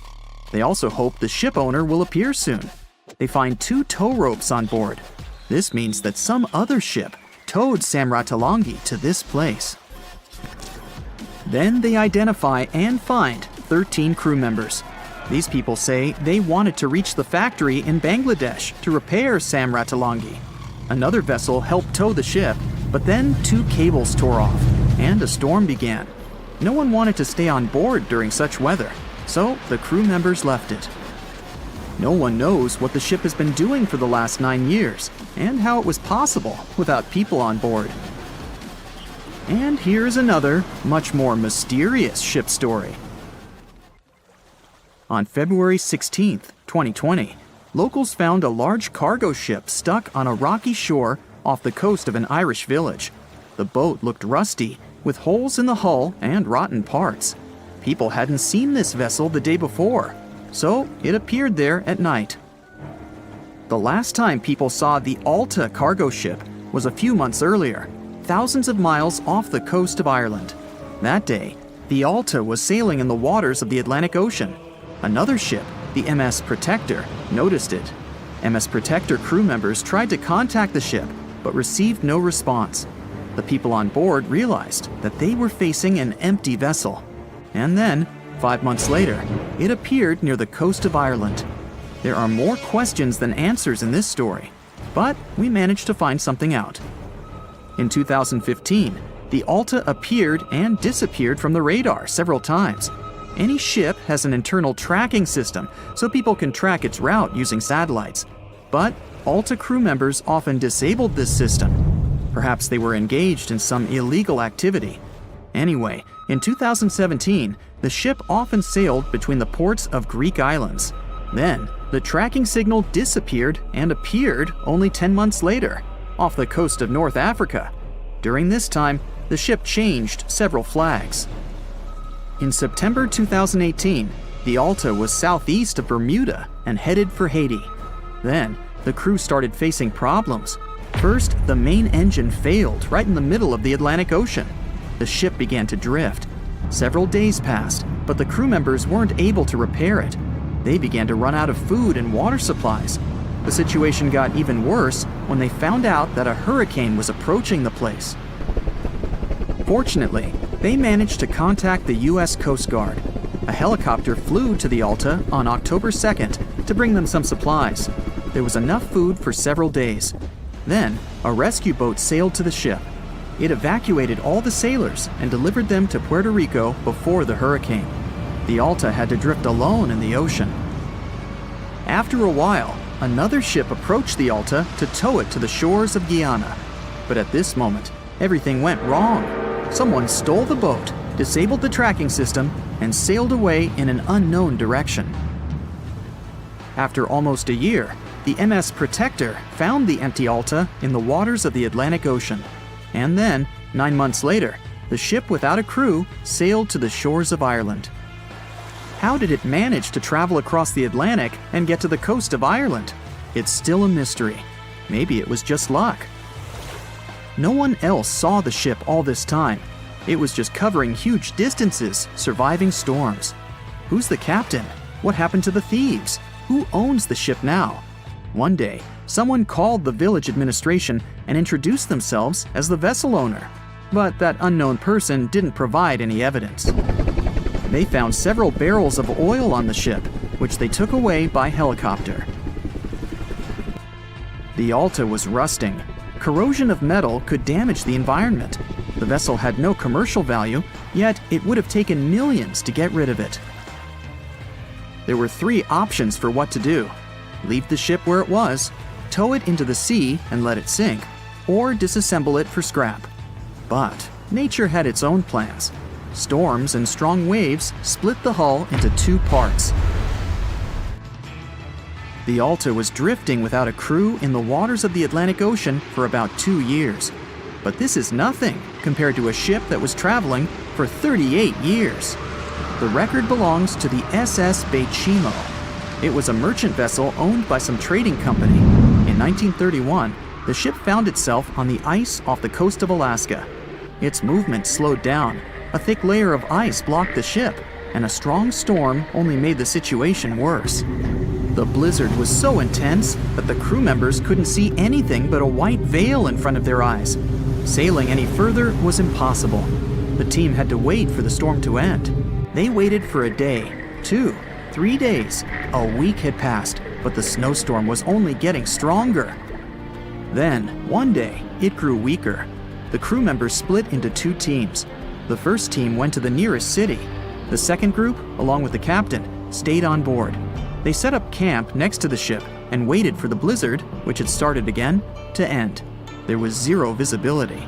They also hope the ship owner will appear soon. They find 2 tow ropes on board. This means that some other ship towed Sam Ratulangi to this place. Then they identify and find 13 crew members. These people say they wanted to reach the factory in Bangladesh to repair Sam Ratulangi. Another vessel helped tow the ship, but then 2 cables tore off, and a storm began. No one wanted to stay on board during such weather, so the crew members left it. No one knows what the ship has been doing for the last 9 years, and how it was possible without people on board. And here's another, much more mysterious ship story. On February 16, 2020, locals found a large cargo ship stuck on a rocky shore off the coast of an Irish village. The boat looked rusty, with holes in the hull and rotten parts. People hadn't seen this vessel the day before, so it appeared there at night. The last time people saw the Alta cargo ship was a few months earlier, thousands of miles off the coast of Ireland. That day, the Alta was sailing in the waters of the Atlantic Ocean. Another ship, the MS Protector, noticed it. MS Protector crew members tried to contact the ship, but received no response. The people on board realized that they were facing an empty vessel. And then, 5 months later, it appeared near the coast of Ireland. There are more questions than answers in this story, but we managed to find something out. In 2015, the Alta appeared and disappeared from the radar several times. Any ship has an internal tracking system, so people can track its route using satellites. But Alta crew members often disabled this system. Perhaps they were engaged in some illegal activity. Anyway, in 2017, the ship often sailed between the ports of Greek islands. Then, the tracking signal disappeared and appeared only 10 months later, off the coast of North Africa. During this time, the ship changed several flags. In September 2018, the Alta was southeast of Bermuda and headed for Haiti. Then, the crew started facing problems. First, the main engine failed right in the middle of the Atlantic Ocean. The ship began to drift. Several days passed, but the crew members weren't able to repair it. They began to run out of food and water supplies. The situation got even worse when they found out that a hurricane was approaching the place. Fortunately, they managed to contact the U.S. Coast Guard. A helicopter flew to the Alta on October 2nd to bring them some supplies. There was enough food for several days. Then, a rescue boat sailed to the ship. It evacuated all the sailors and delivered them to Puerto Rico before the hurricane. The Alta had to drift alone in the ocean. After a while, another ship approached the Alta to tow it to the shores of Guyana. But at this moment, everything went wrong. Someone stole the boat, disabled the tracking system, and sailed away in an unknown direction. After almost a year, the MS Protector found the empty Alta in the waters of the Atlantic Ocean. And then, 9 months later, the ship without a crew sailed to the shores of Ireland. How did it manage to travel across the Atlantic and get to the coast of Ireland? It's still a mystery. Maybe it was just luck. No one else saw the ship all this time. It was just covering huge distances, surviving storms. Who's the captain? What happened to the thieves? Who owns the ship now? One day, someone called the village administration and introduced themselves as the vessel owner. But that unknown person didn't provide any evidence. They found several barrels of oil on the ship, which they took away by helicopter. The Alta was rusting. Corrosion of metal could damage the environment. The vessel had no commercial value, yet it would have taken millions to get rid of it. There were 3 options for what to do: leave the ship where it was, tow it into the sea and let it sink, or disassemble it for scrap. But nature had its own plans. Storms and strong waves split the hull into 2 parts. The Alta was drifting without a crew in the waters of the Atlantic Ocean for about 2 years. But this is nothing compared to a ship that was traveling for 38 years. The record belongs to the SS Bechimo. It was a merchant vessel owned by some trading company. In 1931, the ship found itself on the ice off the coast of Alaska. Its movement slowed down. A thick layer of ice blocked the ship, and a strong storm only made the situation worse. The blizzard was so intense that the crew members couldn't see anything but a white veil in front of their eyes. Sailing any further was impossible. The team had to wait for the storm to end. They waited for a day, 2, 3 days. A week had passed, but the snowstorm was only getting stronger. Then, one day, it grew weaker. The crew members split into 2 teams. The first team went to the nearest city. The second group, along with the captain, stayed on board. They set up camp next to the ship and waited for the blizzard, which had started again, to end. There was 0 visibility.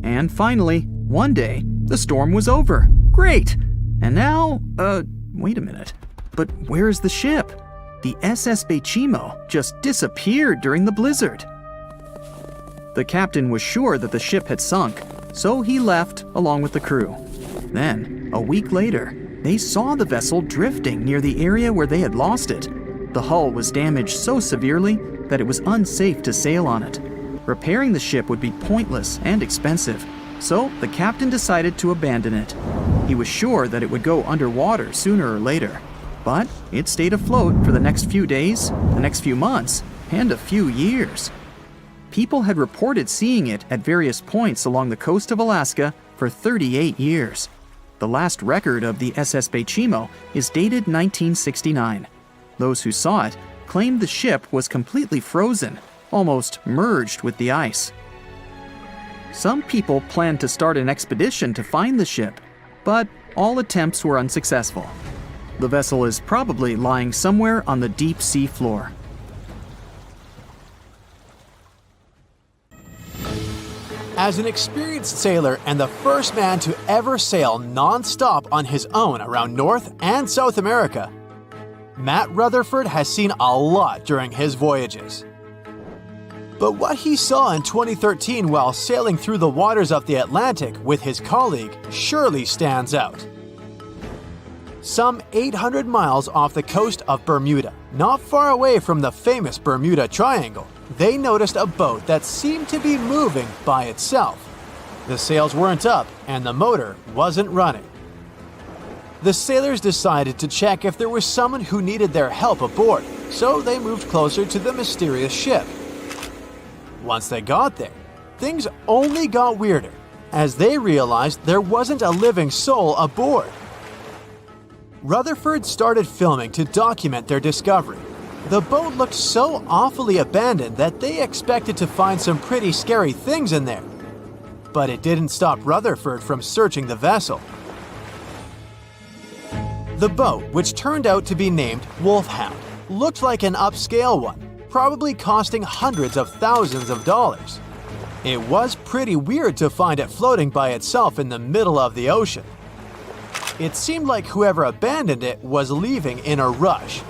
And finally, one day, the storm was over. Great! And now, wait a minute. But where is the ship? The SS Bechimo just disappeared during the blizzard. The captain was sure that the ship had sunk, so he left along with the crew. Then, a week later, they saw the vessel drifting near the area where they had lost it. The hull was damaged so severely that it was unsafe to sail on it. Repairing the ship would be pointless and expensive, so the captain decided to abandon it. He was sure that it would go underwater sooner or later, but it stayed afloat for the next few days, the next few months, and a few years. People had reported seeing it at various points along the coast of Alaska for 38 years. The last record of the SS Bechimo is dated 1969. Those who saw it claimed the ship was completely frozen, almost merged with the ice. Some people planned to start an expedition to find the ship, but all attempts were unsuccessful. The vessel is probably lying somewhere on the deep sea floor. As an experienced sailor and the first man to ever sail non-stop on his own around North and South America, Matt Rutherford has seen a lot during his voyages. But what he saw in 2013 while sailing through the waters of the Atlantic with his colleague surely stands out. Some 800 miles off the coast of Bermuda, not far away from the famous Bermuda Triangle, they noticed a boat that seemed to be moving by itself. The sails weren't up and the motor wasn't running. The sailors decided to check if there was someone who needed their help aboard, so they moved closer to the mysterious ship. Once they got there, things only got weirder, as they realized there wasn't a living soul aboard. Rutherford started filming to document their discovery. The boat looked so awfully abandoned that they expected to find some pretty scary things in there. But it didn't stop Rutherford from searching the vessel. The boat, which turned out to be named Wolfhound, looked like an upscale one, probably costing hundreds of thousands of dollars. It was pretty weird to find it floating by itself in the middle of the ocean. It seemed like whoever abandoned it was leaving in a rush.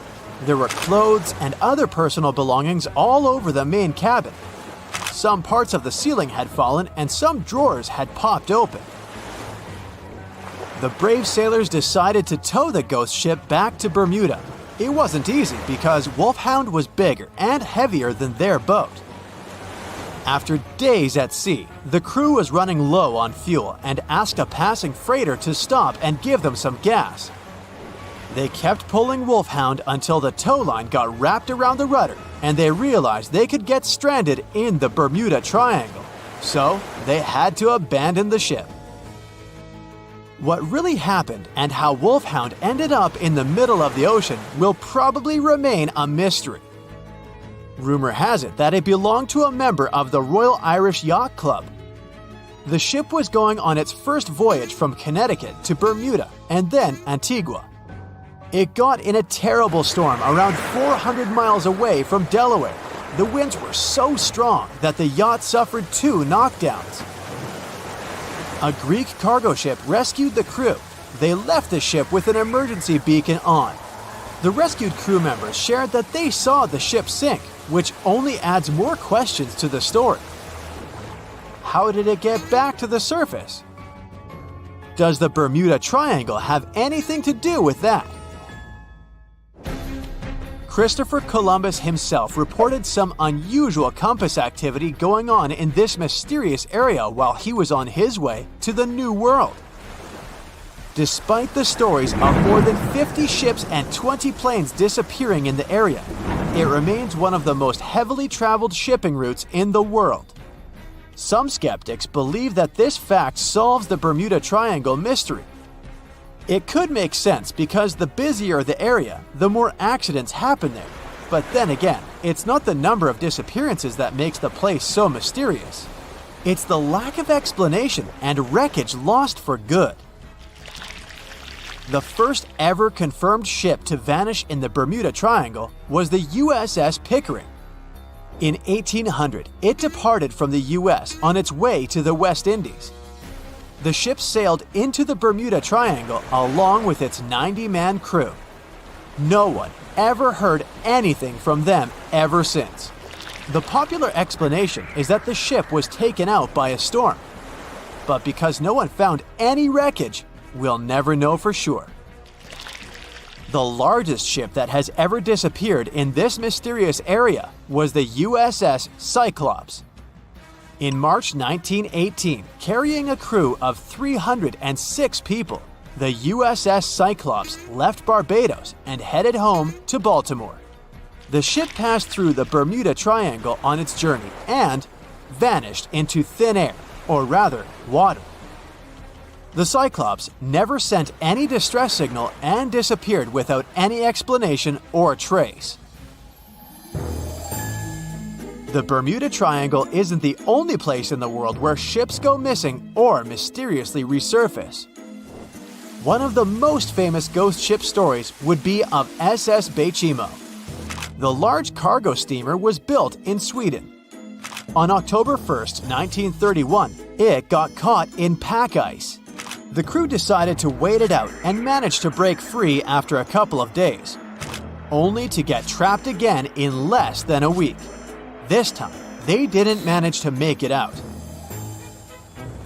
There were clothes and other personal belongings all over the main cabin. Some parts of the ceiling had fallen and some drawers had popped open. The brave sailors decided to tow the ghost ship back to Bermuda. It wasn't easy because Wolfhound was bigger and heavier than their boat. After days at sea, the crew was running low on fuel and asked a passing freighter to stop and give them some gas. They kept pulling Wolfhound until the tow line got wrapped around the rudder and they realized they could get stranded in the Bermuda Triangle. So they had to abandon the ship. What really happened and how Wolfhound ended up in the middle of the ocean will probably remain a mystery. Rumor has it that it belonged to a member of the Royal Irish Yacht Club. The ship was going on its first voyage from Connecticut to Bermuda and then Antigua. It got in a terrible storm around 400 miles away from Delaware. The winds were so strong that the yacht suffered 2 knockdowns. A Greek cargo ship rescued the crew. They left the ship with an emergency beacon on. The rescued crew members shared that they saw the ship sink, which only adds more questions to the story. How did it get back to the surface? Does the Bermuda Triangle have anything to do with that? Christopher Columbus himself reported some unusual compass activity going on in this mysterious area while he was on his way to the New World. Despite the stories of more than 50 ships and 20 planes disappearing in the area, it remains one of the most heavily traveled shipping routes in the world. Some skeptics believe that this fact solves the Bermuda Triangle mystery. It could make sense because the busier the area, the more accidents happen there. But then again, it's not the number of disappearances that makes the place so mysterious. It's the lack of explanation and wreckage lost for good. The first ever confirmed ship to vanish in the Bermuda Triangle was the USS Pickering. In 1800, it departed from the US on its way to the West Indies. The ship sailed into the Bermuda Triangle along with its 90-man crew. No one ever heard anything from them ever since. The popular explanation is that the ship was taken out by a storm. But because no one found any wreckage, we'll never know for sure. The largest ship that has ever disappeared in this mysterious area was the USS Cyclops. In March 1918, carrying a crew of 306 people, the USS Cyclops left Barbados and headed home to Baltimore. The ship passed through the Bermuda Triangle on its journey and vanished into thin air, or rather, water. The Cyclops never sent any distress signal and disappeared without any explanation or trace. The Bermuda Triangle isn't the only place in the world where ships go missing or mysteriously resurface. One of the most famous ghost ship stories would be of SS Bechimo. The large cargo steamer was built in Sweden. On October 1st, 1931, it got caught in pack ice. The crew decided to wait it out and managed to break free after a couple of days, only to get trapped again in less than a week. This time, they didn't manage to make it out.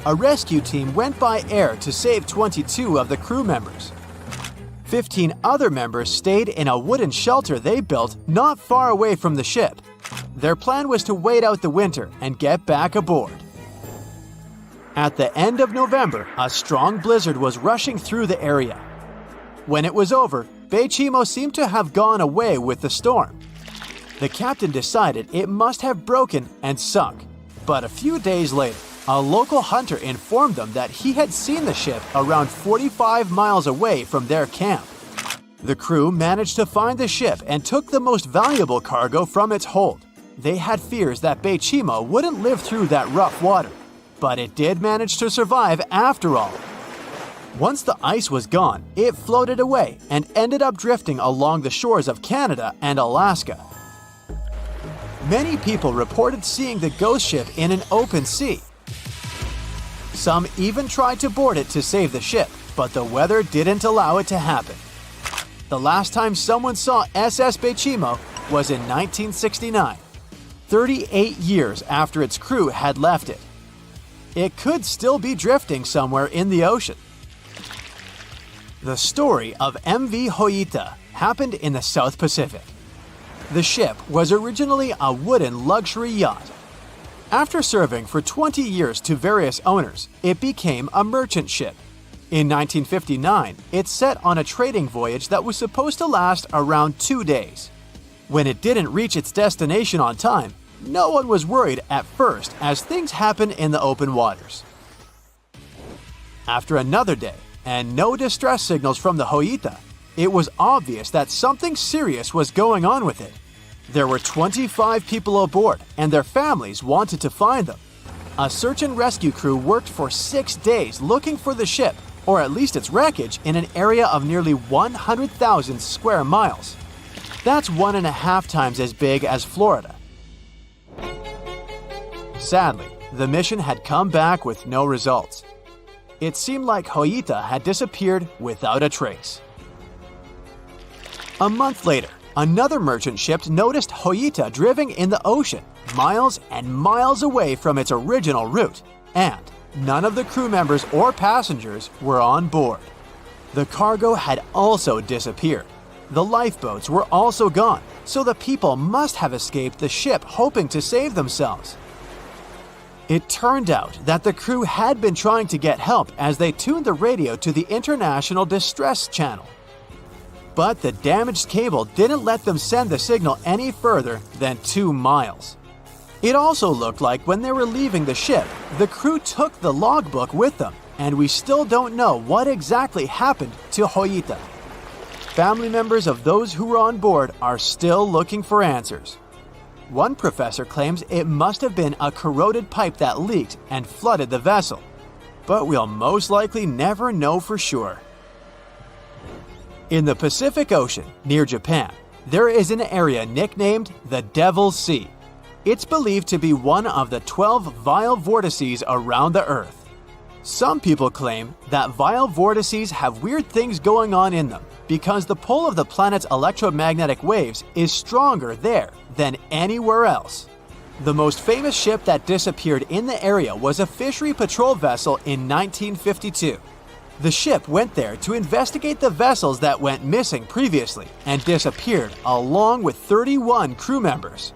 A rescue team went by air to save 22 of the crew members. 15 other members stayed in a wooden shelter they built not far away from the ship. Their plan was to wait out the winter and get back aboard. At the end of November, a strong blizzard was rushing through the area. When it was over, Bechimo seemed to have gone away with the storm. The captain decided it must have broken and sunk, but a few days later, a local hunter informed them that he had seen the ship around 45 miles away from their camp. The crew managed to find the ship and took the most valuable cargo from its hold. They had fears that Bechimo wouldn't live through that rough water, but it did manage to survive after all. Once the ice was gone, it floated away and ended up drifting along the shores of Canada and Alaska. Many people reported seeing the ghost ship in an open sea. Some even tried to board it to save the ship, but the weather didn't allow it to happen. The last time someone saw SS Bechimo was in 1969, 38 years after its crew had left it. It could still be drifting somewhere in the ocean. The story of MV Hoita happened in the South Pacific. The ship was originally a wooden luxury yacht. After serving for 20 years to various owners, it became a merchant ship. In 1959, it set on a trading voyage that was supposed to last around 2 days. When it didn't reach its destination on time, no one was worried at first, as things happen in the open waters. After another day, and no distress signals from the Hoita, it was obvious that something serious was going on with it. There were 25 people aboard, and their families wanted to find them. A search and rescue crew worked for 6 days looking for the ship, or at least its wreckage, in an area of nearly 100,000 square miles. That's 1.5 times as big as Florida. Sadly, the mission had come back with no results. It seemed like Hoita had disappeared without a trace. A month later, another merchant ship noticed Hoita drifting in the ocean, miles and miles away from its original route, and none of the crew members or passengers were on board. The cargo had also disappeared. The lifeboats were also gone, so the people must have escaped the ship hoping to save themselves. It turned out that the crew had been trying to get help as they tuned the radio to the International Distress Channel. But the damaged cable didn't let them send the signal any further than 2 miles. It also looked like when they were leaving the ship, the crew took the logbook with them, and we still don't know what exactly happened to Hoita. Family members of those who were on board are still looking for answers. One professor claims it must have been a corroded pipe that leaked and flooded the vessel, but we'll most likely never know for sure. In the Pacific Ocean, near Japan, there is an area nicknamed the Devil's Sea. It's believed to be one of the 12 vile vortices around the Earth. Some people claim that vile vortices have weird things going on in them because the pull of the planet's electromagnetic waves is stronger there than anywhere else. The most famous ship that disappeared in the area was a fishery patrol vessel in 1952. The ship went there to investigate the vessels that went missing previously and disappeared along with 31 crew members.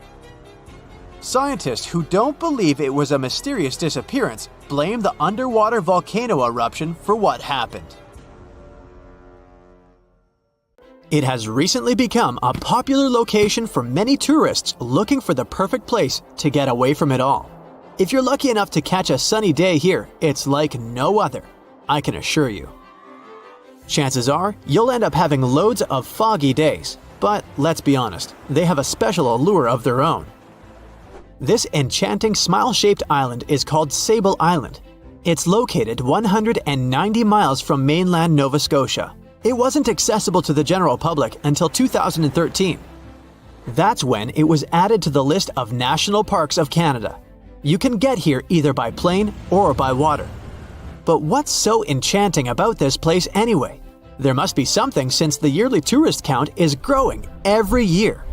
Scientists who don't believe it was a mysterious disappearance blame the underwater volcano eruption for what happened. It has recently become a popular location for many tourists looking for the perfect place to get away from it all. If you're lucky enough to catch a sunny day here, it's like no other, I can assure you. Chances are, you'll end up having loads of foggy days, but let's be honest, they have a special allure of their own. This enchanting smile-shaped island is called Sable Island. It's located 190 miles from mainland Nova Scotia. It wasn't accessible to the general public until 2013. That's when it was added to the list of National Parks of Canada. You can get here either by plane or by water. But what's so enchanting about this place anyway? There must be something since the yearly tourist count is growing every year.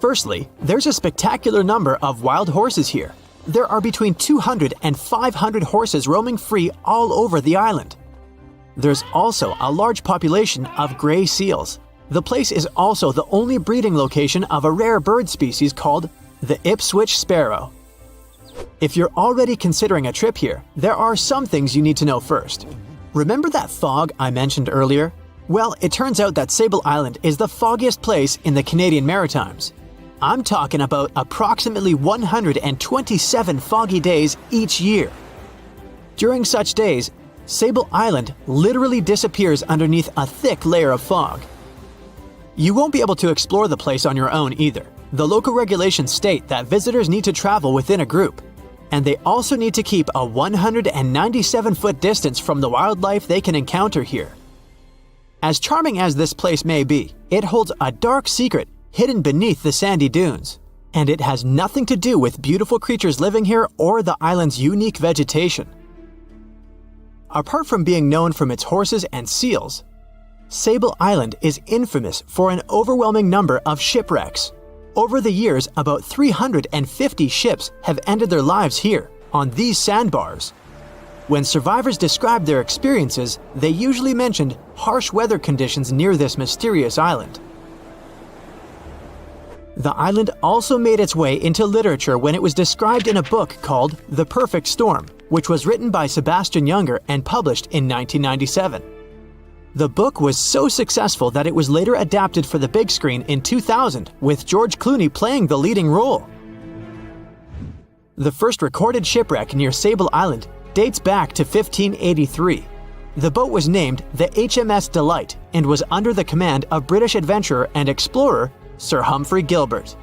Firstly, there's a spectacular number of wild horses here. There are between 200 and 500 horses roaming free all over the island. There's also a large population of gray seals. The place is also the only breeding location of a rare bird species called the Ipswich sparrow. If you're already considering a trip here, there are some things you need to know first. Remember that fog I mentioned earlier? Well, it turns out that Sable Island is the foggiest place in the Canadian Maritimes. I'm talking about approximately 127 foggy days each year. During such days, Sable Island literally disappears underneath a thick layer of fog. You won't be able to explore the place on your own either. The local regulations state that visitors need to travel within a group, and they also need to keep a 197-foot distance from the wildlife they can encounter here. As charming as this place may be, it holds a dark secret hidden beneath the sandy dunes, and it has nothing to do with beautiful creatures living here or the island's unique vegetation. Apart from being known from its horses and seals, Sable Island is infamous for an overwhelming number of shipwrecks. Over the years, about 350 ships have ended their lives here, on these sandbars. When survivors described their experiences, they usually mentioned harsh weather conditions near this mysterious island. The island also made its way into literature when it was described in a book called The Perfect Storm, which was written by Sebastian Junger and published in 1997. The book was so successful that it was later adapted for the big screen in 2000, with George Clooney playing the leading role. The first recorded shipwreck near Sable Island dates back to 1583. The boat was named the HMS Delight and was under the command of British adventurer and explorer Sir Humphrey Gilbert.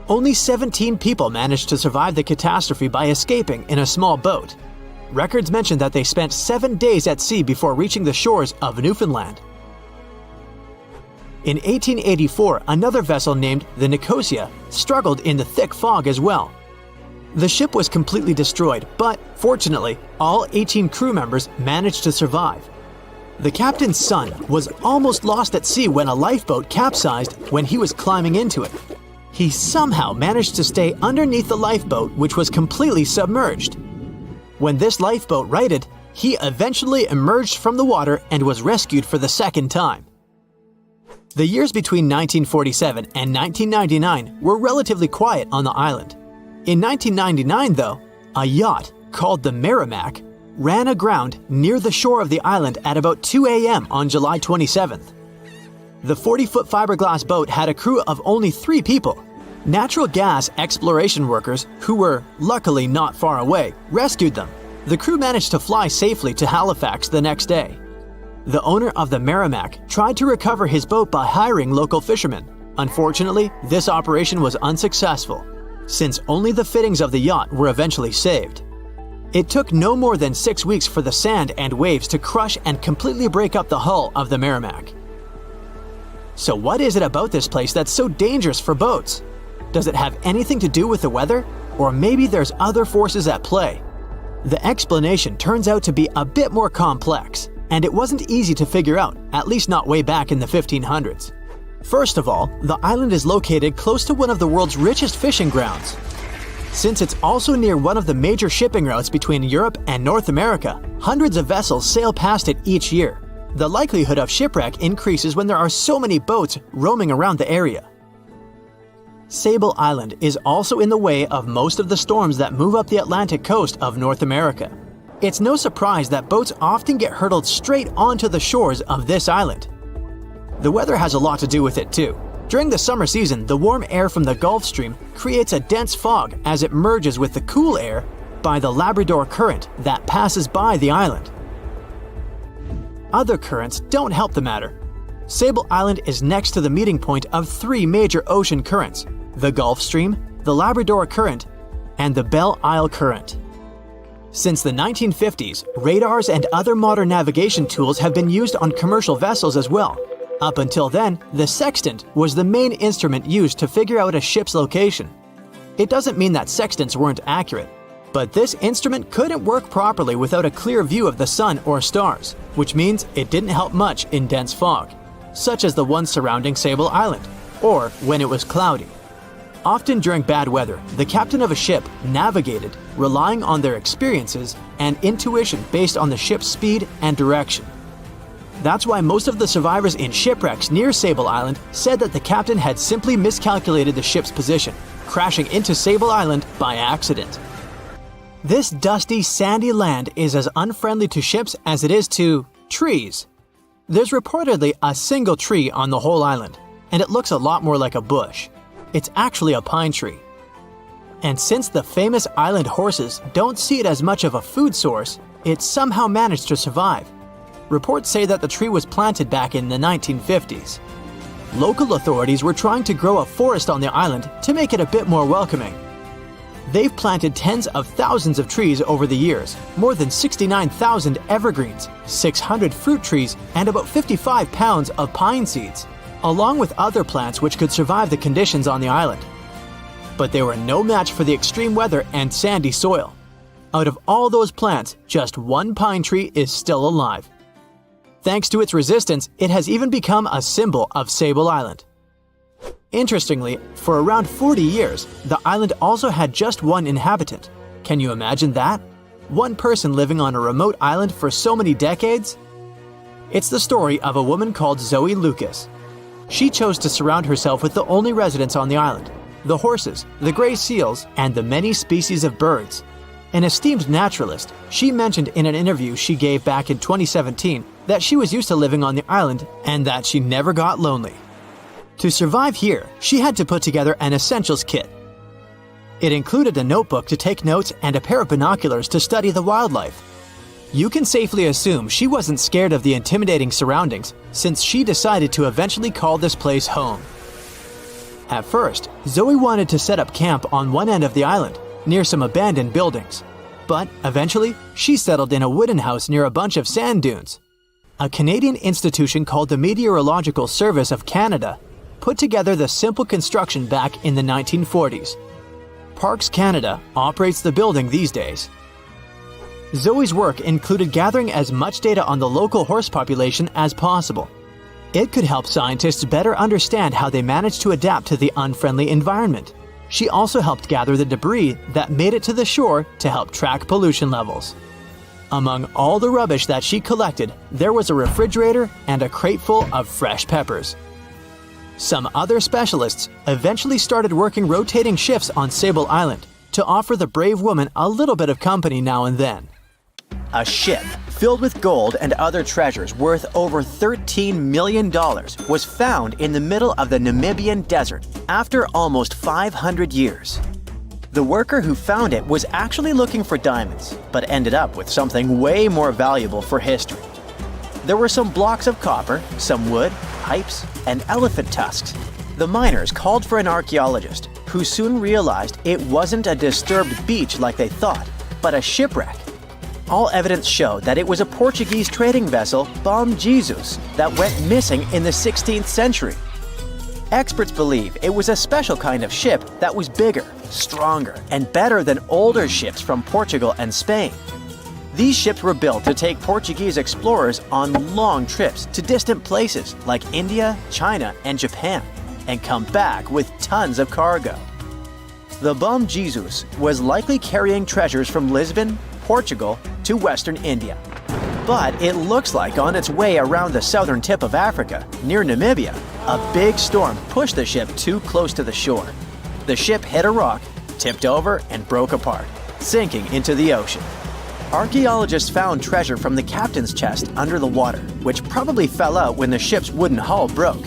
Only 17 people managed to survive the catastrophe by escaping in a small boat. Records mention that they spent 7 days at sea before reaching the shores of Newfoundland. In 1884, another vessel named the Nicosia struggled in the thick fog as well. The ship was completely destroyed, but fortunately, all 18 crew members managed to survive. The captain's son was almost lost at sea when a lifeboat capsized when he was climbing into it. He somehow managed to stay underneath the lifeboat, which was completely submerged. When this lifeboat righted, he eventually emerged from the water and was rescued for the second time. The years between 1947 and 1999 were relatively quiet on the island. In 1999, though, a yacht called the Merrimack ran aground near the shore of the island at about 2 a.m. on July 27th. The 40-foot fiberglass boat had a crew of only 3 people. Natural gas exploration workers, who were luckily not far away, rescued them. The crew managed to fly safely to Halifax the next day. The owner of the Merrimack tried to recover his boat by hiring local fishermen. Unfortunately, this operation was unsuccessful, since only the fittings of the yacht were eventually saved. It took no more than 6 weeks for the sand and waves to crush and completely break up the hull of the Merrimack. So what is it about this place that's so dangerous for boats? Does it have anything to do with the weather? Or maybe there's other forces at play? The explanation turns out to be a bit more complex, and it wasn't easy to figure out, at least not way back in the 1500s. First of all, the island is located close to one of the world's richest fishing grounds. Since it's also near one of the major shipping routes between Europe and North America, hundreds of vessels sail past it each year. The likelihood of shipwreck increases when there are so many boats roaming around the area. Sable Island is also in the way of most of the storms that move up the Atlantic coast of North America. It's no surprise that boats often get hurtled straight onto the shores of this island. The weather has a lot to do with it too. During the summer season, the warm air from the Gulf Stream creates a dense fog as it merges with the cool air by the Labrador Current that passes by the island. Other currents don't help the matter. Sable Island is next to the meeting point of three major ocean currents: the Gulf Stream, the Labrador Current, and the Belle Isle Current. Since the 1950s, radars and other modern navigation tools have been used on commercial vessels as well. Up until then, the sextant was the main instrument used to figure out a ship's location. It doesn't mean that sextants weren't accurate, but this instrument couldn't work properly without a clear view of the sun or stars, which means it didn't help much in dense fog, such as the one surrounding Sable Island, or when it was cloudy. Often during bad weather, the captain of a ship navigated, relying on their experiences and intuition based on the ship's speed and direction. That's why most of the survivors in shipwrecks near Sable Island said that the captain had simply miscalculated the ship's position, crashing into Sable Island by accident. This dusty, sandy land is as unfriendly to ships as it is to trees. There's reportedly a single tree on the whole island, and it looks a lot more like a bush. It's actually a pine tree. And since the famous island horses don't see it as much of a food source, it somehow managed to survive. Reports say that the tree was planted back in the 1950s. Local authorities were trying to grow a forest on the island to make it a bit more welcoming. They've planted tens of thousands of trees over the years, more than 69,000 evergreens, 600 fruit trees, and about 55 pounds of pine seeds, along with other plants which could survive the conditions on the island. But they were no match for the extreme weather and sandy soil. Out of all those plants, just one pine tree is still alive. Thanks to its resistance, it has even become a symbol of Sable Island. Interestingly, for around 40 years, the island also had just one inhabitant. Can you imagine that? One person living on a remote island for so many decades? It's the story of a woman called Zoe Lucas. She chose to surround herself with the only residents on the island: the horses, the gray seals, and the many species of birds. An esteemed naturalist, she mentioned in an interview she gave back in 2017 that she was used to living on the island and that she never got lonely. To survive here, she had to put together an essentials kit. It included a notebook to take notes and a pair of binoculars to study the wildlife. You can safely assume she wasn't scared of the intimidating surroundings, since she decided to eventually call this place home. At first, Zoe wanted to set up camp on one end of the island, near some abandoned buildings. But eventually, she settled in a wooden house near a bunch of sand dunes. A Canadian institution called the Meteorological Service of Canada put together the simple construction back in the 1940s. Parks Canada operates the building these days. Zoe's work included gathering as much data on the local horse population as possible. It could help scientists better understand how they managed to adapt to the unfriendly environment. She also helped gather the debris that made it to the shore to help track pollution levels. Among all the rubbish that she collected, there was a refrigerator and a crate full of fresh peppers. Some other specialists eventually started working rotating shifts on Sable Island to offer the brave woman a little bit of company now and then. A ship filled with gold and other treasures worth over $13 million was found in the middle of the Namibian desert after almost 500 years. The worker who found it was actually looking for diamonds, but ended up with something way more valuable for history. There were some blocks of copper, some wood, pipes, and elephant tusks. The miners called for an archaeologist, who soon realized it wasn't a disturbed beach like they thought, but a shipwreck. All evidence showed that it was a Portuguese trading vessel, Bom Jesus, that went missing in the 16th century. Experts believe it was a special kind of ship that was bigger, stronger, and better than older ships from Portugal and Spain. These ships were built to take Portuguese explorers on long trips to distant places like India, China, and Japan, and come back with tons of cargo. The Bom Jesus was likely carrying treasures from Lisbon, Portugal, to Western India. But it looks like on its way around the southern tip of Africa, near Namibia, a big storm pushed the ship too close to the shore. The ship hit a rock, tipped over, and broke apart, sinking into the ocean. Archaeologists found treasure from the captain's chest under the water, which probably fell out when the ship's wooden hull broke.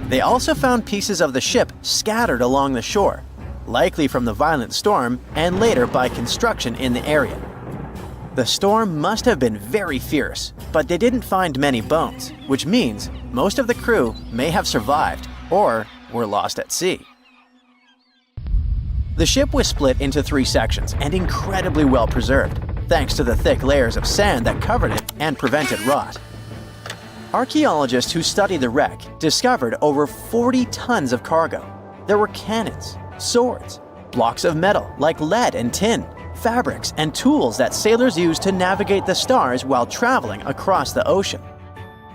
They also found pieces of the ship scattered along the shore, likely from the violent storm and later by construction in the area. The storm must have been very fierce, but they didn't find many bones, which means most of the crew may have survived or were lost at sea. The ship was split into 3 sections and incredibly well preserved, thanks to the thick layers of sand that covered it and prevented rot. Archaeologists who studied the wreck discovered over 40 tons of cargo. There were cannons, swords, blocks of metal like lead and tin, fabrics, and tools that sailors used to navigate the stars while traveling across the ocean.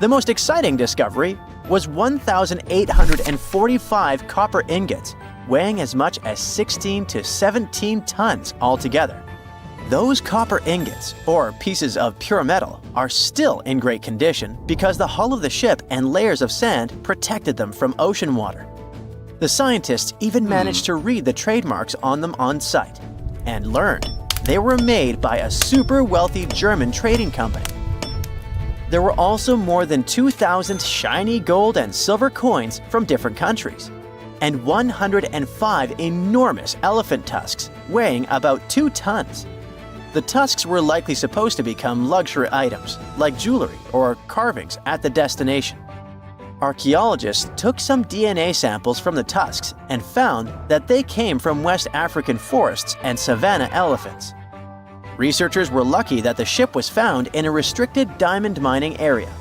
The most exciting discovery was 1,845 copper ingots, weighing as much as 16 to 17 tons altogether. Those copper ingots, or pieces of pure metal, are still in great condition because the hull of the ship and layers of sand protected them from ocean water. The scientists even managed to read the trademarks on them on site and learned they were made by a super wealthy German trading company. There were also more than 2,000 shiny gold and silver coins from different countries, and 105 enormous elephant tusks weighing about 2 tons. The tusks were likely supposed to become luxury items, like jewelry or carvings at the destination. Archaeologists took some DNA samples from the tusks and found that they came from West African forests and savanna elephants. Researchers were lucky that the ship was found in a restricted diamond mining area.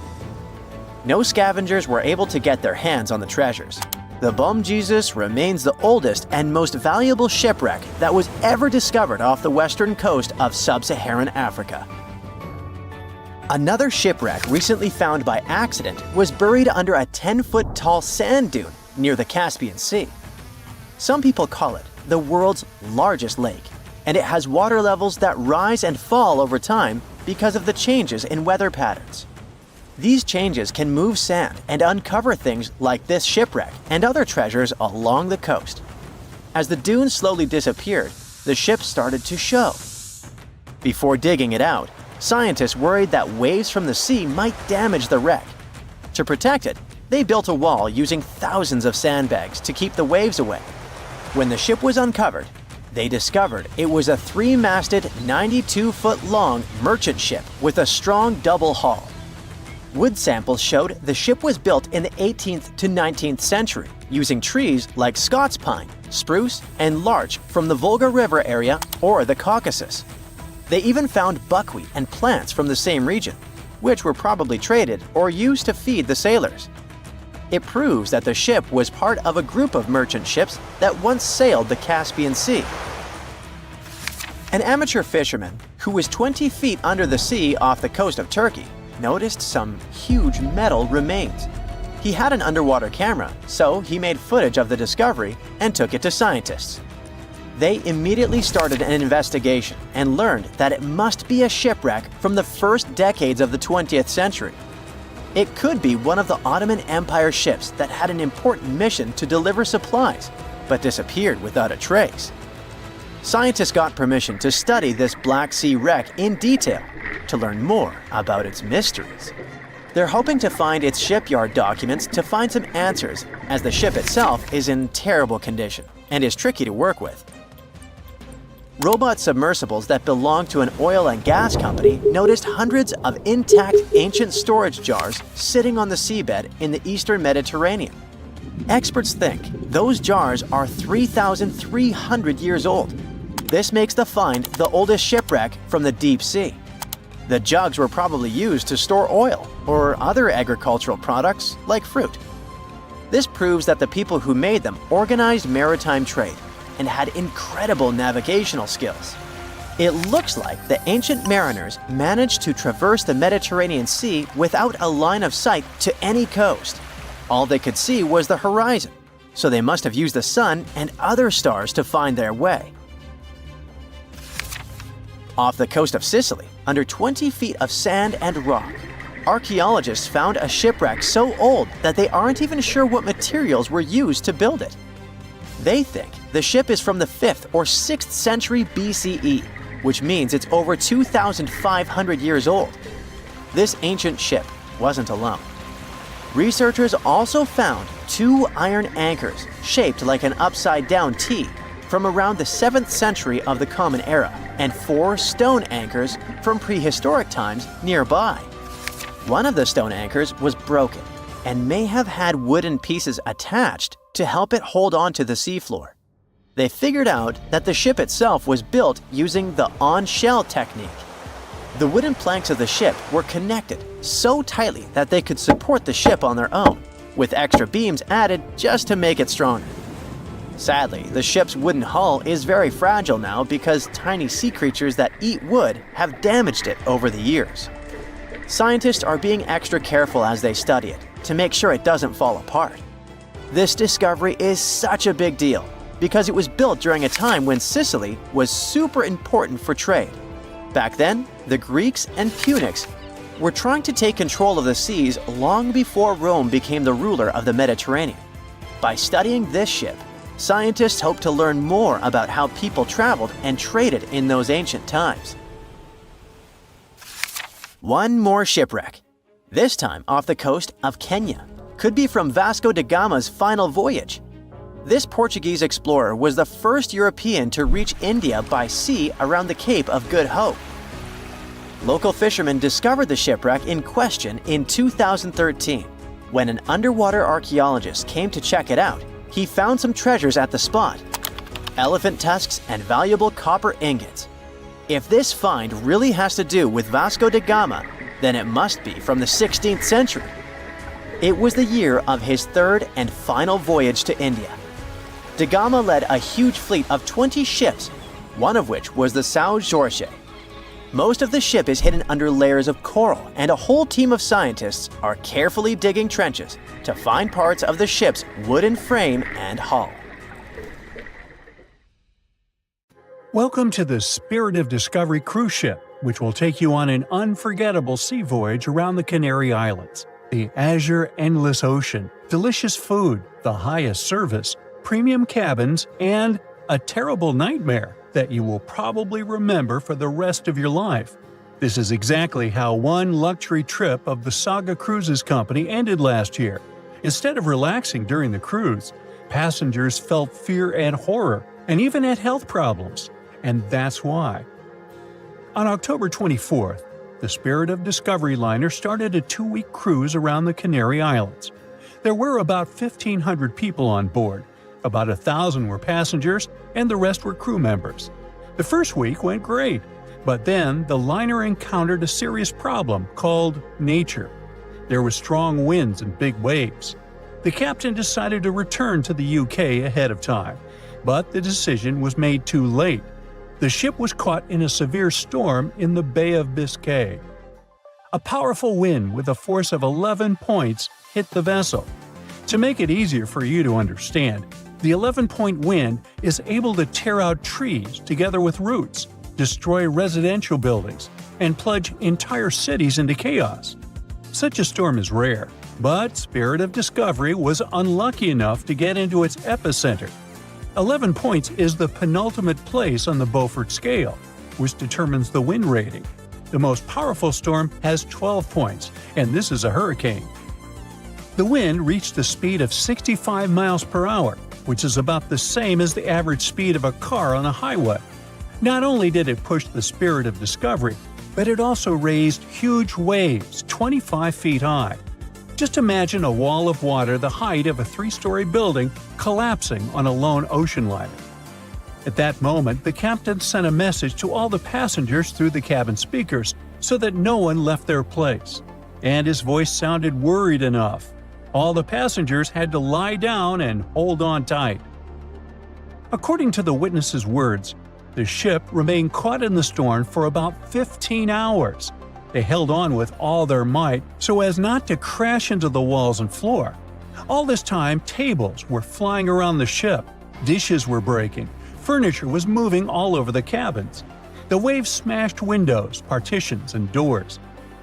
No scavengers were able to get their hands on the treasures. The Bom Jesus remains the oldest and most valuable shipwreck that was ever discovered off the western coast of sub-Saharan Africa. Another shipwreck recently found by accident was buried under a 10-foot tall sand dune near the Caspian Sea. Some people call it the world's largest lake, and it has water levels that rise and fall over time because of the changes in weather patterns. These changes can move sand and uncover things like this shipwreck and other treasures along the coast. As the dune slowly disappeared, the ship started to show. Before digging it out, scientists worried that waves from the sea might damage the wreck. To protect it, they built a wall using thousands of sandbags to keep the waves away. When the ship was uncovered, they discovered it was a 3-masted, 92-foot-long merchant ship with a strong double hull. Wood samples showed the ship was built in the 18th to 19th century using trees like Scots pine, spruce, and larch from the Volga River area or the Caucasus. They even found buckwheat and plants from the same region, which were probably traded or used to feed the sailors. It proves that the ship was part of a group of merchant ships that once sailed the Caspian Sea. An amateur fisherman who was 20 feet under the sea off the coast of Turkey noticed some huge metal remains. He had an underwater camera, so he made footage of the discovery and took it to scientists. They immediately started an investigation and learned that it must be a shipwreck from the first decades of the 20th century. It could be one of the Ottoman Empire ships that had an important mission to deliver supplies, but disappeared without a trace. Scientists got permission to study this Black Sea wreck in detail to learn more about its mysteries. They're hoping to find its shipyard documents to find some answers, as the ship itself is in terrible condition and is tricky to work with. Robot submersibles that belong to an oil and gas company noticed hundreds of intact ancient storage jars sitting on the seabed in the eastern Mediterranean. Experts think those jars are 3,300 years old. This makes the find the oldest shipwreck from the deep sea. The jugs were probably used to store oil or other agricultural products like fruit. This proves that the people who made them organized maritime trade and had incredible navigational skills. It looks like the ancient mariners managed to traverse the Mediterranean Sea without a line of sight to any coast. All they could see was the horizon, so they must have used the sun and other stars to find their way. Off the coast of Sicily, under 20 feet of sand and rock, archaeologists found a shipwreck so old that they aren't even sure what materials were used to build it. They think The ship is from the 5th or 6th century BCE, which means it's over 2,500 years old. This ancient ship wasn't alone. Researchers also found 2 iron anchors shaped like an upside-down T from around the 7th century of the Common Era and 4 stone anchors from prehistoric times nearby. One of the stone anchors was broken and may have had wooden pieces attached to help it hold on to the seafloor. They figured out that the ship itself was built using the on-shell technique. The wooden planks of the ship were connected so tightly that they could support the ship on their own, with extra beams added just to make it stronger. Sadly, the ship's wooden hull is very fragile now because tiny sea creatures that eat wood have damaged it over the years. Scientists are being extra careful as they study it to make sure it doesn't fall apart. This discovery is such a big deal because it was built during a time when Sicily was super important for trade. Back then, the Greeks and Punics were trying to take control of the seas long before Rome became the ruler of the Mediterranean. By studying this ship, scientists hope to learn more about how people traveled and traded in those ancient times. One more shipwreck, this time off the coast of Kenya. Could be from Vasco da Gama's final voyage. This Portuguese explorer was the first European to reach India by sea around the Cape of Good Hope. Local fishermen discovered the shipwreck in question in 2013. When an underwater archaeologist came to check it out, he found some treasures at the spot: elephant tusks and valuable copper ingots. If this find really has to do with Vasco da Gama, then it must be from the 16th century. It was the year of his 3rd and final voyage to India. Da Gama led a huge fleet of 20 ships, one of which was the São Jorge. Most of the ship is hidden under layers of coral, and a whole team of scientists are carefully digging trenches to find parts of the ship's wooden frame and hull. Welcome to the Spirit of Discovery cruise ship, which will take you on an unforgettable sea voyage around the Canary Islands. The azure endless ocean, delicious food, the highest service, premium cabins, and a terrible nightmare that you will probably remember for the rest of your life. This is exactly how one luxury trip of the Saga Cruises Company ended last year. Instead of relaxing during the cruise, passengers felt fear and horror, and even had health problems. And that's why. On October 24th, the Spirit of Discovery liner started a 2-week cruise around the Canary Islands. There were about 1,500 people on board. About 1,000 were passengers, and the rest were crew members. The first week went great, but then the liner encountered a serious problem called nature. There were strong winds and big waves. The captain decided to return to the UK ahead of time, but the decision was made too late. The ship was caught in a severe storm in the Bay of Biscay. A powerful wind with a force of 11 points hit the vessel. To make it easier for you to understand, the 11-point wind is able to tear out trees together with roots, destroy residential buildings, and plunge entire cities into chaos. Such a storm is rare, but Spirit of Discovery was unlucky enough to get into its epicenter. 11 points is the penultimate place on the Beaufort scale, which determines the wind rating. The most powerful storm has 12 points, and this is a hurricane. The wind reached a speed of 65 miles per hour, which is about the same as the average speed of a car on a highway. Not only did it push the Spirit of Discovery, but it also raised huge waves 25 feet high. Just imagine a wall of water the height of a 3-story building collapsing on a lone ocean liner. At that moment, the captain sent a message to all the passengers through the cabin speakers so that no one left their place. And his voice sounded worried enough. All the passengers had to lie down and hold on tight. According to the witnesses' words, the ship remained caught in the storm for about 15 hours. They held on with all their might so as not to crash into the walls and floor. All this time, tables were flying around the ship, dishes were breaking, furniture was moving all over the cabins. The waves smashed windows, partitions, and doors.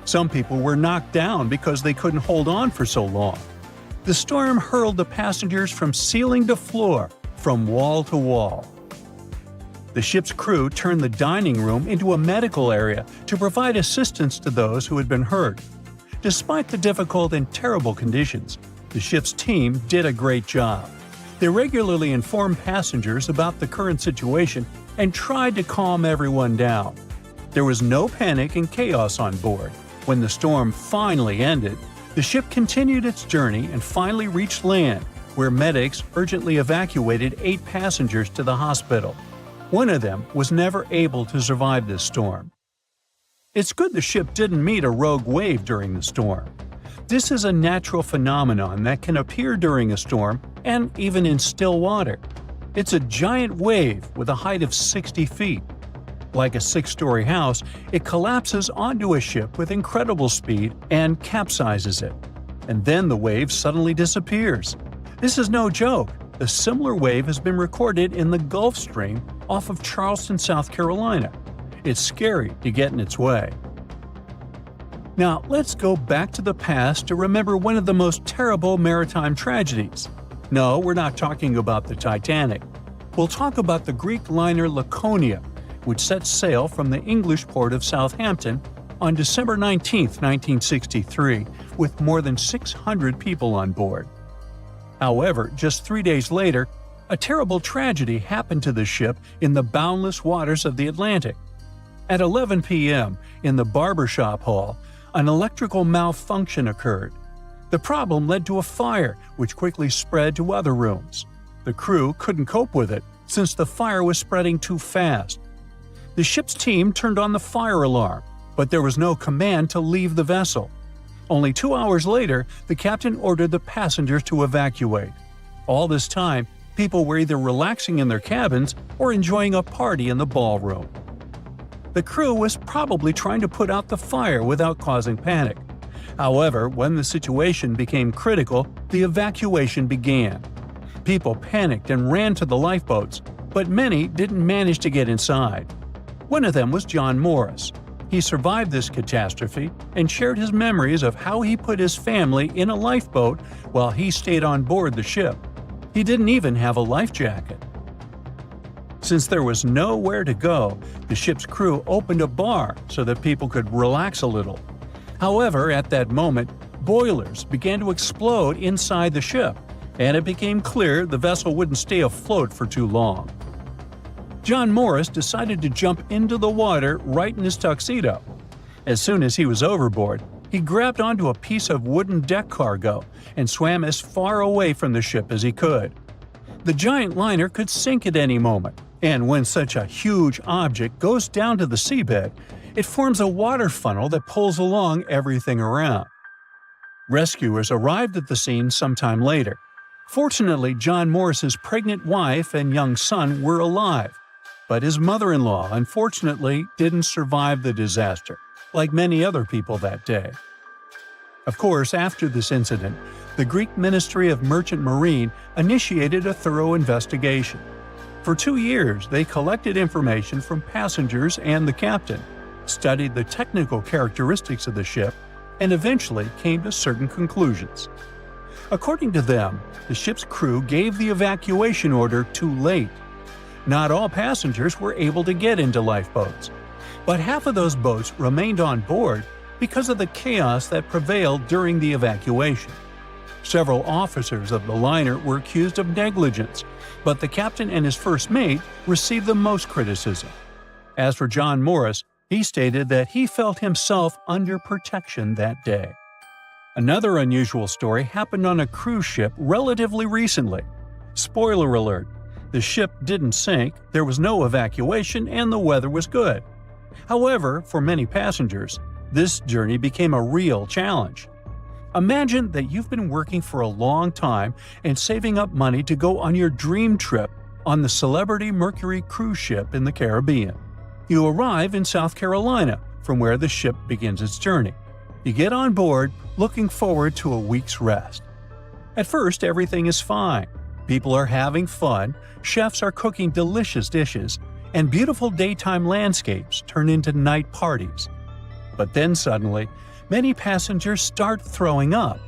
Some people were knocked down because they couldn't hold on for so long. The storm hurled the passengers from ceiling to floor, from wall to wall. The ship's crew turned the dining room into a medical area to provide assistance to those who had been hurt. Despite the difficult and terrible conditions, the ship's team did a great job. They regularly informed passengers about the current situation and tried to calm everyone down. There was no panic and chaos on board. When the storm finally ended, the ship continued its journey and finally reached land, where medics urgently evacuated 8 passengers to the hospital. One of them was never able to survive this storm. It's good the ship didn't meet a rogue wave during the storm. This is a natural phenomenon that can appear during a storm and even in still water. It's a giant wave with a height of 60 feet. Like a 6-story house, it collapses onto a ship with incredible speed and capsizes it. And then the wave suddenly disappears. This is no joke. A similar wave has been recorded in the Gulf Stream off of Charleston, South Carolina. It's scary to get in its way. Now, let's go back to the past to remember one of the most terrible maritime tragedies. No, we're not talking about the Titanic. We'll talk about the Greek liner Laconia, which set sail from the English port of Southampton on December 19, 1963, with more than 600 people on board. However, just 3 days later, a terrible tragedy happened to the ship in the boundless waters of the Atlantic. At 11 p.m., in the barbershop hall, an electrical malfunction occurred. The problem led to a fire, which quickly spread to other rooms. The crew couldn't cope with it, since the fire was spreading too fast. The ship's team turned on the fire alarm, but there was no command to leave the vessel. Only 2 hours later, the captain ordered the passengers to evacuate. All this time, people were either relaxing in their cabins or enjoying a party in the ballroom. The crew was probably trying to put out the fire without causing panic. However, when the situation became critical, the evacuation began. People panicked and ran to the lifeboats, but many didn't manage to get inside. One of them was John Morris. He survived this catastrophe and shared his memories of how he put his family in a lifeboat while he stayed on board the ship. He didn't even have a life jacket. Since there was nowhere to go, the ship's crew opened a bar so that people could relax a little. However, at that moment, boilers began to explode inside the ship, and it became clear the vessel wouldn't stay afloat for too long. John Morris decided to jump into the water right in his tuxedo. As soon as he was overboard, he grabbed onto a piece of wooden deck cargo and swam as far away from the ship as he could. The giant liner could sink at any moment, and when such a huge object goes down to the seabed, it forms a water funnel that pulls along everything around. Rescuers arrived at the scene sometime later. Fortunately, John Morris's pregnant wife and young son were alive, but his mother-in-law unfortunately didn't survive the disaster, like many other people that day. Of course, after this incident, the Greek Ministry of Merchant Marine initiated a thorough investigation. For 2 years, they collected information from passengers and the captain, studied the technical characteristics of the ship, and eventually came to certain conclusions. According to them, the ship's crew gave the evacuation order too late. Not all passengers were able to get into lifeboats, but half of those boats remained on board because of the chaos that prevailed during the evacuation. Several officers of the liner were accused of negligence, but the captain and his first mate received the most criticism. As for John Morris, he stated that he felt himself under protection that day. Another unusual story happened on a cruise ship relatively recently. Spoiler alert, the ship didn't sink, there was no evacuation, and the weather was good. However, for many passengers, this journey became a real challenge. Imagine that you've been working for a long time and saving up money to go on your dream trip on the Celebrity Mercury cruise ship in the Caribbean. You arrive in South Carolina, from where the ship begins its journey. You get on board, looking forward to a week's rest. At first, everything is fine. People are having fun, chefs are cooking delicious dishes, and beautiful daytime landscapes turn into night parties. But then suddenly, many passengers start throwing up.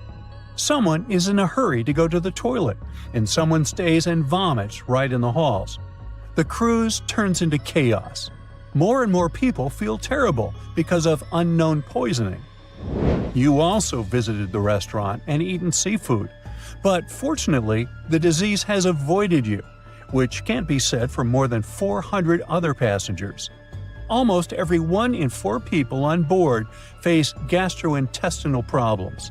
Someone is in a hurry to go to the toilet, and someone stays and vomits right in the halls. The cruise turns into chaos. More and more people feel terrible because of unknown poisoning. You also visited the restaurant and eaten seafood, but fortunately, the disease has avoided you, which can't be said for more than 400 other passengers. Almost every 1 in 4 people on board face gastrointestinal problems.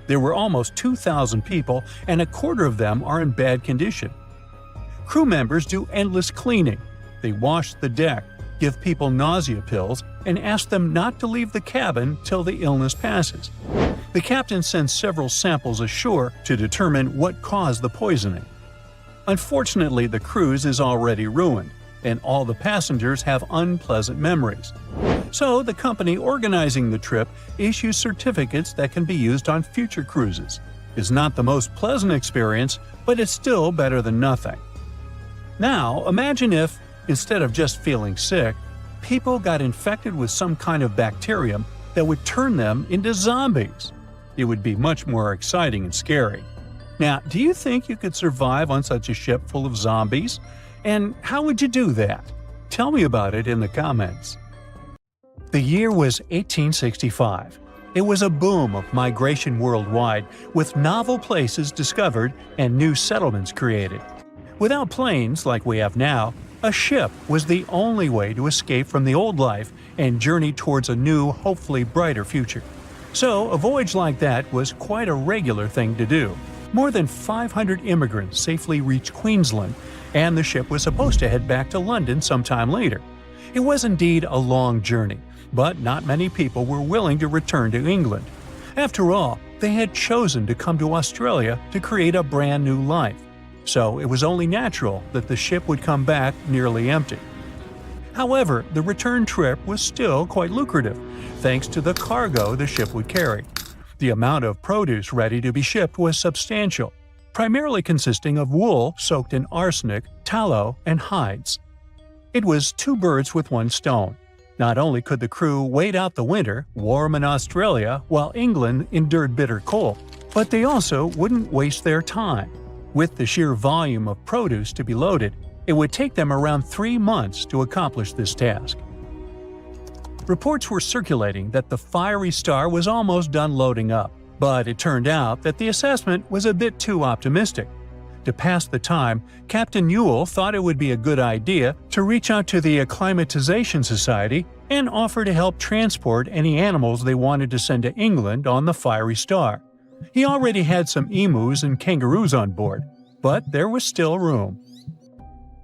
There were almost 2,000 people, and a quarter of them are in bad condition. Crew members do endless cleaning. They wash the deck, give people nausea pills, and ask them not to leave the cabin till the illness passes. The captain sends several samples ashore to determine what caused the poisoning. Unfortunately, the cruise is already ruined, and all the passengers have unpleasant memories. So the company organizing the trip issues certificates that can be used on future cruises. It's not the most pleasant experience, but it's still better than nothing. Now, imagine if, instead of just feeling sick, people got infected with some kind of bacterium that would turn them into zombies. It would be much more exciting and scary. Now, do you think you could survive on such a ship full of zombies? And how would you do that? Tell me about it in the comments. The year was 1865. It was a boom of migration worldwide, with novel places discovered and new settlements created. Without planes like we have now, a ship was the only way to escape from the old life and journey towards a new, hopefully brighter future. So, a voyage like that was quite a regular thing to do. More than 500 immigrants safely reached Queensland, and the ship was supposed to head back to London sometime later. It was indeed a long journey, but not many people were willing to return to England. After all, they had chosen to come to Australia to create a brand new life. So it was only natural that the ship would come back nearly empty. However, the return trip was still quite lucrative, thanks to the cargo the ship would carry. The amount of produce ready to be shipped was substantial, primarily consisting of wool soaked in arsenic, tallow, and hides. It was 2 birds with 1 stone. Not only could the crew wait out the winter, warm in Australia, while England endured bitter cold, but they also wouldn't waste their time. With the sheer volume of produce to be loaded, it would take them around 3 months to accomplish this task. Reports were circulating that the Fiery Star was almost done loading up, but it turned out that the assessment was a bit too optimistic. To pass the time, Captain Ewell thought it would be a good idea to reach out to the Acclimatization Society and offer to help transport any animals they wanted to send to England on the Fiery Star. He already had some emus and kangaroos on board, but there was still room.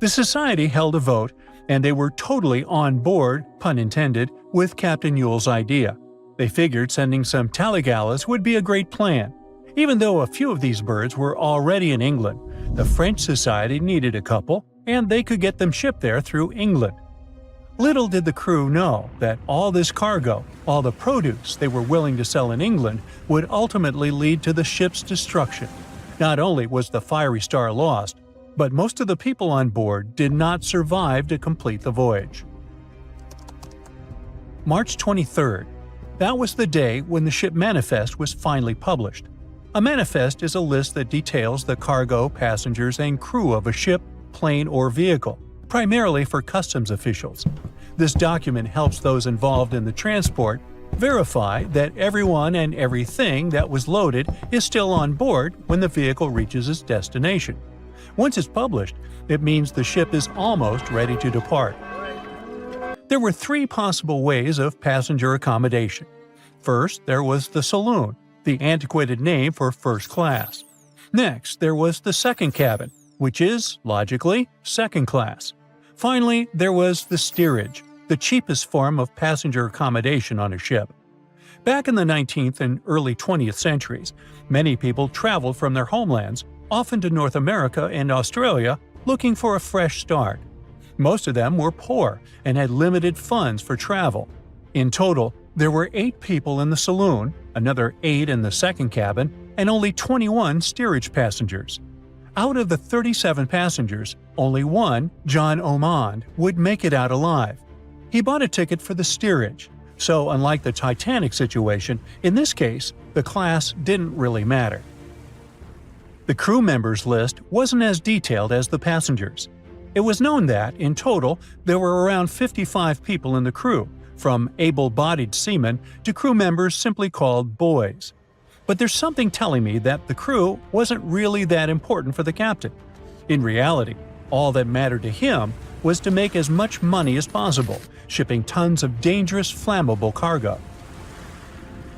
The society held a vote, and they were totally on board, pun intended, with Captain Ewell's idea. They figured sending some taligalas would be a great plan. Even though a few of these birds were already in England, the French Society needed a couple, and they could get them shipped there through England. Little did the crew know that all this cargo, all the produce they were willing to sell in England, would ultimately lead to the ship's destruction. Not only was the Fiery Star lost, but most of the people on board did not survive to complete the voyage. March 23rd. That was the day when the ship manifest was finally published. A manifest is a list that details the cargo, passengers, and crew of a ship, plane, or vehicle, primarily for customs officials. This document helps those involved in the transport verify that everyone and everything that was loaded is still on board when the vehicle reaches its destination. Once it's published, it means the ship is almost ready to depart. There were 3 possible ways of passenger accommodation. First, there was the saloon, the antiquated name for first class. Next, there was the second cabin, which is, logically, second class. Finally, there was the steerage, the cheapest form of passenger accommodation on a ship. Back in the 19th and early 20th centuries, many people traveled from their homelands, often to North America and Australia, looking for a fresh start. Most of them were poor and had limited funds for travel. In total, there were 8 people in the saloon, another 8 in the second cabin, and only 21 steerage passengers. Out of the 37 passengers, only one, John Omond, would make it out alive. He bought a ticket for the steerage, So unlike the Titanic situation, in this case, the class didn't really matter. The crew members list wasn't as detailed as the passengers. It was known that, in total, there were around 55 people in the crew, from able-bodied seamen to crew members simply called boys. But there's something telling me that the crew wasn't really that important for the captain. In reality, all that mattered to him was to make as much money as possible, shipping tons of dangerous, flammable cargo.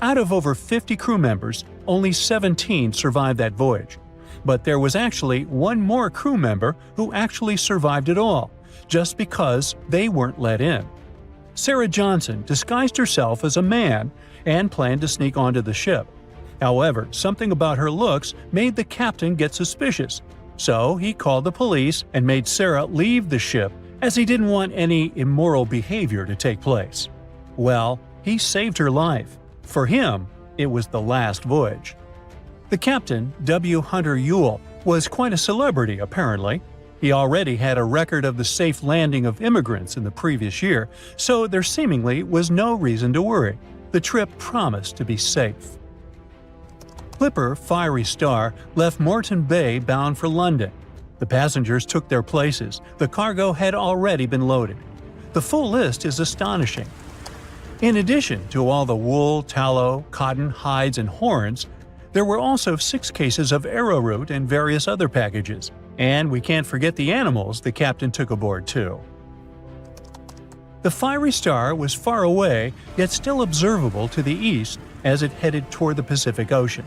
Out of over 50 crew members, only 17 survived that voyage. But there was actually one more crew member who actually survived it all, just because they weren't let in. Sarah Johnson disguised herself as a man and planned to sneak onto the ship. However, something about her looks made the captain get suspicious, so he called the police and made Sarah leave the ship as he didn't want any immoral behavior to take place. Well, he saved her life. For him, it was the last voyage. The captain, W. Hunter Ewell, was quite a celebrity apparently. He already had a record of the safe landing of immigrants in the previous year, so there seemingly was no reason to worry. The trip promised to be safe. Clipper Fiery Star left Moreton Bay bound for London. The passengers took their places. The cargo had already been loaded. The full list is astonishing. In addition to all the wool, tallow, cotton, hides, and horns, there were also 6 cases of arrowroot and various other packages. And we can't forget the animals the captain took aboard too. The Fiery Star was far away, yet still observable to the east as it headed toward the Pacific Ocean.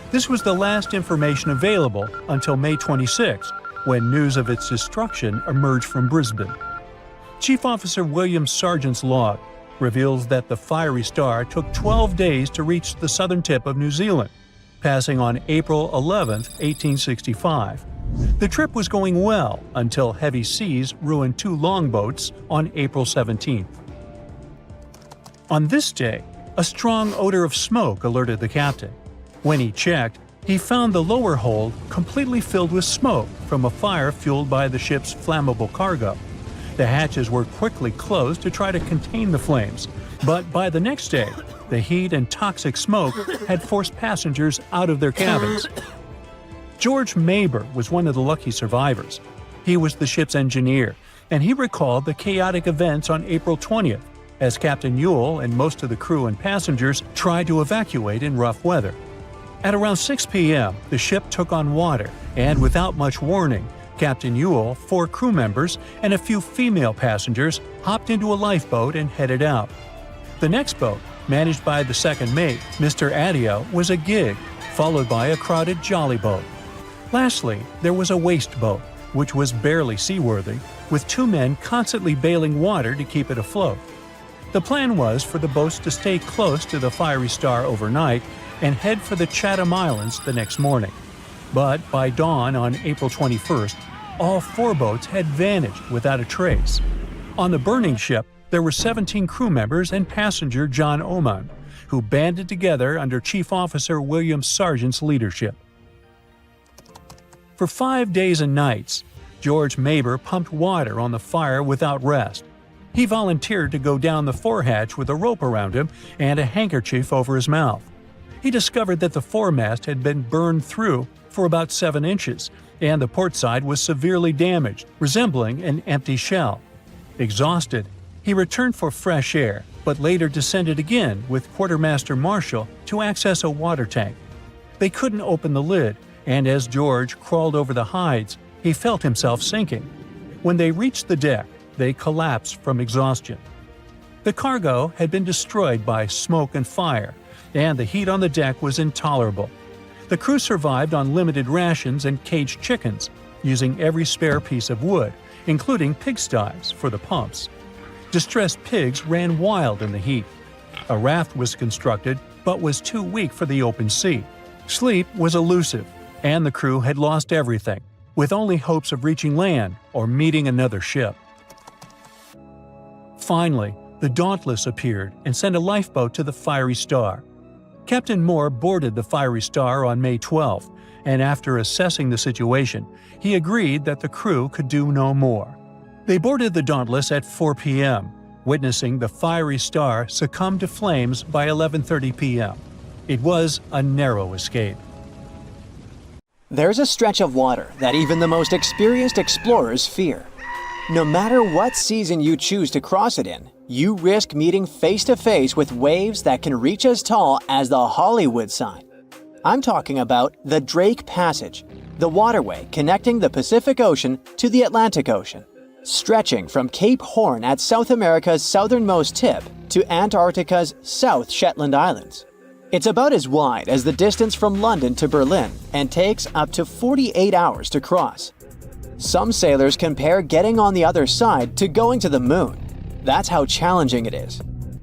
This was the last information available until May 26, when news of its destruction emerged from Brisbane. Chief Officer William Sargent's log reveals that the Fiery Star took 12 days to reach the southern tip of New Zealand, passing on April 11, 1865. The trip was going well until heavy seas ruined 2 longboats on April 17. On this day, a strong odor of smoke alerted the captain. When he checked, he found the lower hold completely filled with smoke from a fire fueled by the ship's flammable cargo. The hatches were quickly closed to try to contain the flames, but by the next day, the heat and toxic smoke had forced passengers out of their cabins. George Maber was one of the lucky survivors. He was the ship's engineer, and he recalled the chaotic events on April 20th, as Captain Ewell and most of the crew and passengers tried to evacuate in rough weather. At around 6 p.m., the ship took on water, and without much warning, Captain Ewell, 4 crew members, and a few female passengers hopped into a lifeboat and headed out. The next boat, managed by the second mate, Mr. Adio, was a gig, followed by a crowded jolly boat. Lastly, there was a waste boat, which was barely seaworthy, with 2 men constantly bailing water to keep it afloat. The plan was for the boats to stay close to the Fiery Star overnight and head for the Chatham Islands the next morning. But by dawn on April 21st, all 4 boats had vanished without a trace. On the burning ship, there were 17 crew members and passenger John Oman, who banded together under Chief Officer William Sargent's leadership. For 5 days and nights, George Maber pumped water on the fire without rest. He volunteered to go down the forehatch with a rope around him and a handkerchief over his mouth. He discovered that the foremast had been burned through for about 7 inches, and the port side was severely damaged, resembling an empty shell. Exhausted, he returned for fresh air, but later descended again with Quartermaster Marshall to access a water tank. They couldn't open the lid, and as George crawled over the hides, he felt himself sinking. When they reached the deck, they collapsed from exhaustion. The cargo had been destroyed by smoke and fire, and the heat on the deck was intolerable. The crew survived on limited rations and caged chickens, using every spare piece of wood, including pigsties, for the pumps. Distressed pigs ran wild in the heat. A raft was constructed, but was too weak for the open sea. Sleep was elusive, and the crew had lost everything, with only hopes of reaching land or meeting another ship. Finally, the Dauntless appeared and sent a lifeboat to the Fiery Star. Captain Moore boarded the Fiery Star on May 12th, and after assessing the situation, he agreed that the crew could do no more. They boarded the Dauntless at 4 p.m., witnessing the fiery star succumb to flames by 11:30 p.m. It was a narrow escape. There's a stretch of water that even the most experienced explorers fear. No matter what season you choose to cross it in, you risk meeting face to face with waves that can reach as tall as the Hollywood sign. I'm talking about the Drake Passage, the waterway connecting the Pacific Ocean to the Atlantic Ocean, stretching from Cape Horn at South America's southernmost tip to Antarctica's South Shetland Islands. It's about as wide as the distance from London to Berlin and takes up to 48 hours to cross. Some sailors compare getting on the other side to going to the moon. That's how challenging it is.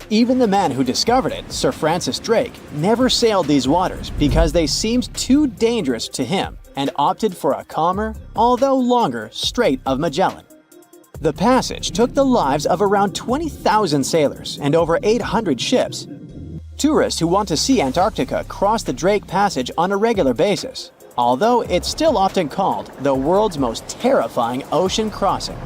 Even the man who discovered it, Sir Francis Drake, never sailed these waters because they seemed too dangerous to him and opted for a calmer, although longer, Strait of Magellan. The passage took the lives of around 20,000 sailors and over 800 ships. Tourists who want to see Antarctica cross the Drake Passage on a regular basis, although it's still often called the world's most terrifying ocean crossing.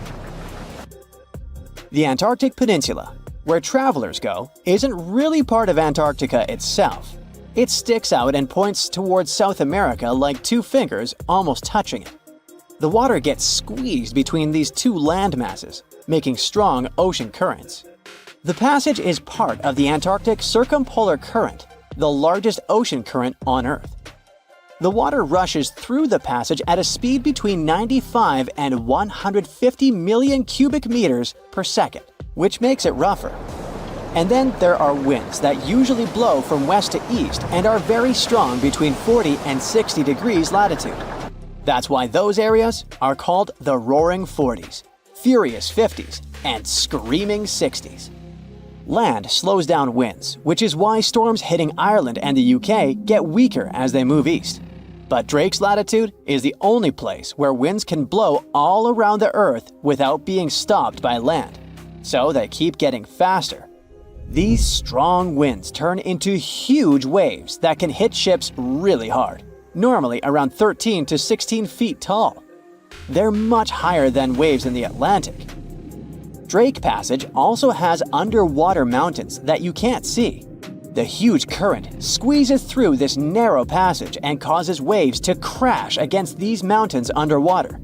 The Antarctic Peninsula, where travelers go, isn't really part of Antarctica itself. It sticks out and points towards South America like two fingers almost touching it. The water gets squeezed between these two landmasses, making strong ocean currents. The passage is part of the Antarctic Circumpolar Current, the largest ocean current on Earth. The water rushes through the passage at a speed between 95 and 150 million cubic meters per second, which makes it rougher. And then there are winds that usually blow from west to east and are very strong between 40 and 60 degrees latitude. That's why those areas are called the Roaring Forties, Furious 50s, and Screaming 60s. Land slows down winds, which is why storms hitting Ireland and the UK get weaker as they move east. But Drake's latitude is the only place where winds can blow all around the Earth without being stopped by land. So they keep getting faster. These strong winds turn into huge waves that can hit ships really hard, normally around 13 to 16 feet tall. They're much higher than waves in the Atlantic. Drake Passage also has underwater mountains that you can't see. The huge current squeezes through this narrow passage and causes waves to crash against these mountains underwater.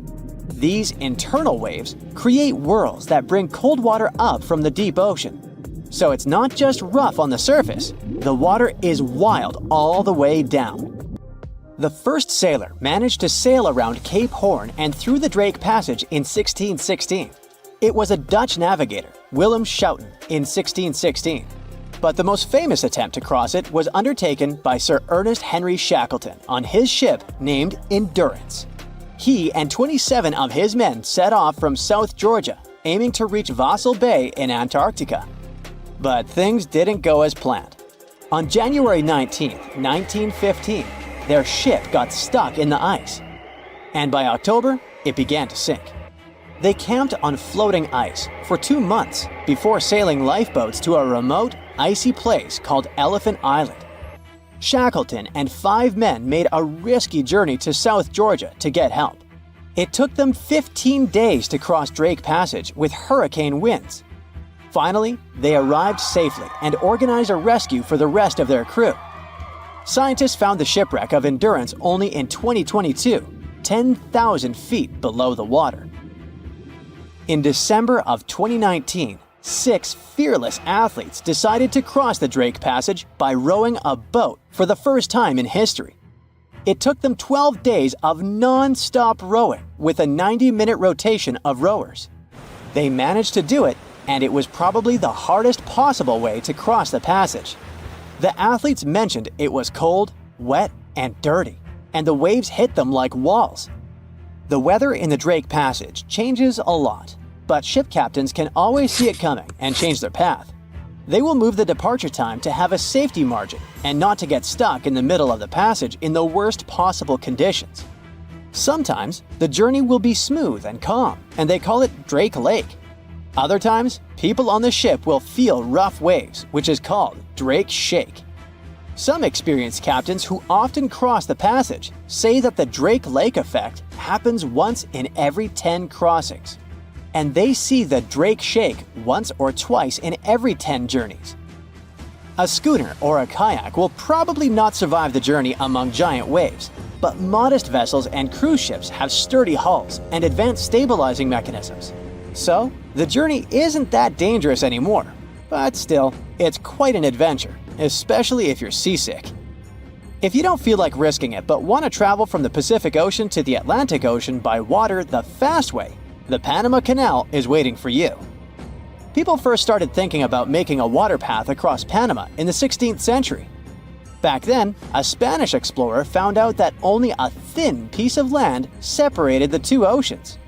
These internal waves create whirls that bring cold water up from the deep ocean. So it's not just rough on the surface, the water is wild all the way down. The first sailor managed to sail around Cape Horn and through the Drake Passage in 1616. It was a Dutch navigator, Willem Schouten, in 1616. But the most famous attempt to cross it was undertaken by Sir Ernest Henry Shackleton on his ship named Endurance. He and 27 of his men set off from South Georgia, aiming to reach Vassal Bay in Antarctica. But things didn't go as planned. On January 19, 1915, their ship got stuck in the ice. And by October, it began to sink. They camped on floating ice for 2 months before sailing lifeboats to a remote, icy place called Elephant Island. Shackleton and 5 men made a risky journey to South Georgia to get help. It took them 15 days to cross Drake Passage with hurricane winds. Finally, they arrived safely and organized a rescue for the rest of their crew. Scientists found the shipwreck of Endurance only in 2022, 10,000 feet below the water. In December of 2019, 6 fearless athletes decided to cross the Drake Passage by rowing a boat for the first time in history. It took them 12 days of non-stop rowing with a 90-minute rotation of rowers. They managed to do it, and it was probably the hardest possible way to cross the passage. The athletes mentioned it was cold, wet, and dirty, and the waves hit them like walls. The weather in the Drake Passage changes a lot, but ship captains can always see it coming and change their path. They will move the departure time to have a safety margin and not to get stuck in the middle of the passage in the worst possible conditions. Sometimes, the journey will be smooth and calm, and they call it Drake Lake. Other times, people on the ship will feel rough waves, which is called Drake Shake. Some experienced captains who often cross the passage say that the Drake Lake effect happens once in every 10 crossings. and they see the Drake shake once or twice in every 10 journeys. A schooner or a kayak will probably not survive the journey among giant waves, but modest vessels and cruise ships have sturdy hulls and advanced stabilizing mechanisms. So, the journey isn't that dangerous anymore, but still, it's quite an adventure, especially if you're seasick. If you don't feel like risking it but want to travel from the Pacific Ocean to the Atlantic Ocean by water the fast way, the Panama Canal is waiting for you. People first started thinking about making a water path across Panama in the 16th century. Back then, a Spanish explorer found out that only a thin piece of land separated the two oceans.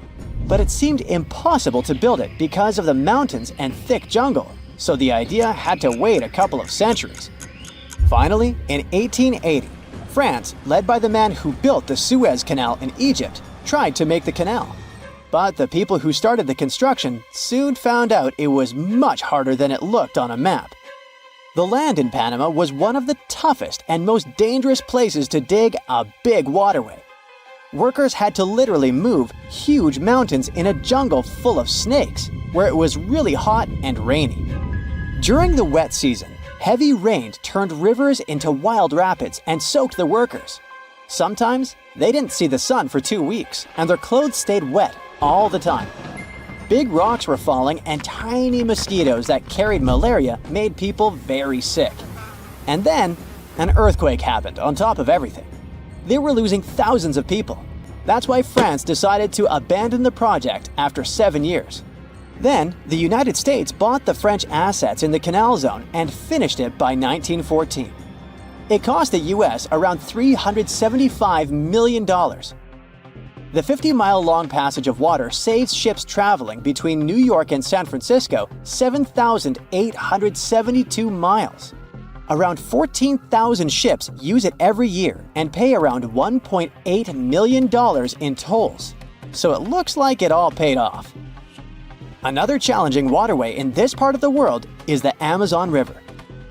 But it seemed impossible to build it because of the mountains and thick jungle, so the idea had to wait a couple of centuries. Finally, in 1880, France, led by the man who built the Suez Canal in Egypt, tried to make the canal. But the people who started the construction soon found out it was much harder than it looked on a map. The land in Panama was one of the toughest and most dangerous places to dig a big waterway. Workers had to literally move huge mountains in a jungle full of snakes, where it was really hot and rainy. During the wet season, heavy rain turned rivers into wild rapids and soaked the workers. Sometimes, they didn't see the sun for 2 weeks, and their clothes stayed wet all the time. Big rocks were falling, and tiny mosquitoes that carried malaria made people very sick. And then, an earthquake happened on top of everything. They were losing thousands of people. That's why France decided to abandon the project after 7 years. Then, the United States bought the French assets in the canal zone and finished it by 1914. It cost the US around $375 million. The 50-mile-long passage of water saves ships traveling between New York and San Francisco 7,872 miles. Around 14,000 ships use it every year and pay around $1.8 million in tolls. So it looks like it all paid off. Another challenging waterway in this part of the world is the Amazon River.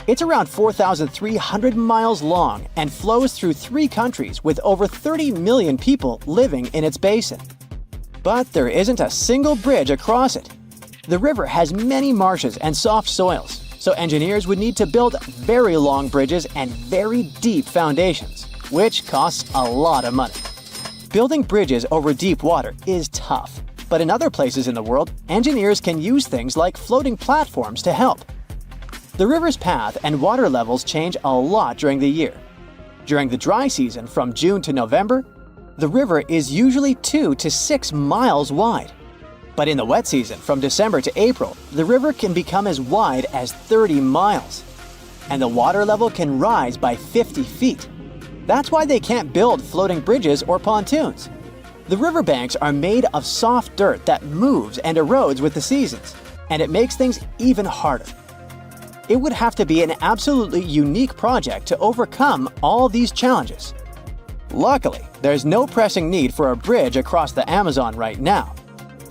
It's around 4,300 miles long and flows through 3 countries with over 30 million people living in its basin. But there isn't a single bridge across it. The river has many marshes and soft soils, so engineers would need to build very long bridges and very deep foundations, which costs a lot of money. Building bridges over deep water is tough, but in other places in the world, engineers can use things like floating platforms to help. The river's path and water levels change a lot during the year. During the dry season from June to November, the river is usually 2 to 6 miles wide. But in the wet season from December to April, the river can become as wide as 30 miles. And the water level can rise by 50 feet. That's why they can't build floating bridges or pontoons. The riverbanks are made of soft dirt that moves and erodes with the seasons, and it makes things even harder. It would have to be an absolutely unique project to overcome all these challenges. Luckily, there's no pressing need for a bridge across the Amazon right now.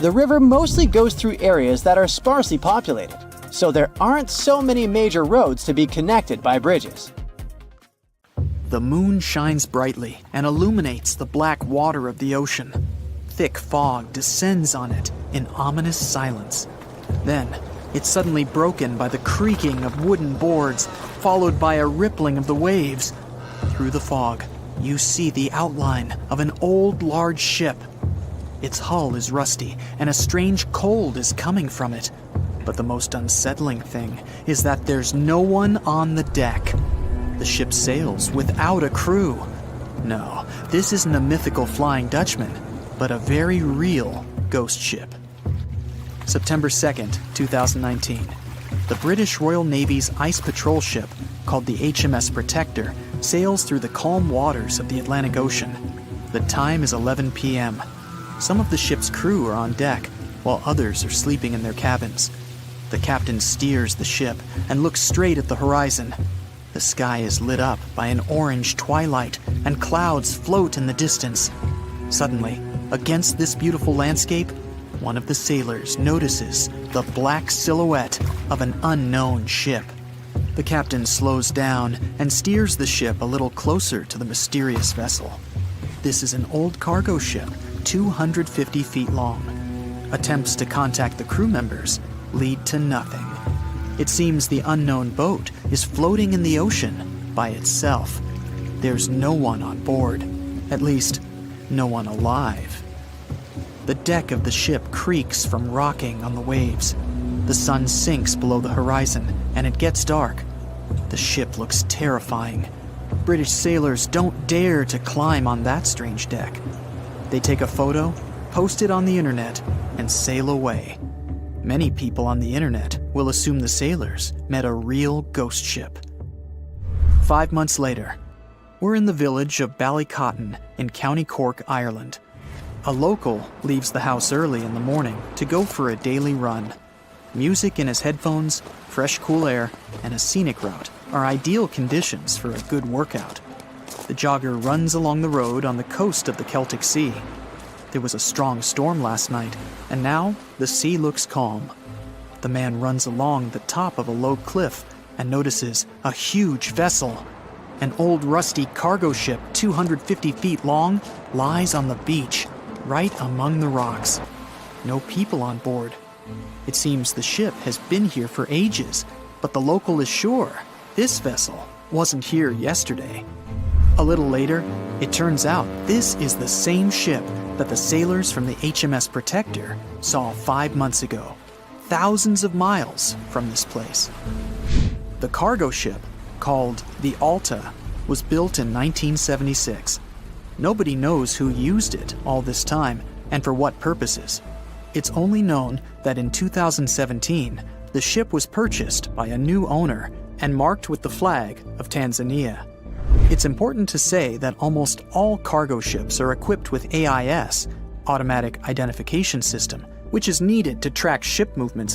The river mostly goes through areas that are sparsely populated, so there aren't so many major roads to be connected by bridges. The moon shines brightly and illuminates the black water of the ocean. Thick fog descends on it in ominous silence. Then, it's suddenly broken by the creaking of wooden boards, followed by a rippling of the waves. Through the fog, you see the outline of an old, large ship. Its hull is rusty, and a strange cold is coming from it. But the most unsettling thing is that there's no one on the deck. The ship sails without a crew. No, this isn't a mythical Flying Dutchman, but a very real ghost ship. September 2nd, 2019. The British Royal Navy's ice patrol ship, called the HMS Protector, sails through the calm waters of the Atlantic Ocean. The time is 11 p.m. Some of the ship's crew are on deck, while others are sleeping in their cabins. The captain steers the ship and looks straight at the horizon. The sky is lit up by an orange twilight, and clouds float in the distance. Suddenly, against this beautiful landscape, one of the sailors notices the black silhouette of an unknown ship. The captain slows down and steers the ship a little closer to the mysterious vessel. This is an old cargo ship, 250 feet long. Attempts to contact the crew members lead to nothing. It seems the unknown boat is floating in the ocean by itself. There's no one on board, at least, no one alive. The deck of the ship creaks from rocking on the waves. The sun sinks below the horizon, and it gets dark. The ship looks terrifying. British sailors don't dare to climb on that strange deck. They take a photo, post it on the internet, and sail away. Many people on the internet will assume the sailors met a real ghost ship. 5 months later, we're in the village of Ballycotton in County Cork, Ireland. A local leaves the house early in the morning to go for a daily run. Music in his headphones, fresh cool air, and a scenic route are ideal conditions for a good workout. The jogger runs along the road on the coast of the Celtic Sea. There was a strong storm last night, and now the sea looks calm. The man runs along the top of a low cliff and notices a huge vessel. An old rusty cargo ship 250 feet long lies on the beach, right among the rocks. No people on board. It seems the ship has been here for ages, but the local is sure this vessel wasn't here yesterday. A little later, it turns out this is the same ship that the sailors from the HMS Protector saw 5 months ago, thousands of miles from this place. The cargo ship, called the Alta, was built in 1976. Nobody knows who used it all this time and for what purposes. It's only known that in 2017, the ship was purchased by a new owner and marked with the flag of Tanzania. It's important to say that almost all cargo ships are equipped with AIS, Automatic Identification System, which is needed to track ship movements